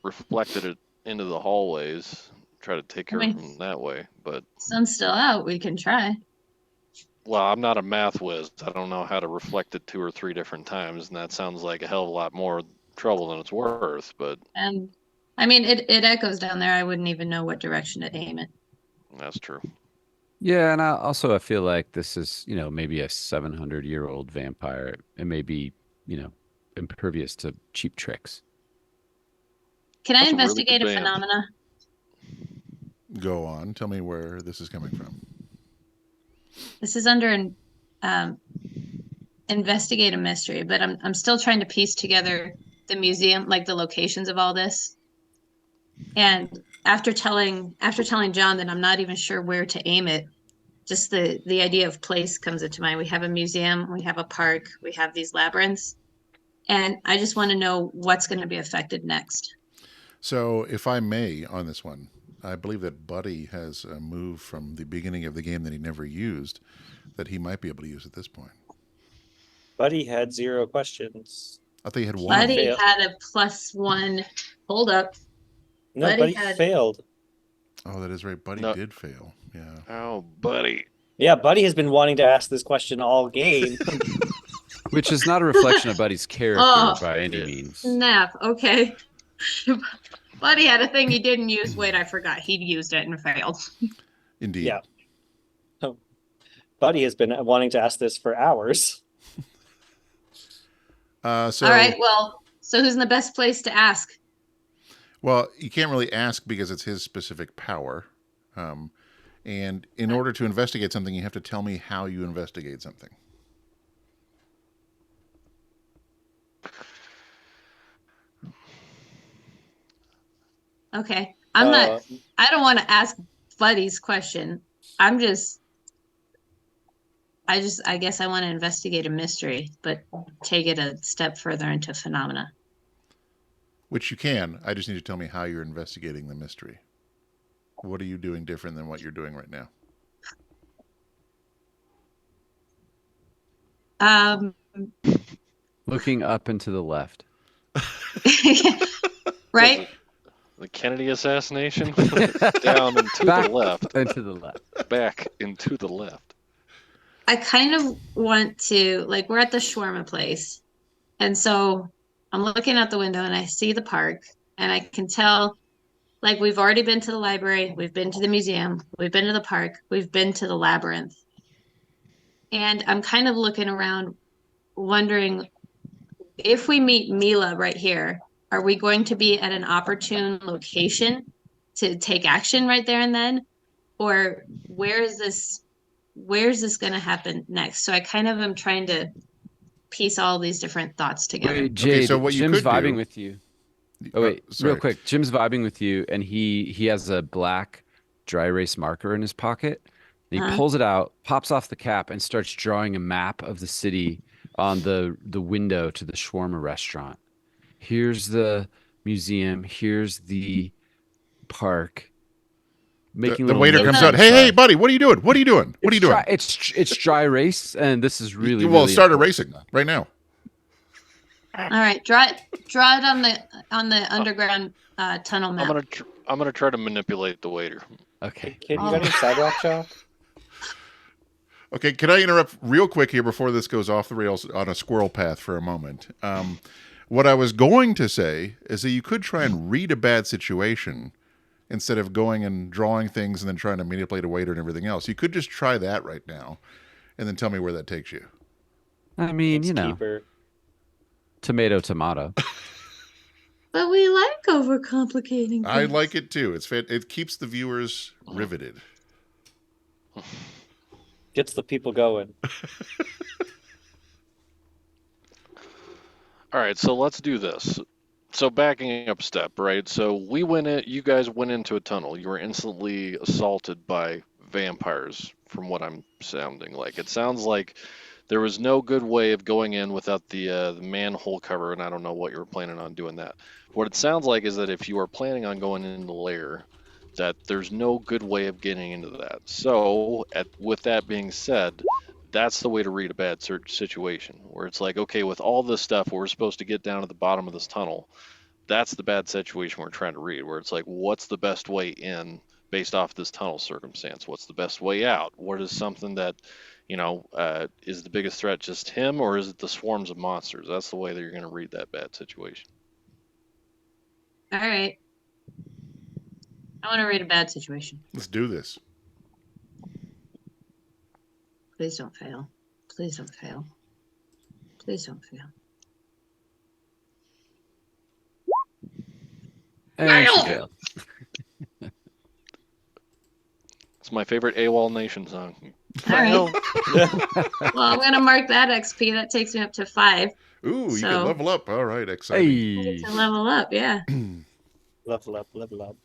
reflected it into the hallways. Try to take care of them that way. But sun's still out. We can try. Well, I'm not a math whiz. I don't know how to reflect it 2 or 3 different times, and that sounds like a hell of a lot more trouble than it's worth. But I mean, it echoes down there. I wouldn't even know what direction to aim it. That's true. Yeah, and I feel like this is, maybe a 700-year-old vampire. It may be, impervious to cheap tricks. Can I investigate a phenomena? Go on. Tell me where this is coming from. This is under investigate a mystery, but I'm still trying to piece together the museum, like the locations of all this. And after telling John that I'm not even sure where to aim it, just the idea of place comes into mind. We have a museum, we have a park, we have these labyrinths, and I just want to know what's going to be affected next. So, if I may, on this one, I believe that Buddy has a move from the beginning of the game that he never used that he might be able to use at this point. Buddy had 0 questions. I thought he had 1. Buddy had a +1. Hold up. No, Buddy failed. Oh, that is right. Buddy did fail. Yeah. Oh, Buddy. Yeah, Buddy has been wanting to ask this question all game. Which is not a reflection of Buddy's character by any means. Snap. Okay. Buddy had a thing he didn't use. Wait, I forgot. He'd used it and failed. Indeed. Yeah. So, Buddy has been wanting to ask this for hours. All right. Well, so who's in the best place to ask? Well, you can't really ask because it's his specific power. And in order to investigate something, you have to tell me how you investigate something. Okay. I don't want to ask Buddy's question. I guess I want to investigate a mystery, but take it a step further into phenomena. Which you can. I just need to tell me how you're investigating the mystery. What are you doing different than what you're doing right now? Looking up and to the left. Right? The Kennedy assassination? Down and to Back the left. and to the left. Back and to the left. I kind of want to, like, we're at the shawarma place. And so I'm looking out the window and I see the park and I can tell, like, we've already been to the library, we've been to the museum, we've been to the park, we've been to the labyrinth. And I'm kind of looking around, wondering if we meet Mila right here, are we going to be at an opportune location to take action right there and then? Or where's this going to happen next? So I kind of am trying to piece all these different thoughts together. Wait, Jade, so what you Jim's could vibing do- with you. Oh wait, sorry. real quick. Jim's vibing with you, and he has a black dry erase marker in his pocket. And he Uh-huh. pulls it out, pops off the cap, and starts drawing a map of the city on the window to the shawarma restaurant. Here's the museum. Here's the park. Making The little waiter notes comes on out. the Hey, side. buddy, what are you doing? What are you doing? What are you doing? It's dry erase, and this is really Well, really start important. erasing right now. All right, draw it on the underground tunnel map. I'm gonna try to manipulate the waiter. Okay. Kid, you got any sidewalk chalk? Okay, can I interrupt real quick here before this goes off the rails on a squirrel path for a moment? What I was going to say is that you could try and read a bad situation instead of going and drawing things and then trying to manipulate a waiter and everything else. You could just try that right now and then tell me where that takes you. I mean, you know, Keeper. tomato. But we like overcomplicating I things. like it too. It keeps the viewers riveted. Gets the people going. All right, so let's do this. So backing up step, right? So you guys went into a tunnel. You were instantly assaulted by vampires, from what I'm sounding like. It sounds like there was no good way of going in without the manhole cover, and I don't know what you were planning on doing that. What it sounds like is that if you are planning on going into the lair, that there's no good way of getting into that. So, with that being said, that's the way to read a bad situation, where it's like, okay, with all this stuff, we're supposed to get down to the bottom of this tunnel. That's the bad situation we're trying to read, where it's like, what's the best way in based off this tunnel circumstance? What's the best way out? What is something that, is the biggest threat just him, or is it the swarms of monsters? That's the way that you're going to read that bad situation. All right. I want to read a bad situation. Let's do this. Please don't fail. Please don't fail. Please don't fail. And she failed. It's my favorite AWOL Nation song. All right. Fail. Well, I'm going to mark that XP. That takes me up to 5. Ooh, you So- can level up. All right, exciting. Hey. To level up, yeah. Level up.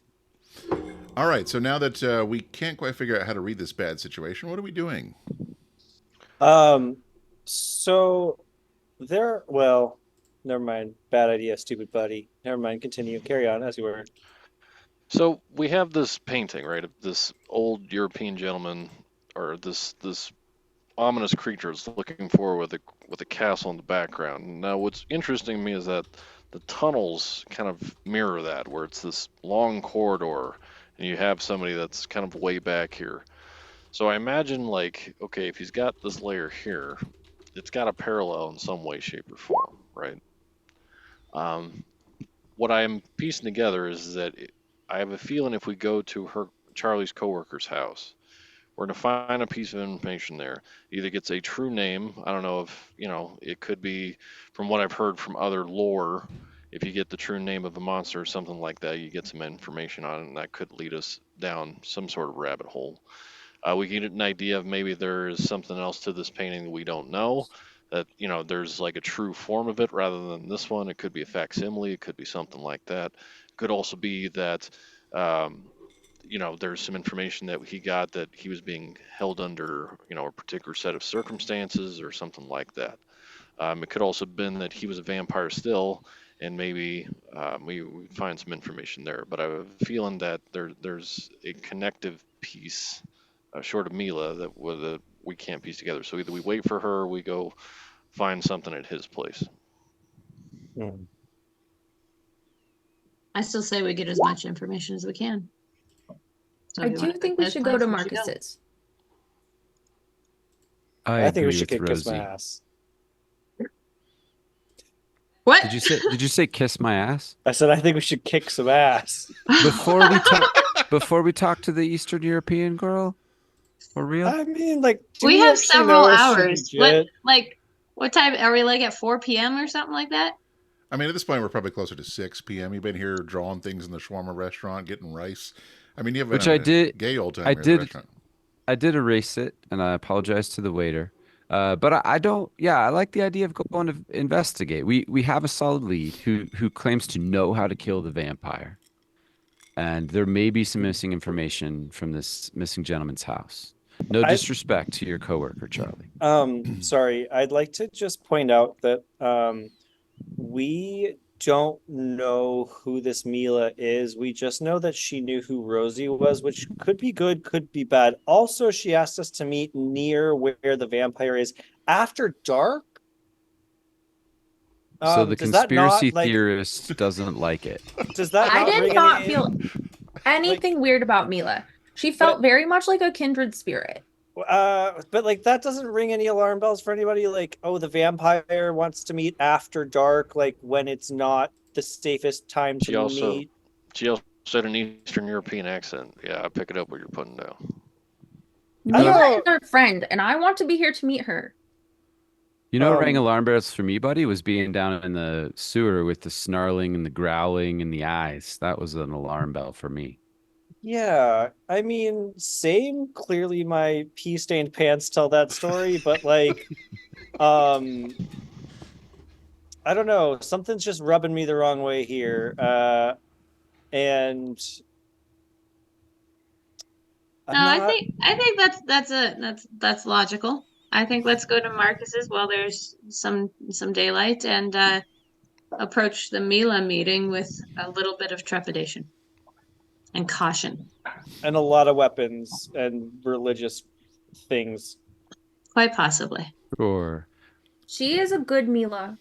All right, so now that we can't quite figure out how to read this bad situation, what are we doing? So never mind. Bad idea, stupid buddy. Never mind. Continue. Carry on as you were. So we have this painting, right, of this old European gentleman, or this ominous creature is looking forward with a castle in the background. Now, what's interesting to me is that the tunnels kind of mirror that, where it's this long corridor, and you have somebody that's kind of way back here. So I imagine, like, okay, if he's got this layer here, it's got a parallel in some way, shape, or form, right? What I'm piecing together is that I have a feeling if we go to Charlie's coworker's house, we're going to find a piece of information there. Either gets a true name. I don't know if, it could be, from what I've heard from other lore, if you get the true name of a monster or something like that, you get some information on it, and that could lead us down some sort of rabbit hole. We get an idea of maybe there is something else to this painting that we don't know, that, there's like a true form of it rather than this one. It could be a facsimile. It could be something like that. It could also be that, there's some information that he got that he was being held under, a particular set of circumstances or something like that. It could also have been that he was a vampire still, and maybe we find some information there. But I have a feeling that there's a connective piece, short of Mila, that we can't piece together. So either we wait for her, or we go find something at his place. I still say we get as much information as we can. So I if you wanna do think make we those should go plans, to we should go. Marcus's. I I think we agree should with kick Kiss My Rosie. Ass. What? Did you say kiss my ass? I said I think we should kick some ass. Before we talk to the Eastern European girl? For real? I mean, like, do We have actually several know if she hours. legit- What time are we, like, at 4 p.m. or something like that? I mean, at this point, we're probably closer to 6 p.m. You've been here drawing things in the shawarma restaurant, getting rice. I mean, you've been Which I did. gay old time I here at the did. restaurant. I did erase it, and I apologize to the waiter. But I don't. Yeah, I like the idea of going to investigate. We have a solid lead who claims to know how to kill the vampire, and there may be some missing information from this missing gentleman's house. No disrespect to your coworker, Charlie. Sorry, I'd like to just point out that we don't know who this Mila is. We just know that she knew who Rosie was, which could be good, could be bad. Also, she asked us to meet near where the vampire is after dark. So the does that conspiracy not, like- theorist doesn't like it. Does that I not did ring not any- feel anything weird about Mila. She felt very much like a kindred spirit. But like that doesn't ring any alarm bells for anybody. Like, oh, the vampire wants to meet after dark, like when it's not the safest time She to also meet. had an Eastern European accent. Yeah, I pick it up what you're putting down. I Mila don't- is our friend, and I want to be here to meet her. You know what rang alarm bells for me, buddy, was being down in the sewer with the snarling and the growling and the eyes. That was an alarm bell for me. Yeah, I mean, same. Clearly, my pee-stained pants tell that story, but like, I don't know. Something's just rubbing me the wrong way here. And I think that's logical. I think let's go to Marcus's while there's some daylight and approach the Mila meeting with a little bit of trepidation and caution. And a lot of weapons and religious things. Quite possibly. Sure. She is a good Mila.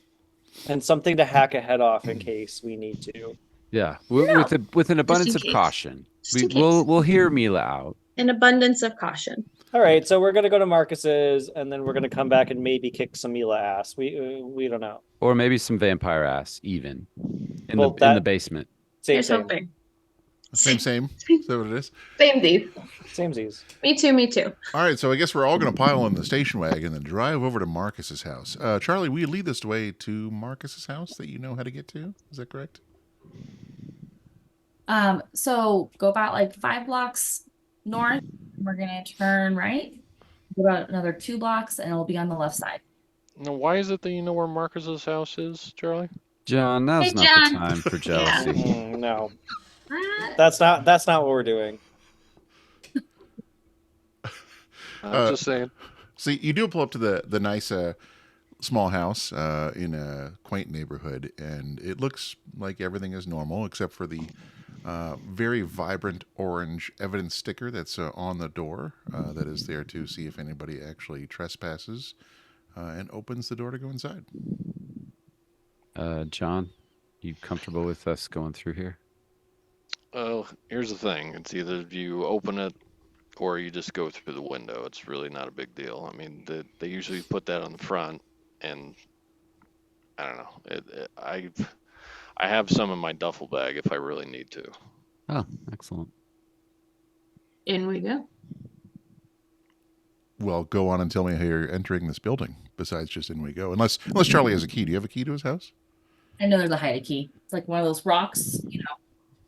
And something to hack a head off in case we need to. Yeah, No. with an abundance in of case. caution. Just in case. We'll hear Mila out. An abundance of caution. All right, so we're gonna go to Marcus's, and then we're gonna come back and maybe kick some Mila ass. We don't know. Or maybe some vampire ass, even in Well, the basement. Same Here's same. hoping. Same. Is that what it is? Same these. Samesies. Me too. All right, so I guess we're all going to pile in the station wagon and drive over to Marcus's house. Charlie, will you lead this way to Marcus's house that you know how to get to? Is that correct? So go about like 5 blocks north. We're gonna turn right. Go about another 2 blocks, and it'll be on the left side. Now, why is it that you know where Marcus's house is, Charlie? John, now's Hey, not John. the time for jealousy. No, that's not what we're doing. I'm just saying. See, you do pull up to the nice small house in a quaint neighborhood, and it looks like everything is normal except for the very vibrant orange evidence sticker that's on the door that is there to see if anybody actually trespasses and opens the door to go inside. John, you comfortable with us going through here? Oh, here's the thing. It's either you open it or you just go through the window. It's really not a big deal. I mean, they usually put that on the front, and I don't know. I have some in my duffel bag if I really need to. Oh, excellent. In we go. Well, go on and tell me how you're entering this building. Besides just in we go, unless Charlie has a key. Do you have a key to his house? I know there's a hide key. It's like one of those rocks,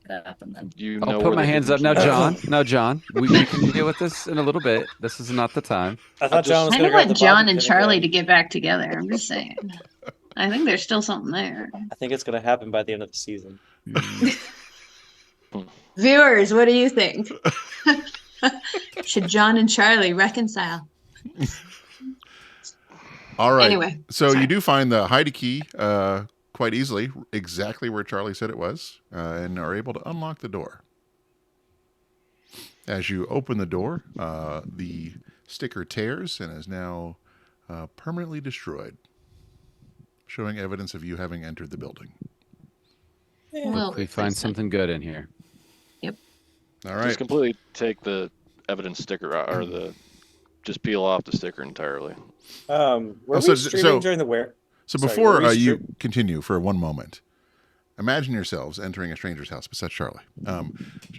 get up and then. You I'll know put where my the hands up hidden now, keys are. John. Now, John, we can deal with this in a little bit. This is not the time. I thought John was I gonna don't grab the want John bobby and pin Charlie again. to get back together. I'm just saying. I think there's still something there. I think it's gonna happen by the end of the season. Viewers, what do you think? Should John and Charlie reconcile? All right. Anyway, so sorry. you do find the hide key quite easily, exactly where Charlie said it was, and are able to unlock the door. As you open the door, the sticker tears and is now permanently destroyed. showing evidence of you having entered the building. Well, Hopefully find something good in here. All right. Just completely take the evidence sticker out, or just peel off the sticker entirely. Were so- we streaming during the wear? So Sorry, before were we you continue for one moment, imagine yourselves entering a stranger's house, besides Charlie.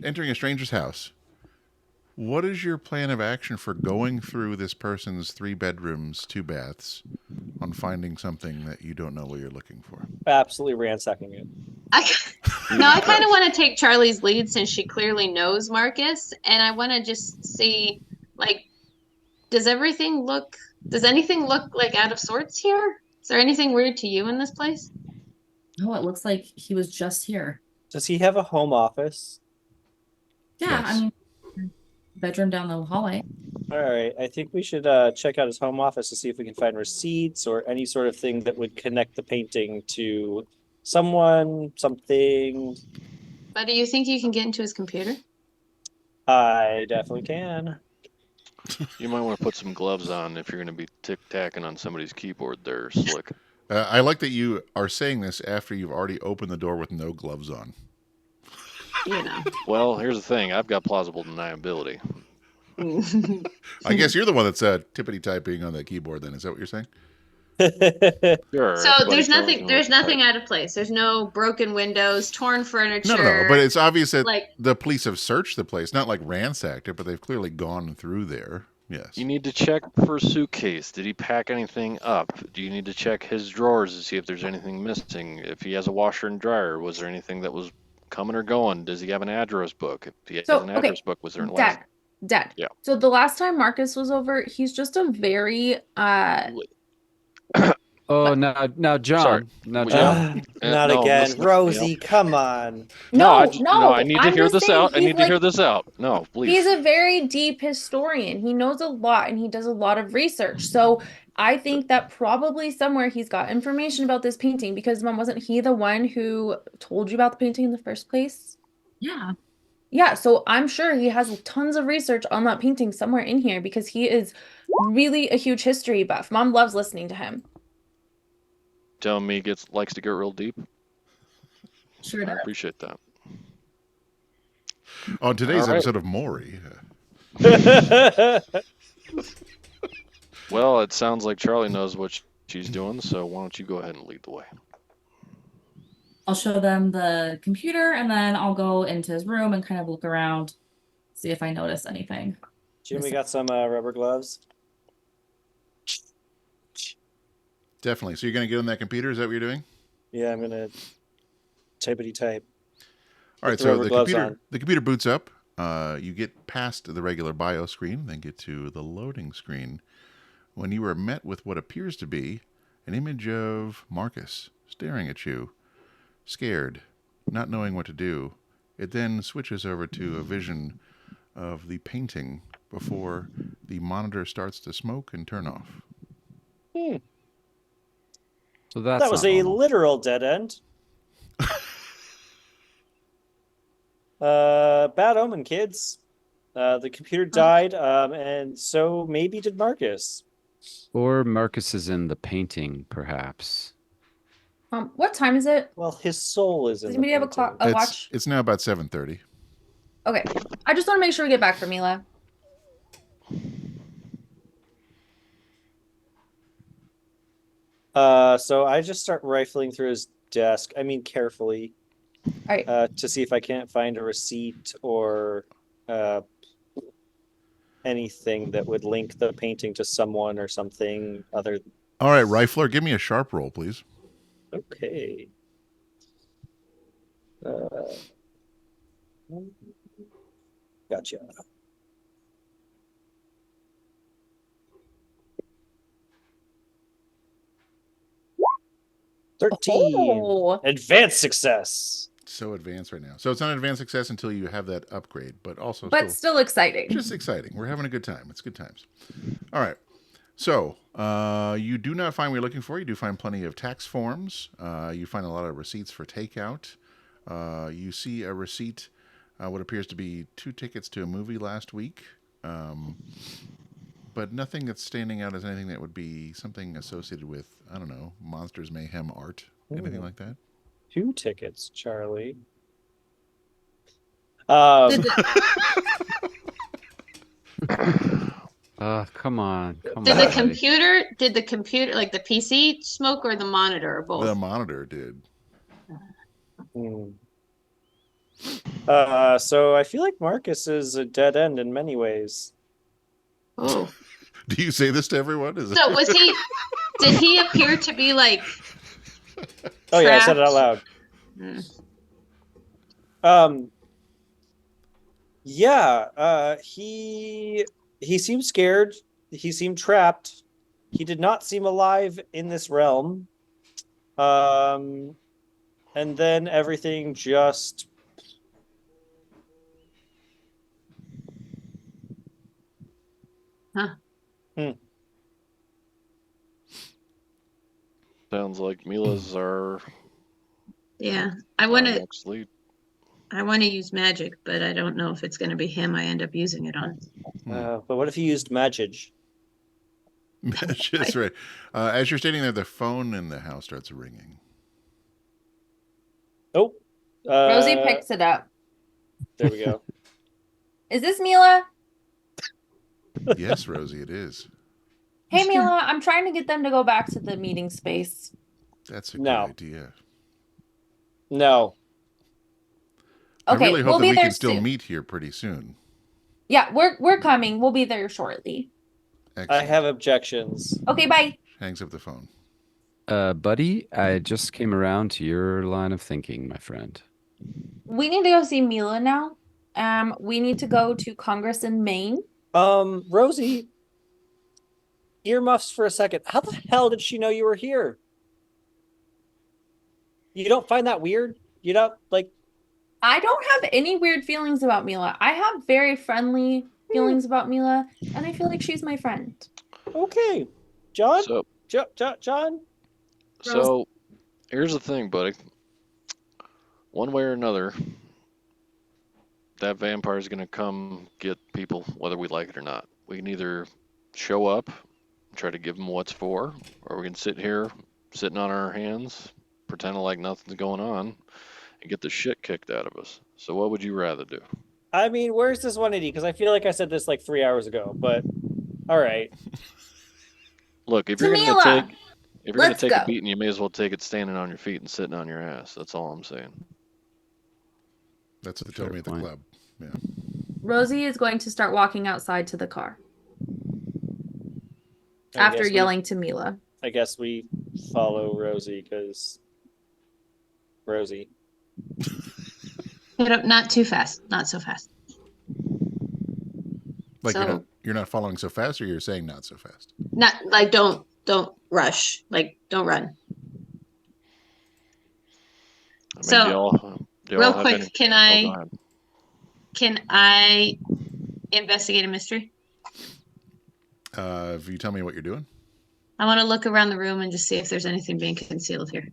Entering a stranger's house. What is your plan of action for going through this person's 3 bedrooms, 2 baths, on finding something that you don't know what you're looking for? Absolutely ransacking it. I kind of want to take Charlie's lead since she clearly knows Marcus, and I want to just see, like, does anything look like out of sorts here? Is there anything weird to you in this place? Oh, it looks like he was just here. Does he have a home office? Yeah, Yes. I mean, bedroom down the hallway. All right, I think we should check out his home office to see if we can find receipts or any sort of thing that would connect the painting to someone, something. But do you think you can get into his computer? I definitely can. You might want to put some gloves on if you're going to be tic-tacking on somebody's keyboard there, Slick. I like that you are saying this after you've already opened the door with no gloves on. You know. Well, here's the thing. I've got plausible deniability. I guess you're the one that's tippity typing on the keyboard. Then is that what you're saying? Sure. So but there's it's only nothing. gonna There's look nothing tight. out of place. There's no broken windows, torn furniture. No. But it's obvious that like the police have searched the place, not like ransacked it, but they've clearly gone through there. Yes. You need to check for a suitcase. Did he pack anything up? Do you need to check his drawers to see if there's anything missing? If he has a washer and dryer, was there anything that was coming or going? Does he have an address book? If he has So, an okay, address book, was there an last? Dead. Yeah. So the last time Marcus was over, he's just a very Oh, now, John. Sorry. Now, Yeah. John. Not No, again. listen, Rosie, come on. I need to I'm hear just this saying out. I he's need to hear this out. No, please. He's a very deep historian. He knows a lot and he does a lot of research. So I think that probably somewhere he's got information about this painting because Mom, wasn't he the one who told you about the painting in the first place? Yeah. Yeah, so I'm sure he has tons of research on that painting somewhere in here because he is really a huge history buff. Mom loves listening to him. Telling me likes to get real deep. Sure I does. appreciate that. On today's All right. episode of Maury. Well, it sounds like Charlie knows what she's doing, so why don't you go ahead and lead the way? I'll show them the computer and then I'll go into his room and kind of look around, see if I notice anything. Jim, we got some rubber gloves. Definitely. So you're going to get on that computer? Is that what you're doing? Yeah, I'm gonna typity type. All right. Put the So rubber gloves on. the computer boots up. You get past the regular bio screen, then get to the loading screen, when you are met with what appears to be an image of Marcus staring at you, scared, not knowing what to do. It then switches over to a vision of the painting before the monitor starts to smoke and turn off. So that's That was not a normal. literal dead end. Bad omen, kids. The computer died, and so maybe did Marcus. Or Marcus is in the painting, perhaps. What time is it? Well, his soul is in Does the anybody have a painting. clock? A watch? It's now about 7:30. Okay. I just want to make sure we get back for Mila. So I just start rifling through his desk. I mean, carefully, All right. to see if I can't find a receipt or anything that would link the painting to someone or something other. All right, Rifler, give me a sharp roll, please. Okay. Gotcha. Oh. Advanced success. So advanced right now. So it's not an advanced success until you have that upgrade, but also But still exciting. just exciting. We're having a good time. It's good times. All right. So you do not find what you're looking for. You do find plenty of tax forms. You find a lot of receipts for takeout. You see a receipt, what appears to be 2 tickets to a movie last week. But but nothing that's standing out as anything that would be something associated with, I don't know, Monsters Mayhem art, anything like that. 2 tickets, Charlie. Come on. Did the computer, like the PC smoke or the monitor or both? The monitor did. So I feel like Marcus is a dead end in many ways. Oh. Do you say this to everyone? So did he appear to be like Oh yeah, I said it out loud. He seemed scared. He seemed trapped. He did not seem alive in this realm. And then everything just Sounds like Mila's our I want to next lead. I want to use magic, but I don't know if it's going to be him I end up using it on. but what if he used magic? That's right. As you're standing there, the phone in the house starts ringing. Oh. Rosie picks it up. There we go. Is this Mila? Yes, Rosie, it is. Hey, Mila, I'm trying to get them to go back to the meeting space. That's a good idea. No. Okay, I really hope we'll that be we there can still soon. meet here pretty soon. Yeah, we're coming. We'll be there shortly. Excellent. I have objections. Okay, bye. Hangs up the phone. Buddy, I just came around to your line of thinking, my friend. We need to go see Mila now. We need to go to Congress in Maine. Rosie, earmuffs for a second. How the hell did she know you were here? You don't find that weird? You don't like. I don't have any weird feelings about Mila. I have very friendly feelings about Mila, and I feel like she's my friend. Okay, John. John. So, here's the thing, buddy. One way or another, that vampire is going to come get people, whether we like it or not. We can either show up, try to give them what's for, or we can sit here, sitting on our hands, pretending like nothing's going on, and get the shit kicked out of us. So what would you rather do? I mean, where's this 180? Because I feel like I said this like 3 hours ago, but all right. Look, if you're going to take a beating, you may as well take it standing on your feet and sitting on your ass. That's all I'm saying. That's what they told me at the club. Yeah. Rosie is going to start walking outside to the car after yelling to Mila. I guess we follow Rosie because Rosie. Not too fast. Not so fast. Like you're not following so fast, or you're saying not so fast? Not like don't rush. Like don't run. Real quick, can I investigate a mystery? If you tell me what you're doing. I want to look around the room and just see if there's anything being concealed here.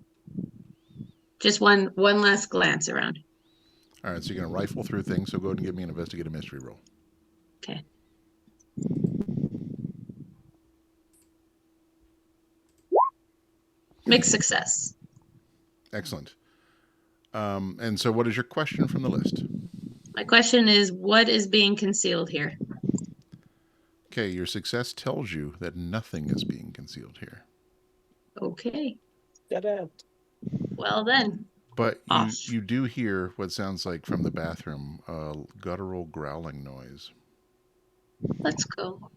Just one last glance around. All right, so you're going to rifle through things, so go ahead and give me an investigate a mystery roll. Okay. Mixed success. Excellent. And so what is your question from the list? My question is, what is being concealed here? Okay, your success tells you that nothing is being concealed here. Okay. Dead end. Well then. But you do hear what sounds like from the bathroom a guttural growling noise. Let's go.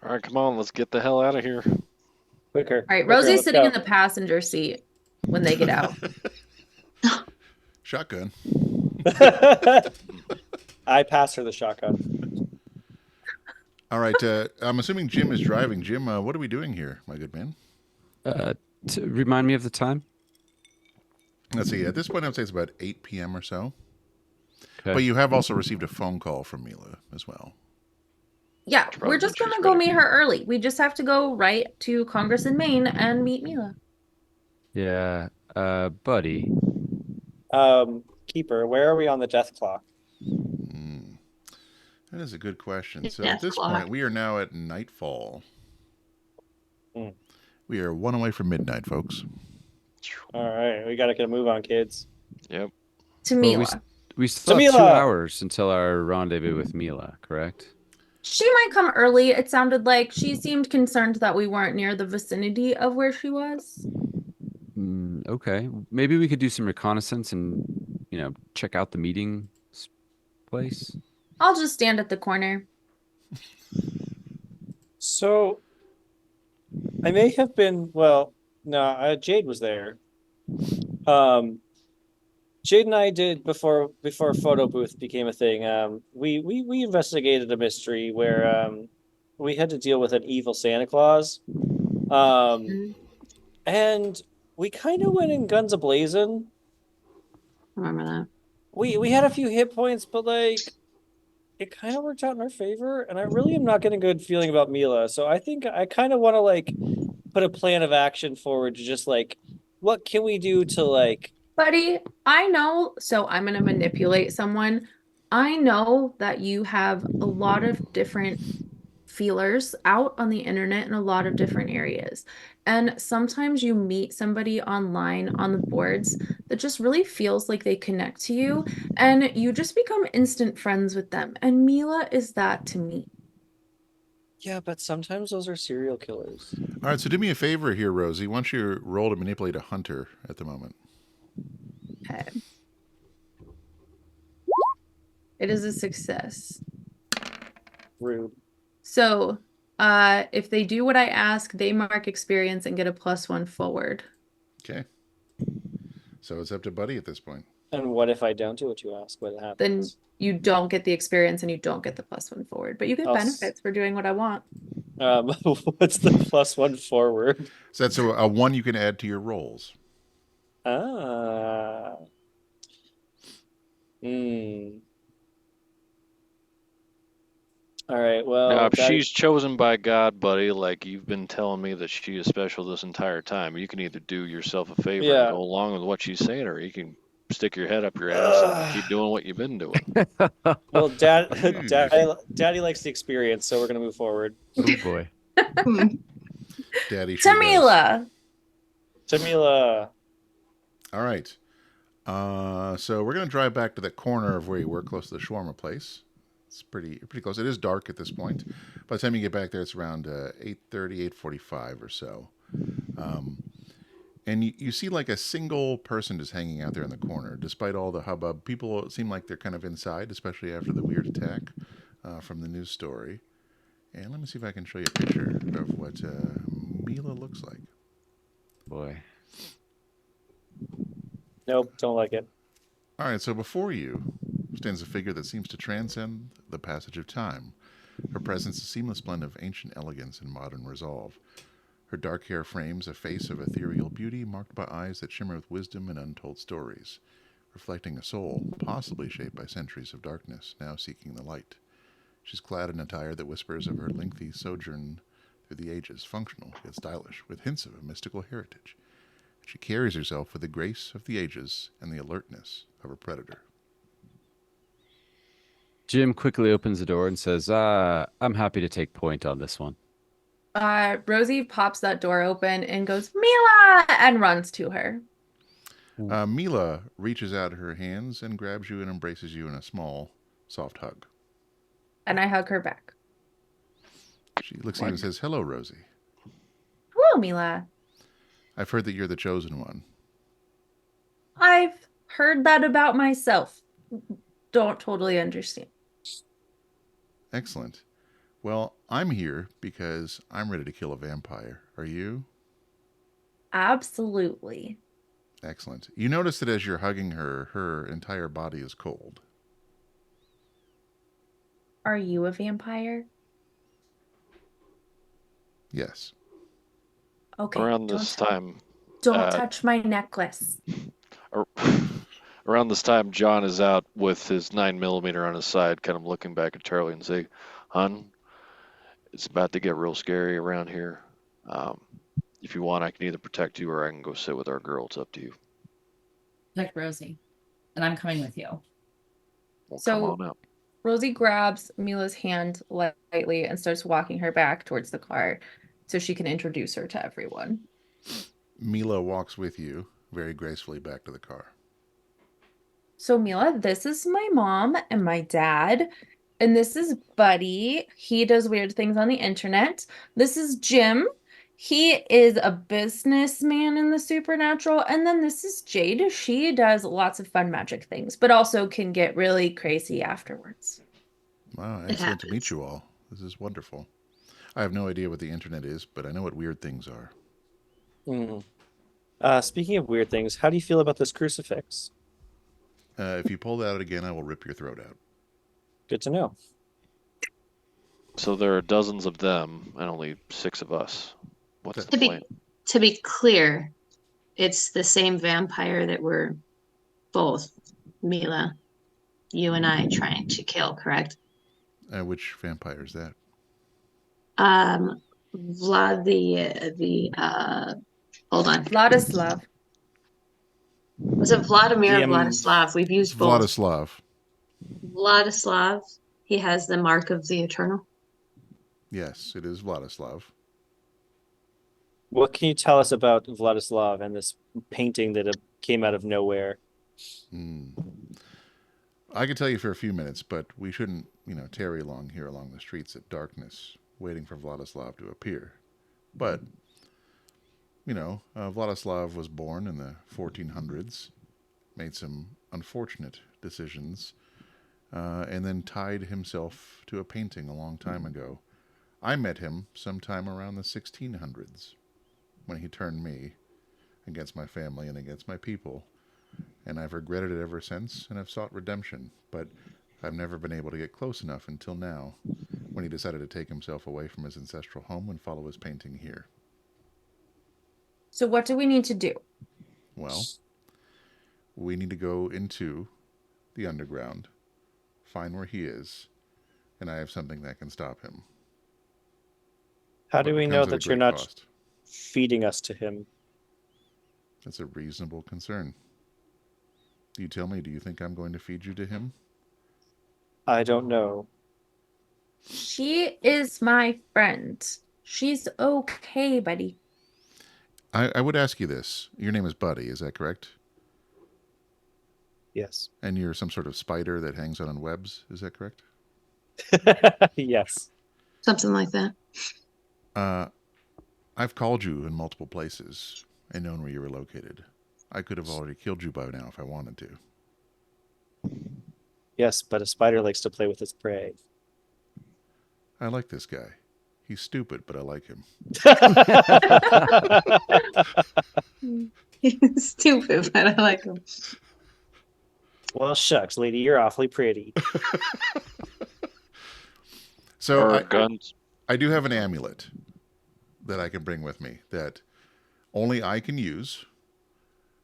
All right, come on, let's get the hell out of here. Quicker. All right, Rosie's sitting in the passenger seat when they get out. Shotgun. I pass her the shotgun. All right, I'm assuming Jim is driving. Jim, what are we doing here, my good man? To remind me of the time? Let's see. At this point, I would say it's about 8 p.m. or so. Okay. But you have also received a phone call from Mila as well. Yeah, we're just going to go meet her early. We just have to go right to Congress in Maine and meet Mila. Yeah, buddy. Keeper, where are we on the death clock? That is a good question. So Death at this clock. point, we are now at nightfall. Hmm. We are 1 away from midnight, folks. All right, we gotta get a move on, kids. Yep. Tamila. We still have 2 Tamila! hours until our rendezvous with Mila, correct? She might come early. It sounded like she seemed concerned that we weren't near the vicinity of where she was. Okay. Maybe we could do some reconnaissance and, check out the meeting place. I'll just stand at the corner. So, I may have been, well, no, Jade was there. Jade and I did before photo booth became a thing. We investigated a mystery where we had to deal with an evil Santa Claus. And we kind of went in guns a-blazing. Remember that. We had a few hit points, but like it kind of worked out in our favor, and I really am not getting a good feeling about Mila. So I think I kind of want to like put a plan of action forward to just like what can we do to like Buddy, I know, so I'm going to manipulate someone. I know that you have a lot of different feelers out on the internet in a lot of different areas. And sometimes you meet somebody online on the boards that just really feels like they connect to you, and you just become instant friends with them. And Mila is that to me. Yeah, but sometimes those are serial killers. All right, so do me a favor here, Rosie. Why don't you roll to manipulate a hunter at the moment? Okay. It is a success. Rude. So, if they do what I ask, they mark experience and get a +1 forward. Okay. So it's up to Buddy at this point. And what if I don't do what you ask? What happens? Then you don't get the experience and you don't get the +1 forward, but you get benefits for doing what I want. What's the +1 forward? So that's a 1 you can add to your rolls. Ah. All right, well, Now, if she's chosen by God, buddy, like you've been telling me that she is special this entire time, you can either do yourself a favor and go along with what she's saying, or you can stick your head up your ass and keep doing what you've been doing. Well, Daddy likes the experience, so we're gonna move forward. Oh boy. Daddy sure Tamila. Tamila. All right. So we're going to drive back to that corner of where you were, close to the shawarma place. It's pretty close. It is dark at this point. By the time you get back there, it's around 8:30, 8:45 or so. And you see like a single person just hanging out there in the corner. Despite all the hubbub, people seem like they're kind of inside, especially after the weird attack from the news story. And let me see if I can show you a picture of what Mila looks like. Boy. Nope, don't like it. All right, so before you stands a figure that seems to transcend the passage of time. Her presence is a seamless blend of ancient elegance and modern resolve. Her dark hair frames a face of ethereal beauty marked by eyes that shimmer with wisdom and untold stories, reflecting a soul possibly shaped by centuries of darkness, now seeking the light. She's clad in attire that whispers of her lengthy sojourn through the ages, functional yet stylish, with hints of a mystical heritage. She carries herself with the grace of the ages and the alertness of her predator. Jim quickly opens the door and says, I'm happy to take point on this one. Rosie pops that door open and goes, Mila, and runs to her. Mila reaches out her hands and grabs you and embraces you in a small, soft hug. And I hug her back. She looks at you and says, hello, Rosie. Hello, Mila. I've heard that you're the chosen one. I've heard that about myself. Don't totally understand. Excellent. Well, I'm here because I'm ready to kill a vampire. Are you? Absolutely. Excellent. You notice that as you're hugging her, her entire body is cold. Are you a vampire? Yes. Okay. Around this time. Don't touch my necklace. Around this time, John is out with his 9mm on his side, kind of looking back at Charlie and say, "Hun, it's about to get real scary around here. If you want, I can either protect you or I can go sit with our girl. It's up to you." Protect Rosie. And I'm coming with you. Well, So- come on out. Rosie grabs Mila's hand lightly and starts walking her back towards the car so she can introduce her to everyone. Mila walks with you very gracefully back to the car. So, Mila, this is my mom and my dad. And this is Buddy. He does weird things on the internet. This is Jim. He is a businessman in the supernatural. And then this is Jade. She does lots of fun magic things, but also can get really crazy afterwards. Wow, It excellent to meet happens. you all. This is wonderful. I have no idea what the internet is, but I know what weird things are. Hmm. Speaking of weird things, how do you feel about this crucifix? If you pull that out again, I will rip your throat out. Good to know. So there are dozens of them and only 6 of us. What's To the be- plan? To be clear, it's the same vampire that we're both, Mila, you and I, trying to kill, correct? Which vampire is that? Vlad, hold on. Vladislav. Was it Vladimir or DM Vladislav? We've It's used both. Vladislav. Vladislav, he has the mark of the eternal. Yes, it is Vladislav. What can you tell us about Vladislav and this painting that came out of nowhere? I could tell you for a few minutes, but we shouldn't, tarry long here along the streets at darkness, waiting for Vladislav to appear. But, Vladislav was born in the 1400s, made some unfortunate decisions, and then tied himself to a painting a long time ago. I met him sometime around the 1600s, when he turned me against my family and against my people. And I've regretted it ever since, and I've sought redemption. But I've never been able to get close enough until now, when he decided to take himself away from his ancestral home and follow his painting here. So, what do we need to do? Well, we need to go into the underground, find where he is, and I have something that can stop him. How But do it we know comes at a that you're great not cost. feeding us to him? That's a reasonable concern. You tell me, do you think I'm going to feed you to him? I don't know. She is my friend. She's okay, buddy. I would ask you this. Your name is Buddy, is that correct? Yes. And you're some sort of spider that hangs out on webs, is that correct? Yes. Something like that. I've called you in multiple places and known where you were located. I could have already killed you by now if I wanted to. Yes, but a spider likes to play with its prey. I like this guy. He's stupid, but I like him. He's stupid, but I like him. Well, shucks, lady, you're awfully pretty. So Or guns. I do have an amulet that I can bring with me that only I can use,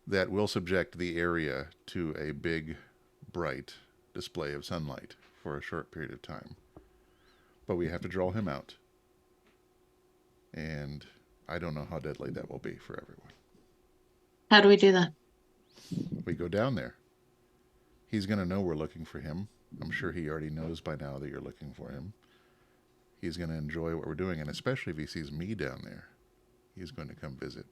that will subject the area to a big, bright display of sunlight for a short period of time. But we have to draw him out. And I don't know how deadly that will be for everyone. How do we do that? We go down there. He's going to know we're looking for him. I'm sure he already knows by now that you're looking for him. He's going to enjoy what we're doing, and especially if he sees me down there, he's going to come visit.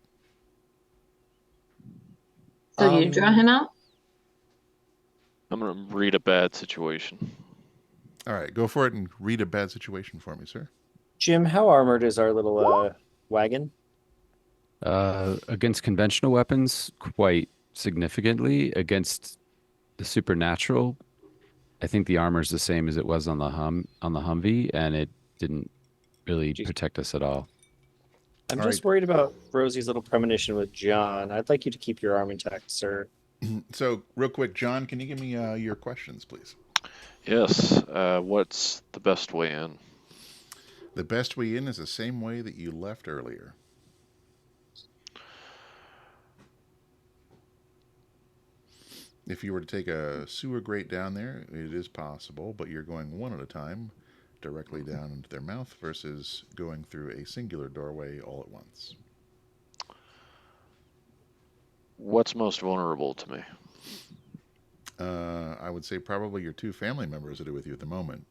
So you draw him out? I'm going to read a bad situation. All right, go for it and read a bad situation for me, sir. Jim, how armored is our little wagon? Against conventional weapons, quite significantly. Against the supernatural, I think the armor's the same as it was on the Humvee, and it didn't really protect us at all. I'm All just right. worried about Rosie's little premonition with John. I'd like you to keep your arm intact, sir. So, real quick, John, can you give me your questions, please? Yes. What's the best way in? The best way in is the same way that you left earlier. If you were to take a sewer grate down there, it is possible, but you're going one at a time, directly down into their mouth, versus going through a singular doorway all at once. What's most vulnerable to me? I would say probably your 2 family members that are with you at the moment.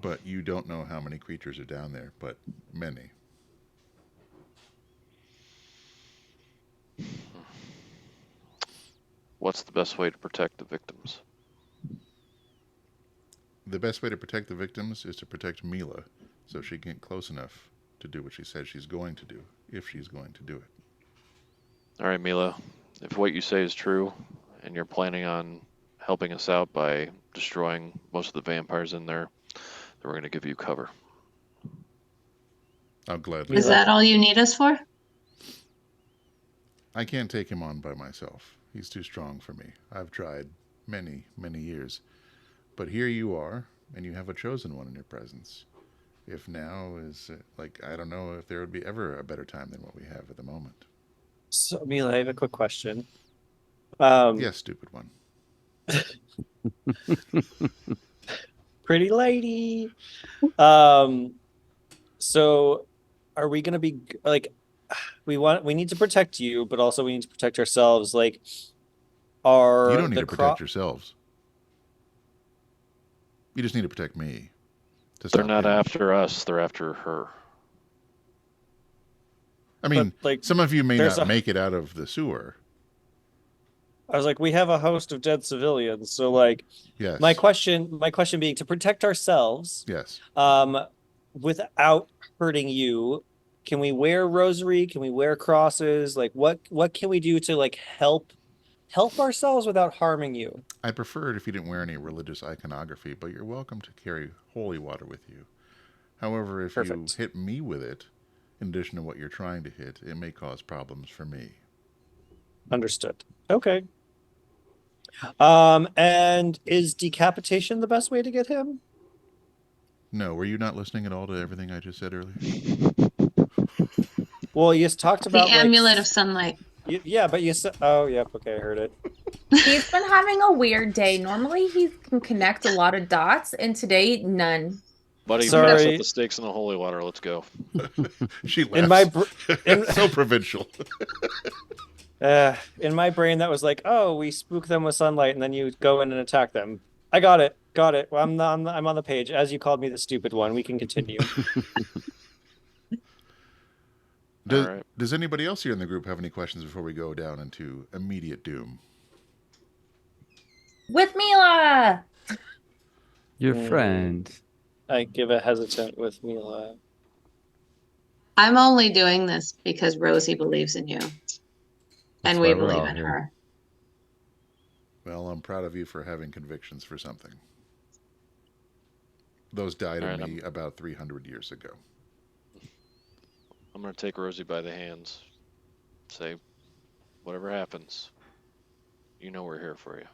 But you don't know how many creatures are down there, but many. What's the best way to protect the victims? The best way to protect the victims is to protect Mila, so she can get close enough to do what she says she's going to do, if she's going to do it. All right, Mila, if what you say is true and you're planning on helping us out by destroying most of the vampires in there, then we're going to give you cover. I'll gladly. Is that all you need us for? I can't take him on by myself. He's too strong for me. I've tried many, many years. But here you are, and you have a chosen one in your presence. If now is, I don't know if there would be ever a better time than what we have at the moment. So, Mila, I have a quick question. Yes, stupid one. Pretty lady. So are we gonna be like, we need to protect you, but also we need to protect ourselves. Like, are You don't need the to protect yourselves. You just need to protect me. They're not after us, they're after her. I mean, But, like, some of you may there's not a- make it out of the sewer. I was like, we have a host of dead civilians, so like, Yes. my question being to protect ourselves, Yes. without hurting you. Can we wear rosary? Can we wear crosses? Like, what can we do to like help ourselves without harming you? I'd prefer it if you didn't wear any religious iconography, but you're welcome to carry holy water with you. However, if you hit me with it, in addition to what you're trying to hit, it may cause problems for me. Understood. Okay. And is decapitation the best way to get him? No, were you not listening at all to everything I just said earlier? Well, you talked The about amulet of sunlight. Yeah, but you said, oh, yep, okay, I heard it. He's been having a weird day. Normally he can connect a lot of dots, and today none. Buddy, Sorry. pass up the stakes in the holy water. Let's go. She laughs. In my so provincial. In my brain, that was like, oh, we spook them with sunlight, and then you go in and attack them. I got it. Well, I'm on the page. As you called me the stupid one, we can continue. Does anybody else here in the group have any questions before we go down into immediate doom? With Mila! Your friend. I give a hesitant with Mila. I'm only doing this because Rosie believes in you. And we believe in her. Well, I'm proud of you for having convictions for something. Those died in me about 300 years ago. I'm going to take Rosie by the hands. Say, whatever happens, you know we're here for you.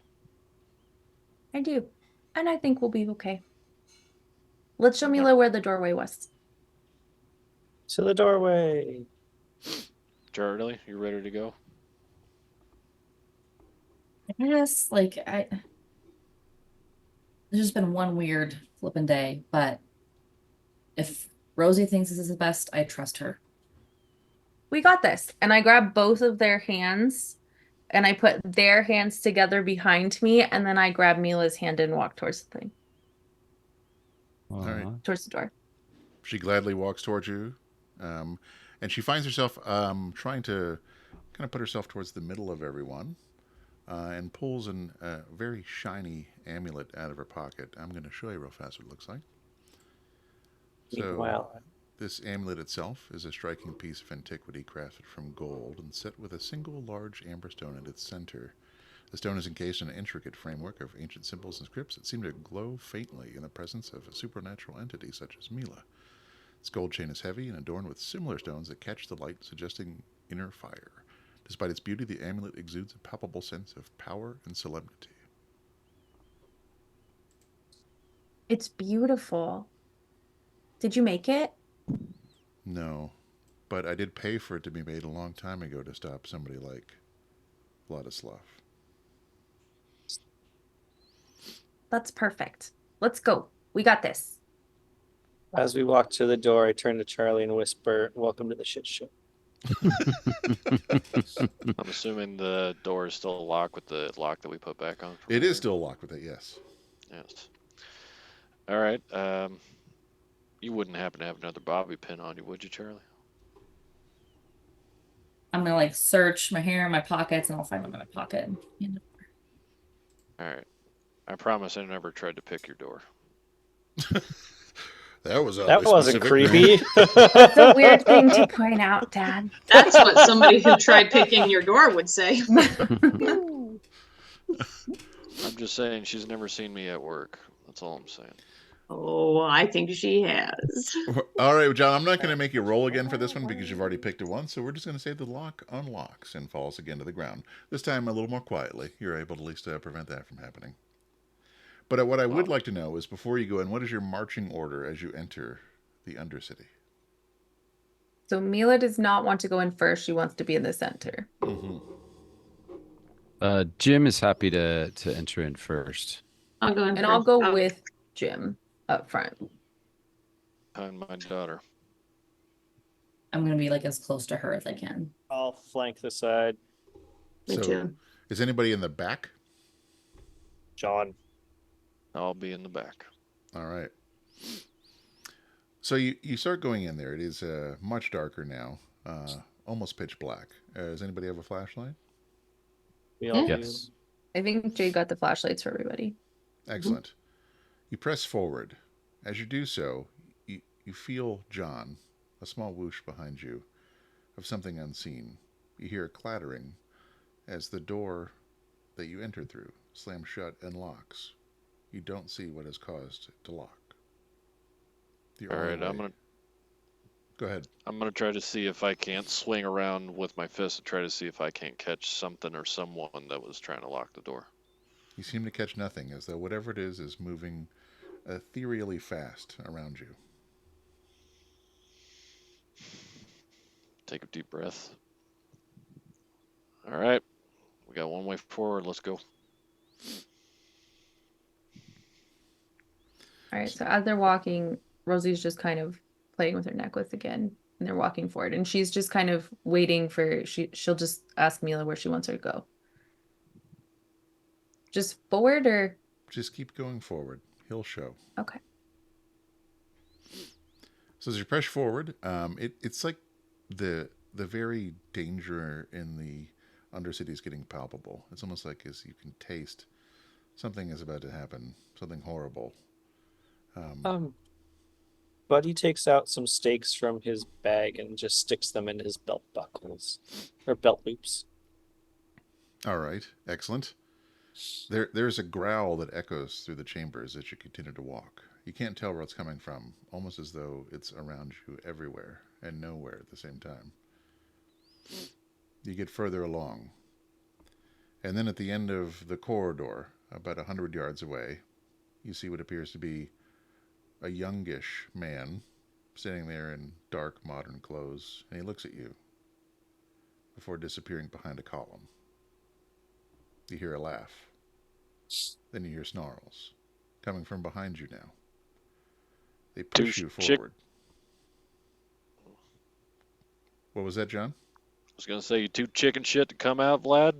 I do. And I think we'll be okay. Let's show Mila where the doorway was. To the doorway. Charlie, you ready to go? Yes, like there's just been one weird flippin' day, but if Rosie thinks this is the best, I trust her. We got this. And I grab both of their hands and I put their hands together behind me, and then I grab Mila's hand and walk towards the thing. All right. Towards the door. She gladly walks towards you, and she finds herself trying to kind of put herself towards the middle of everyone, and pulls a very shiny amulet out of her pocket. I'm going to show you real fast what it looks like. So, this amulet itself is a striking piece of antiquity crafted from gold and set with a single large amber stone at its center. The stone is encased in an intricate framework of ancient symbols and scripts that seem to glow faintly in the presence of a supernatural entity such as Mila. Its gold chain is heavy and adorned with similar stones that catch the light, suggesting inner fire. Despite its beauty, the amulet exudes a palpable sense of power and solemnity. It's beautiful. Did you make it? No, but I did pay for it to be made a long time ago to stop somebody like Vladislav. That's perfect. Let's go. We got this. As we walk to the door, I turn to Charlie and whisper, "Welcome to the shit show." I'm assuming the door is still locked with the lock that we put back on. It is still locked with it, yes. Yes. All right. You wouldn't happen to have another bobby pin on you, would you, Charlie? I'm gonna like search my hair in my pockets and I'll find them in my pocket. All right. I promise I never tried to pick your door. That was That wasn't specific. creepy. It's a weird thing to point out, Dad. That's what somebody who tried picking your door would say. I'm just saying she's never seen me at work. That's all I'm saying. Oh, I think she has. All right, John, I'm not going to make you roll again for this one because you've already picked it once, so we're just going to say the lock unlocks and falls again to the ground. This time a little more quietly. You're able to at least prevent that from happening. But what I would like to know is, before you go in, what is your marching order as you enter the Undercity? So Mila does not want to go in first. She wants to be in the center. Mm-hmm. Jim is happy to enter in first. I'll go in And I'll first. go with Jim up front. Behind my daughter. I'm gonna be like as close to her as I can. I'll flank the side. Me too. Is anybody in the back? John. I'll be in the back. All right. So you start going in there. It is much darker now, almost pitch black. Does anybody have a flashlight? We all do. Yes. I think Jay got the flashlights for everybody. Excellent. You press forward. As you do so, you feel John, a small whoosh behind you, of something unseen. You hear a clattering as the door that you enter through slams shut and locks. You don't see what has caused it to lock. All right, Go ahead. I'm gonna try to see if I can't swing around with my fist and try to see if I can't catch something or someone that was trying to lock the door. You seem to catch nothing, as though whatever it is moving ethereally fast around you. Take a deep breath. All right, we got one way forward. Let's go. All right. So as they're walking, Rosie's just kind of playing with her necklace again, and they're walking forward. And she's just kind of waiting for she'll just ask Mila where she wants her to go. Just forward or Just keep going forward. He'll show. okay. So as you press forward, it's like the very danger in the Undercity is getting palpable. It's almost like as you can taste something is about to happen, something horrible. Buddy takes out some stakes from his bag and just sticks them in his belt buckles or belt loops. All right, excellent. There's a growl that echoes through the chambers as you continue to walk. You can't tell where it's coming from, almost as though it's around you everywhere and nowhere at the same time. You get further along. And then at the end of the corridor, about 100 yards away, you see what appears to be a youngish man sitting there in dark modern clothes, and he looks at you before disappearing behind a column. You hear a laugh. Then you hear snarls coming from behind you now. They push you forward. What was that, John? I was gonna say, you too chicken shit to come out, Vlad.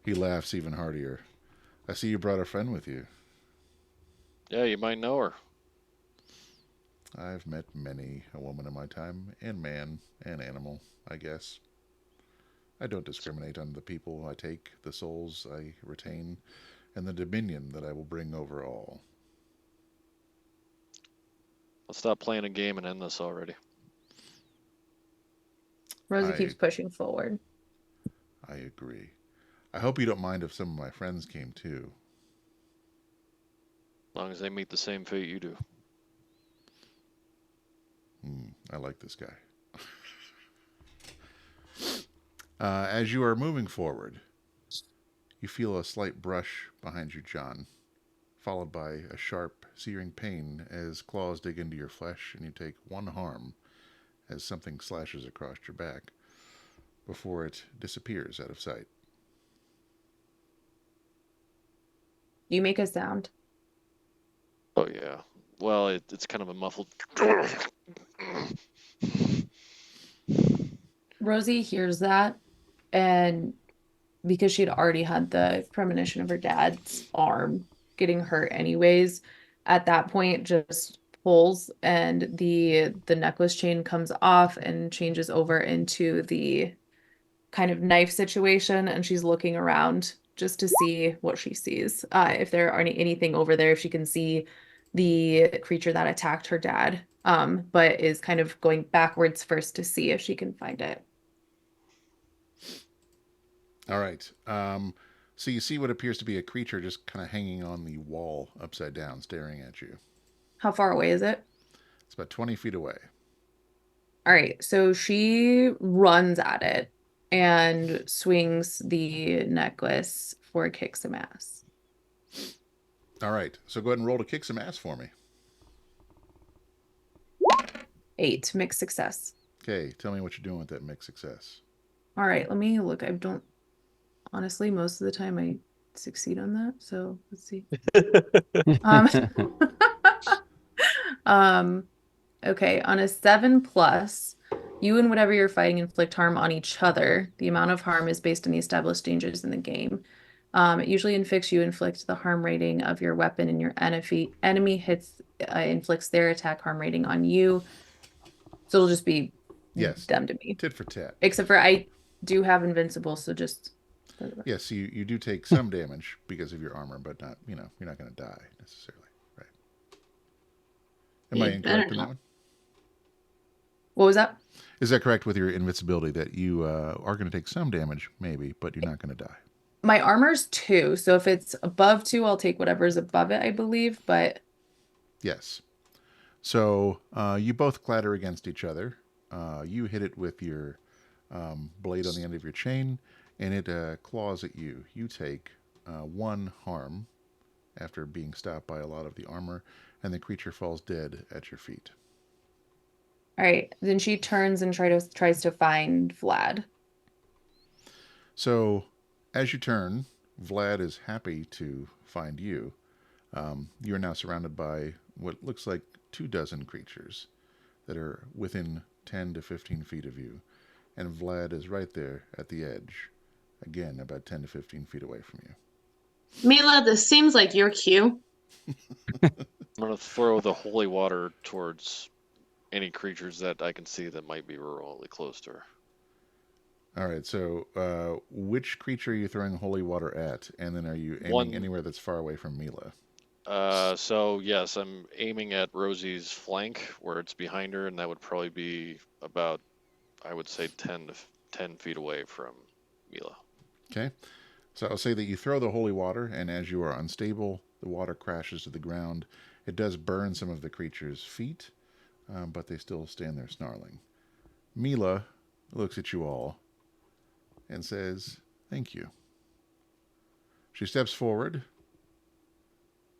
He laughs even heartier. I see you brought a friend with you. Yeah, you might know her. I've met many a woman in my time, and man, and animal, I guess. I don't discriminate on the people I take, the souls I retain, and the dominion that I will bring over all. Let's stop playing a game and end this already. Rosie keeps pushing forward. I agree. I hope you don't mind if some of my friends came too. As long as they meet the same fate you do. I like this guy. As you are moving forward, you feel a slight brush behind you, John, followed by a sharp, searing pain as claws dig into your flesh, and you take one harm as something slashes across your back before it disappears out of sight. You make a sound. Oh yeah. Well, it's kind of a muffled. Rosie hears that, and because she'd already had the premonition of her dad's arm getting hurt anyways, at that point just pulls and the necklace chain comes off and changes over into the kind of knife situation, and she's looking around just to see what she sees. If there are anything over there, if she can see the creature that attacked her dad, but is kind of going backwards first to see if she can find it. All right. So you see what appears to be a creature just kind of hanging on the wall upside down, staring at you. How far away is it? It's about 20 feet away. All right, so she runs at it and swings the necklace for kick some ass. All right. So go ahead and roll to kick some ass for me. 8, mixed success. Okay. Tell me what you're doing with that mixed success. All right, let me look. I don't, honestly, most of the time I succeed on that. So let's see. Okay, on a 7+, you and whatever you're fighting inflict harm on each other. The amount of harm is based on the established dangers in the game. It usually inflicts the harm rating of your weapon, and your enemy inflicts their attack harm rating on you. So it'll just be them to me. Tit for tat. Except for I do have invincible, so just. Yes, you do take some damage because of your armor, but not, you're not going to die necessarily, right? Am I incorrect in that one? What was that? Is that correct with your invincibility, that you are going to take some damage, maybe, but you're not going to die? My armor's 2, so if it's above 2, I'll take whatever's above it, I believe, but... Yes. So you both clatter against each other. You hit it with your blade on the end of your chain, and it claws at you. You take 1 harm after being stopped by a lot of the armor, and the creature falls dead at your feet. All right, then she turns and tries to find Vlad. So, as you turn, Vlad is happy to find you. You are now surrounded by what looks like 24 creatures that are within 10 to 15 feet of you. And Vlad is right there at the edge, again, about 10 to 15 feet away from you. Mila, this seems like your cue. I'm going to throw the holy water towards any creatures that I can see that might be remotely close to her. All right, so which creature are you throwing holy water at? And then are you aiming anywhere that's far away from Mila? So, yes, I'm aiming at Rosie's flank where it's behind her, and that would probably be about, I would say, 10 feet away from Mila. Okay, so I'll say that you throw the holy water, and as you are unstable, the water crashes to the ground. It does burn some of the creature's feet, but they still stand there snarling. Mila looks at you all and says, "Thank you." She steps forward,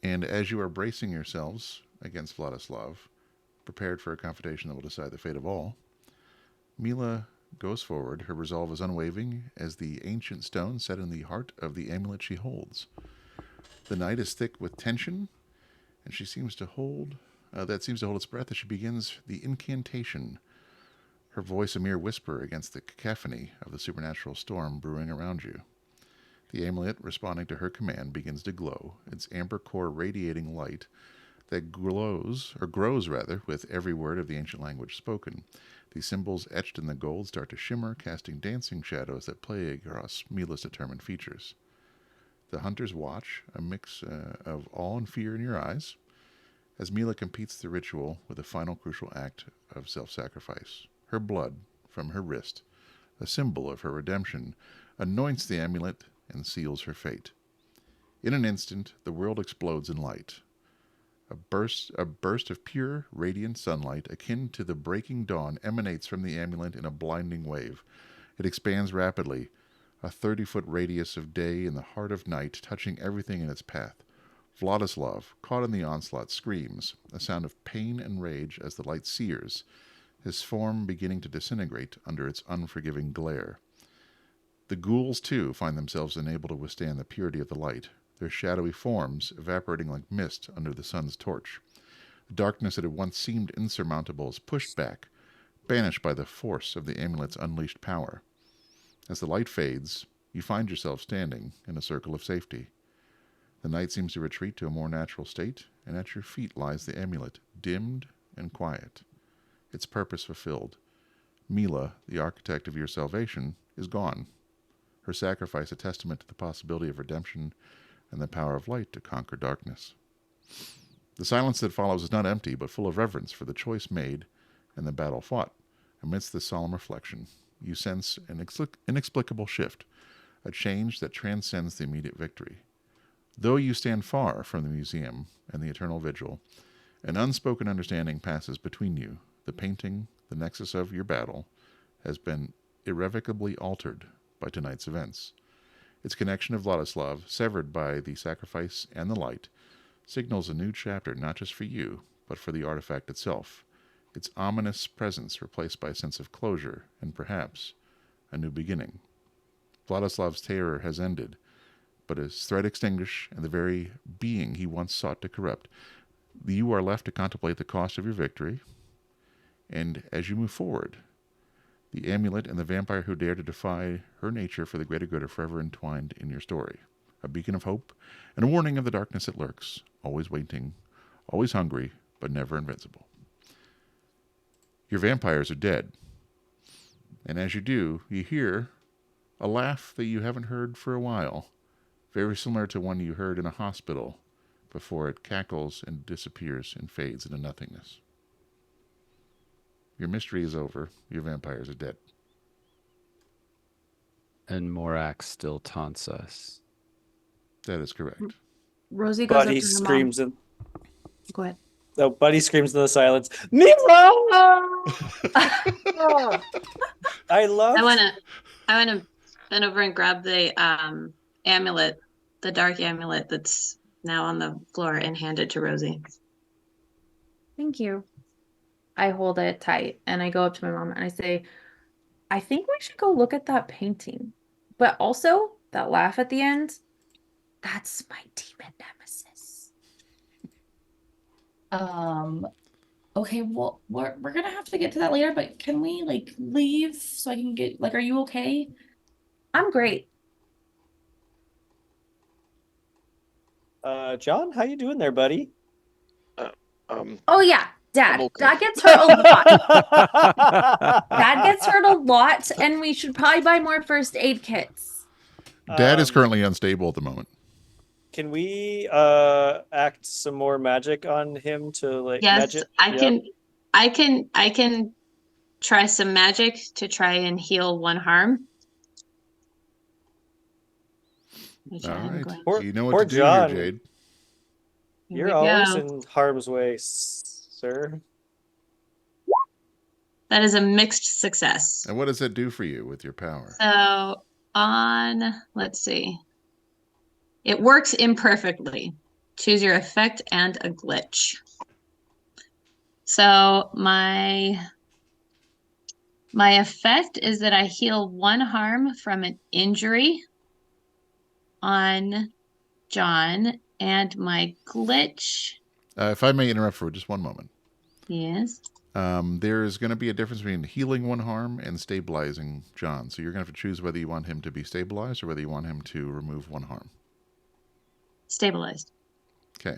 and as you are bracing yourselves against Vladislav, prepared for a confrontation that will decide the fate of all, Mila goes forward. Her resolve is unwavering as the ancient stone set in the heart of the amulet she holds. The night is thick with tension, and she seems to hold its breath as she begins the incantation, her voice a mere whisper against the cacophony of the supernatural storm brewing around you. The amulet, responding to her command, begins to glow, its amber core radiating light that grows with every word of the ancient language spoken. The symbols etched in the gold start to shimmer, casting dancing shadows that play across Mila's determined features. The hunters watch, a mix of awe and fear in your eyes, as Mila completes the ritual with a final crucial act of self-sacrifice. Her blood from her wrist, a symbol of her redemption, anoints the amulet and seals her fate. In an instant, the world explodes in light. A burst of pure, radiant sunlight, akin to the breaking dawn, emanates from the amulet in a blinding wave. It expands rapidly, a 30-foot radius of day in the heart of night, touching everything in its path. Vladislav, caught in the onslaught, screams, a sound of pain and rage as the light sears, his form beginning to disintegrate under its unforgiving glare. The ghouls, too, find themselves unable to withstand the purity of the light, their shadowy forms evaporating like mist under the sun's torch. The darkness that had once seemed insurmountable is pushed back, banished by the force of the amulet's unleashed power. As the light fades, you find yourself standing in a circle of safety. The night seems to retreat to a more natural state, and at your feet lies the amulet, dimmed and quiet, its purpose fulfilled. Mila, the architect of your salvation, is gone, her sacrifice a testament to the possibility of redemption and the power of light to conquer darkness. The silence that follows is not empty, but full of reverence for the choice made and the battle fought. Amidst this solemn reflection, you sense an inexplicable shift, a change that transcends the immediate victory. Though you stand far from the museum and the eternal vigil, an unspoken understanding passes between you. The painting, the nexus of your battle, has been irrevocably altered by tonight's events. Its connection of Vladislav, severed by the sacrifice and the light, signals a new chapter not just for you, but for the artifact itself, its ominous presence replaced by a sense of closure and perhaps a new beginning. Vladislav's terror has ended, but his threat extinguished and the very being he once sought to corrupt. You are left to contemplate the cost of your victory, and as you move forward, the amulet and the vampire who dare to defy her nature for the greater good are forever entwined in your story. A beacon of hope and a warning of the darkness that lurks, always waiting, always hungry, but never invincible. Your vampires are dead, and as you do, you hear a laugh that you haven't heard for a while, very similar to one you heard in a hospital before it cackles and disappears and fades into nothingness. Your mystery is over. Your vampires are dead. And Morak still taunts us. That is correct. Rosie goes up Buddy to her screams mom. in. Go ahead. No, Buddy screams in the silence. Mira! I love. I wanna bend over and grab the amulet, the dark amulet that's now on the floor, and hand it to Rosie. Thank you. I hold it tight and I go up to my mom and I say, I think we should go look at that painting. But also, that laugh at the end, that's my demon nemesis. Okay, well, we're gonna have to get to that later, but can we like leave so I can get like, are you okay? I'm great. John, how you doing there, buddy? Oh yeah, Dad. I'm okay. Dad gets hurt a lot. Dad gets hurt a lot, and we should probably buy more first aid kits. Dad is currently unstable at the moment. Can we act some more magic on him to like? Yes, magic? I can try some magic to try and heal one harm. Which All I'm right. going- You know what poor to do John. here, Jade. Here You're we always go. in harm's way, sir. That is a mixed success. And what does that do for you with your power? So let's see. It works imperfectly. Choose your effect and a glitch. So my effect is that I heal one harm from an injury on John, and my glitch. If I may interrupt for just one moment. Yes. There is going to be a difference between healing one harm and stabilizing John. So you're going to have to choose whether you want him to be stabilized or whether you want him to remove one harm. Stabilized. Okay.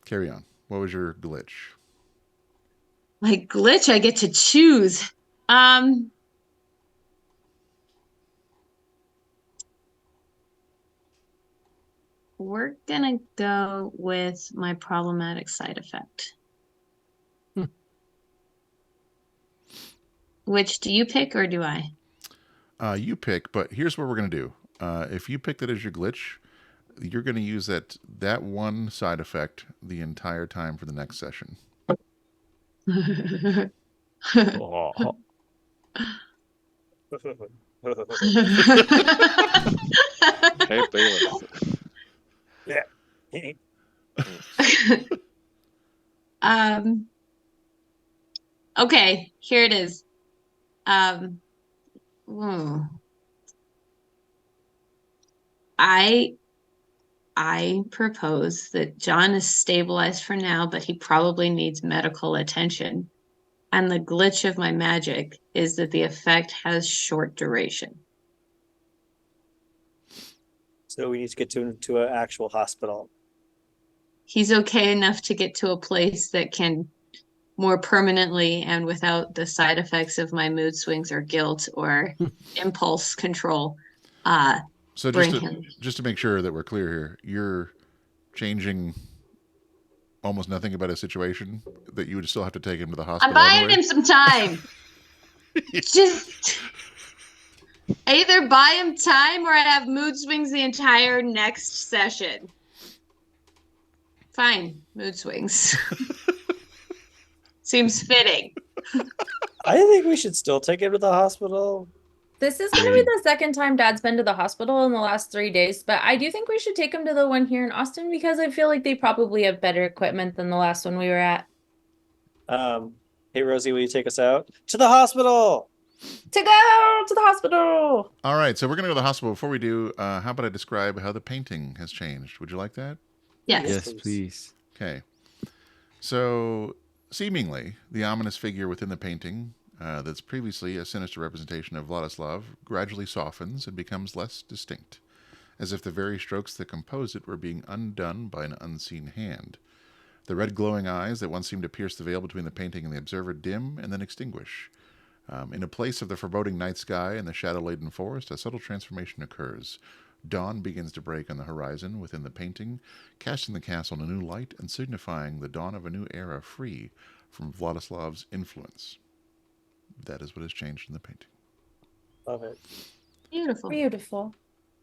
Carry on. What was your glitch? My glitch, I get to choose. We're gonna go with my problematic side effect. Which do you pick or do I? You pick, but here's what we're going to do. If you pick that as your glitch, you're going to use that one side effect the entire time for the next session. Oh. Hey, Bailiff. Okay, here it is. I propose that John is stabilized for now, but he probably needs medical attention. And the glitch of my magic is that the effect has short duration. So we need to get to an actual hospital. He's okay enough to get to a place that can more permanently and without the side effects of my mood swings or guilt or impulse control. So Bring him. just to make sure that we're clear here, you're changing almost nothing about a situation that you would still have to take him to the hospital. I'm buying anyway? him some time. Just I either buy him time or I have mood swings the entire next session. Fine, mood swings. Seems fitting. I think we should still take him to the hospital. This is going to be the second time Dad's been to the hospital in the last 3 days, but I do think we should take him to the one here in Austin because I feel like they probably have better equipment than the last one we were at. Hey, Rosie, will you take us out? To the hospital! To go to the hospital! All right, so we're going to go to the hospital. Before we do, how about I describe how the painting has changed? Would you like that? Yes. Yes, please. Okay. So, seemingly, the ominous figure within the painting that's previously a sinister representation of Vladislav gradually softens and becomes less distinct, as if the very strokes that compose it were being undone by an unseen hand. The red glowing eyes that once seemed to pierce the veil between the painting and the observer dim and then extinguish. In a place of the foreboding night sky and the shadow-laden forest, a subtle transformation occurs. Dawn begins to break on the horizon within the painting, casting the castle in a new light and signifying the dawn of a new era free from Vladislav's influence. That is what has changed in the painting. Love it. Beautiful. Beautiful.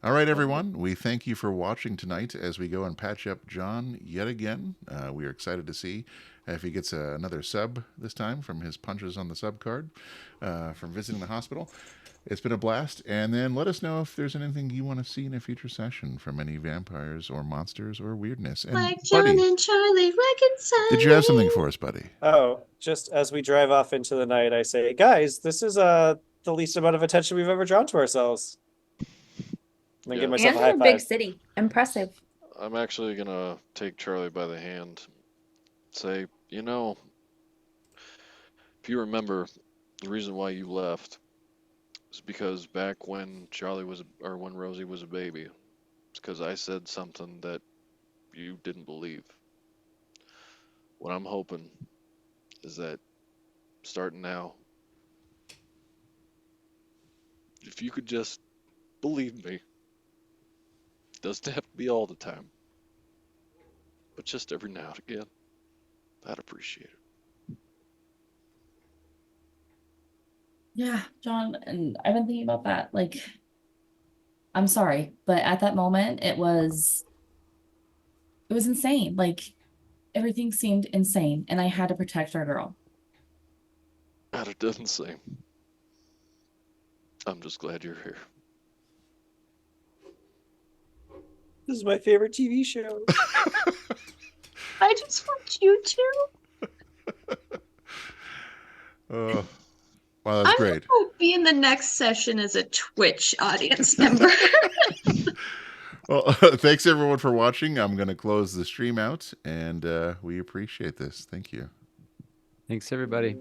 All right, everyone. We thank you for watching tonight as we go and patch up John yet again. We are excited to see if he gets another sub this time from his punches on the sub card from visiting the hospital. It's been a blast. And then let us know if there's anything you want to see in a future session from any vampires or monsters or weirdness. And Like John Buddy, and Charlie reconciling. did you have something for us, buddy? Oh, just as we drive off into the night, I say, guys, this is the least amount of attention we've ever drawn to ourselves. And then give myself And a high in a big five. city. Impressive. I'm actually gonna take Charlie by the hand, say, you know, if you remember, the reason why you left is because back when when Rosie was a baby, it's because I said something that you didn't believe. What I'm hoping is that starting now, if you could just believe me, it doesn't have to be all the time, but just every now and again, I'd appreciate it. Yeah, John, and I've been thinking about that. Like, I'm sorry, but at that moment, it was insane. Like, everything seemed insane, and I had to protect our girl. God, it doesn't seem. I'm just glad you're here. This is my favorite TV show. I just want you to. Wow, that's great. I'm going to be in the next session as a Twitch audience member. Well, thanks everyone for watching. I'm going to close the stream out, and we appreciate this. Thank you. Thanks, everybody.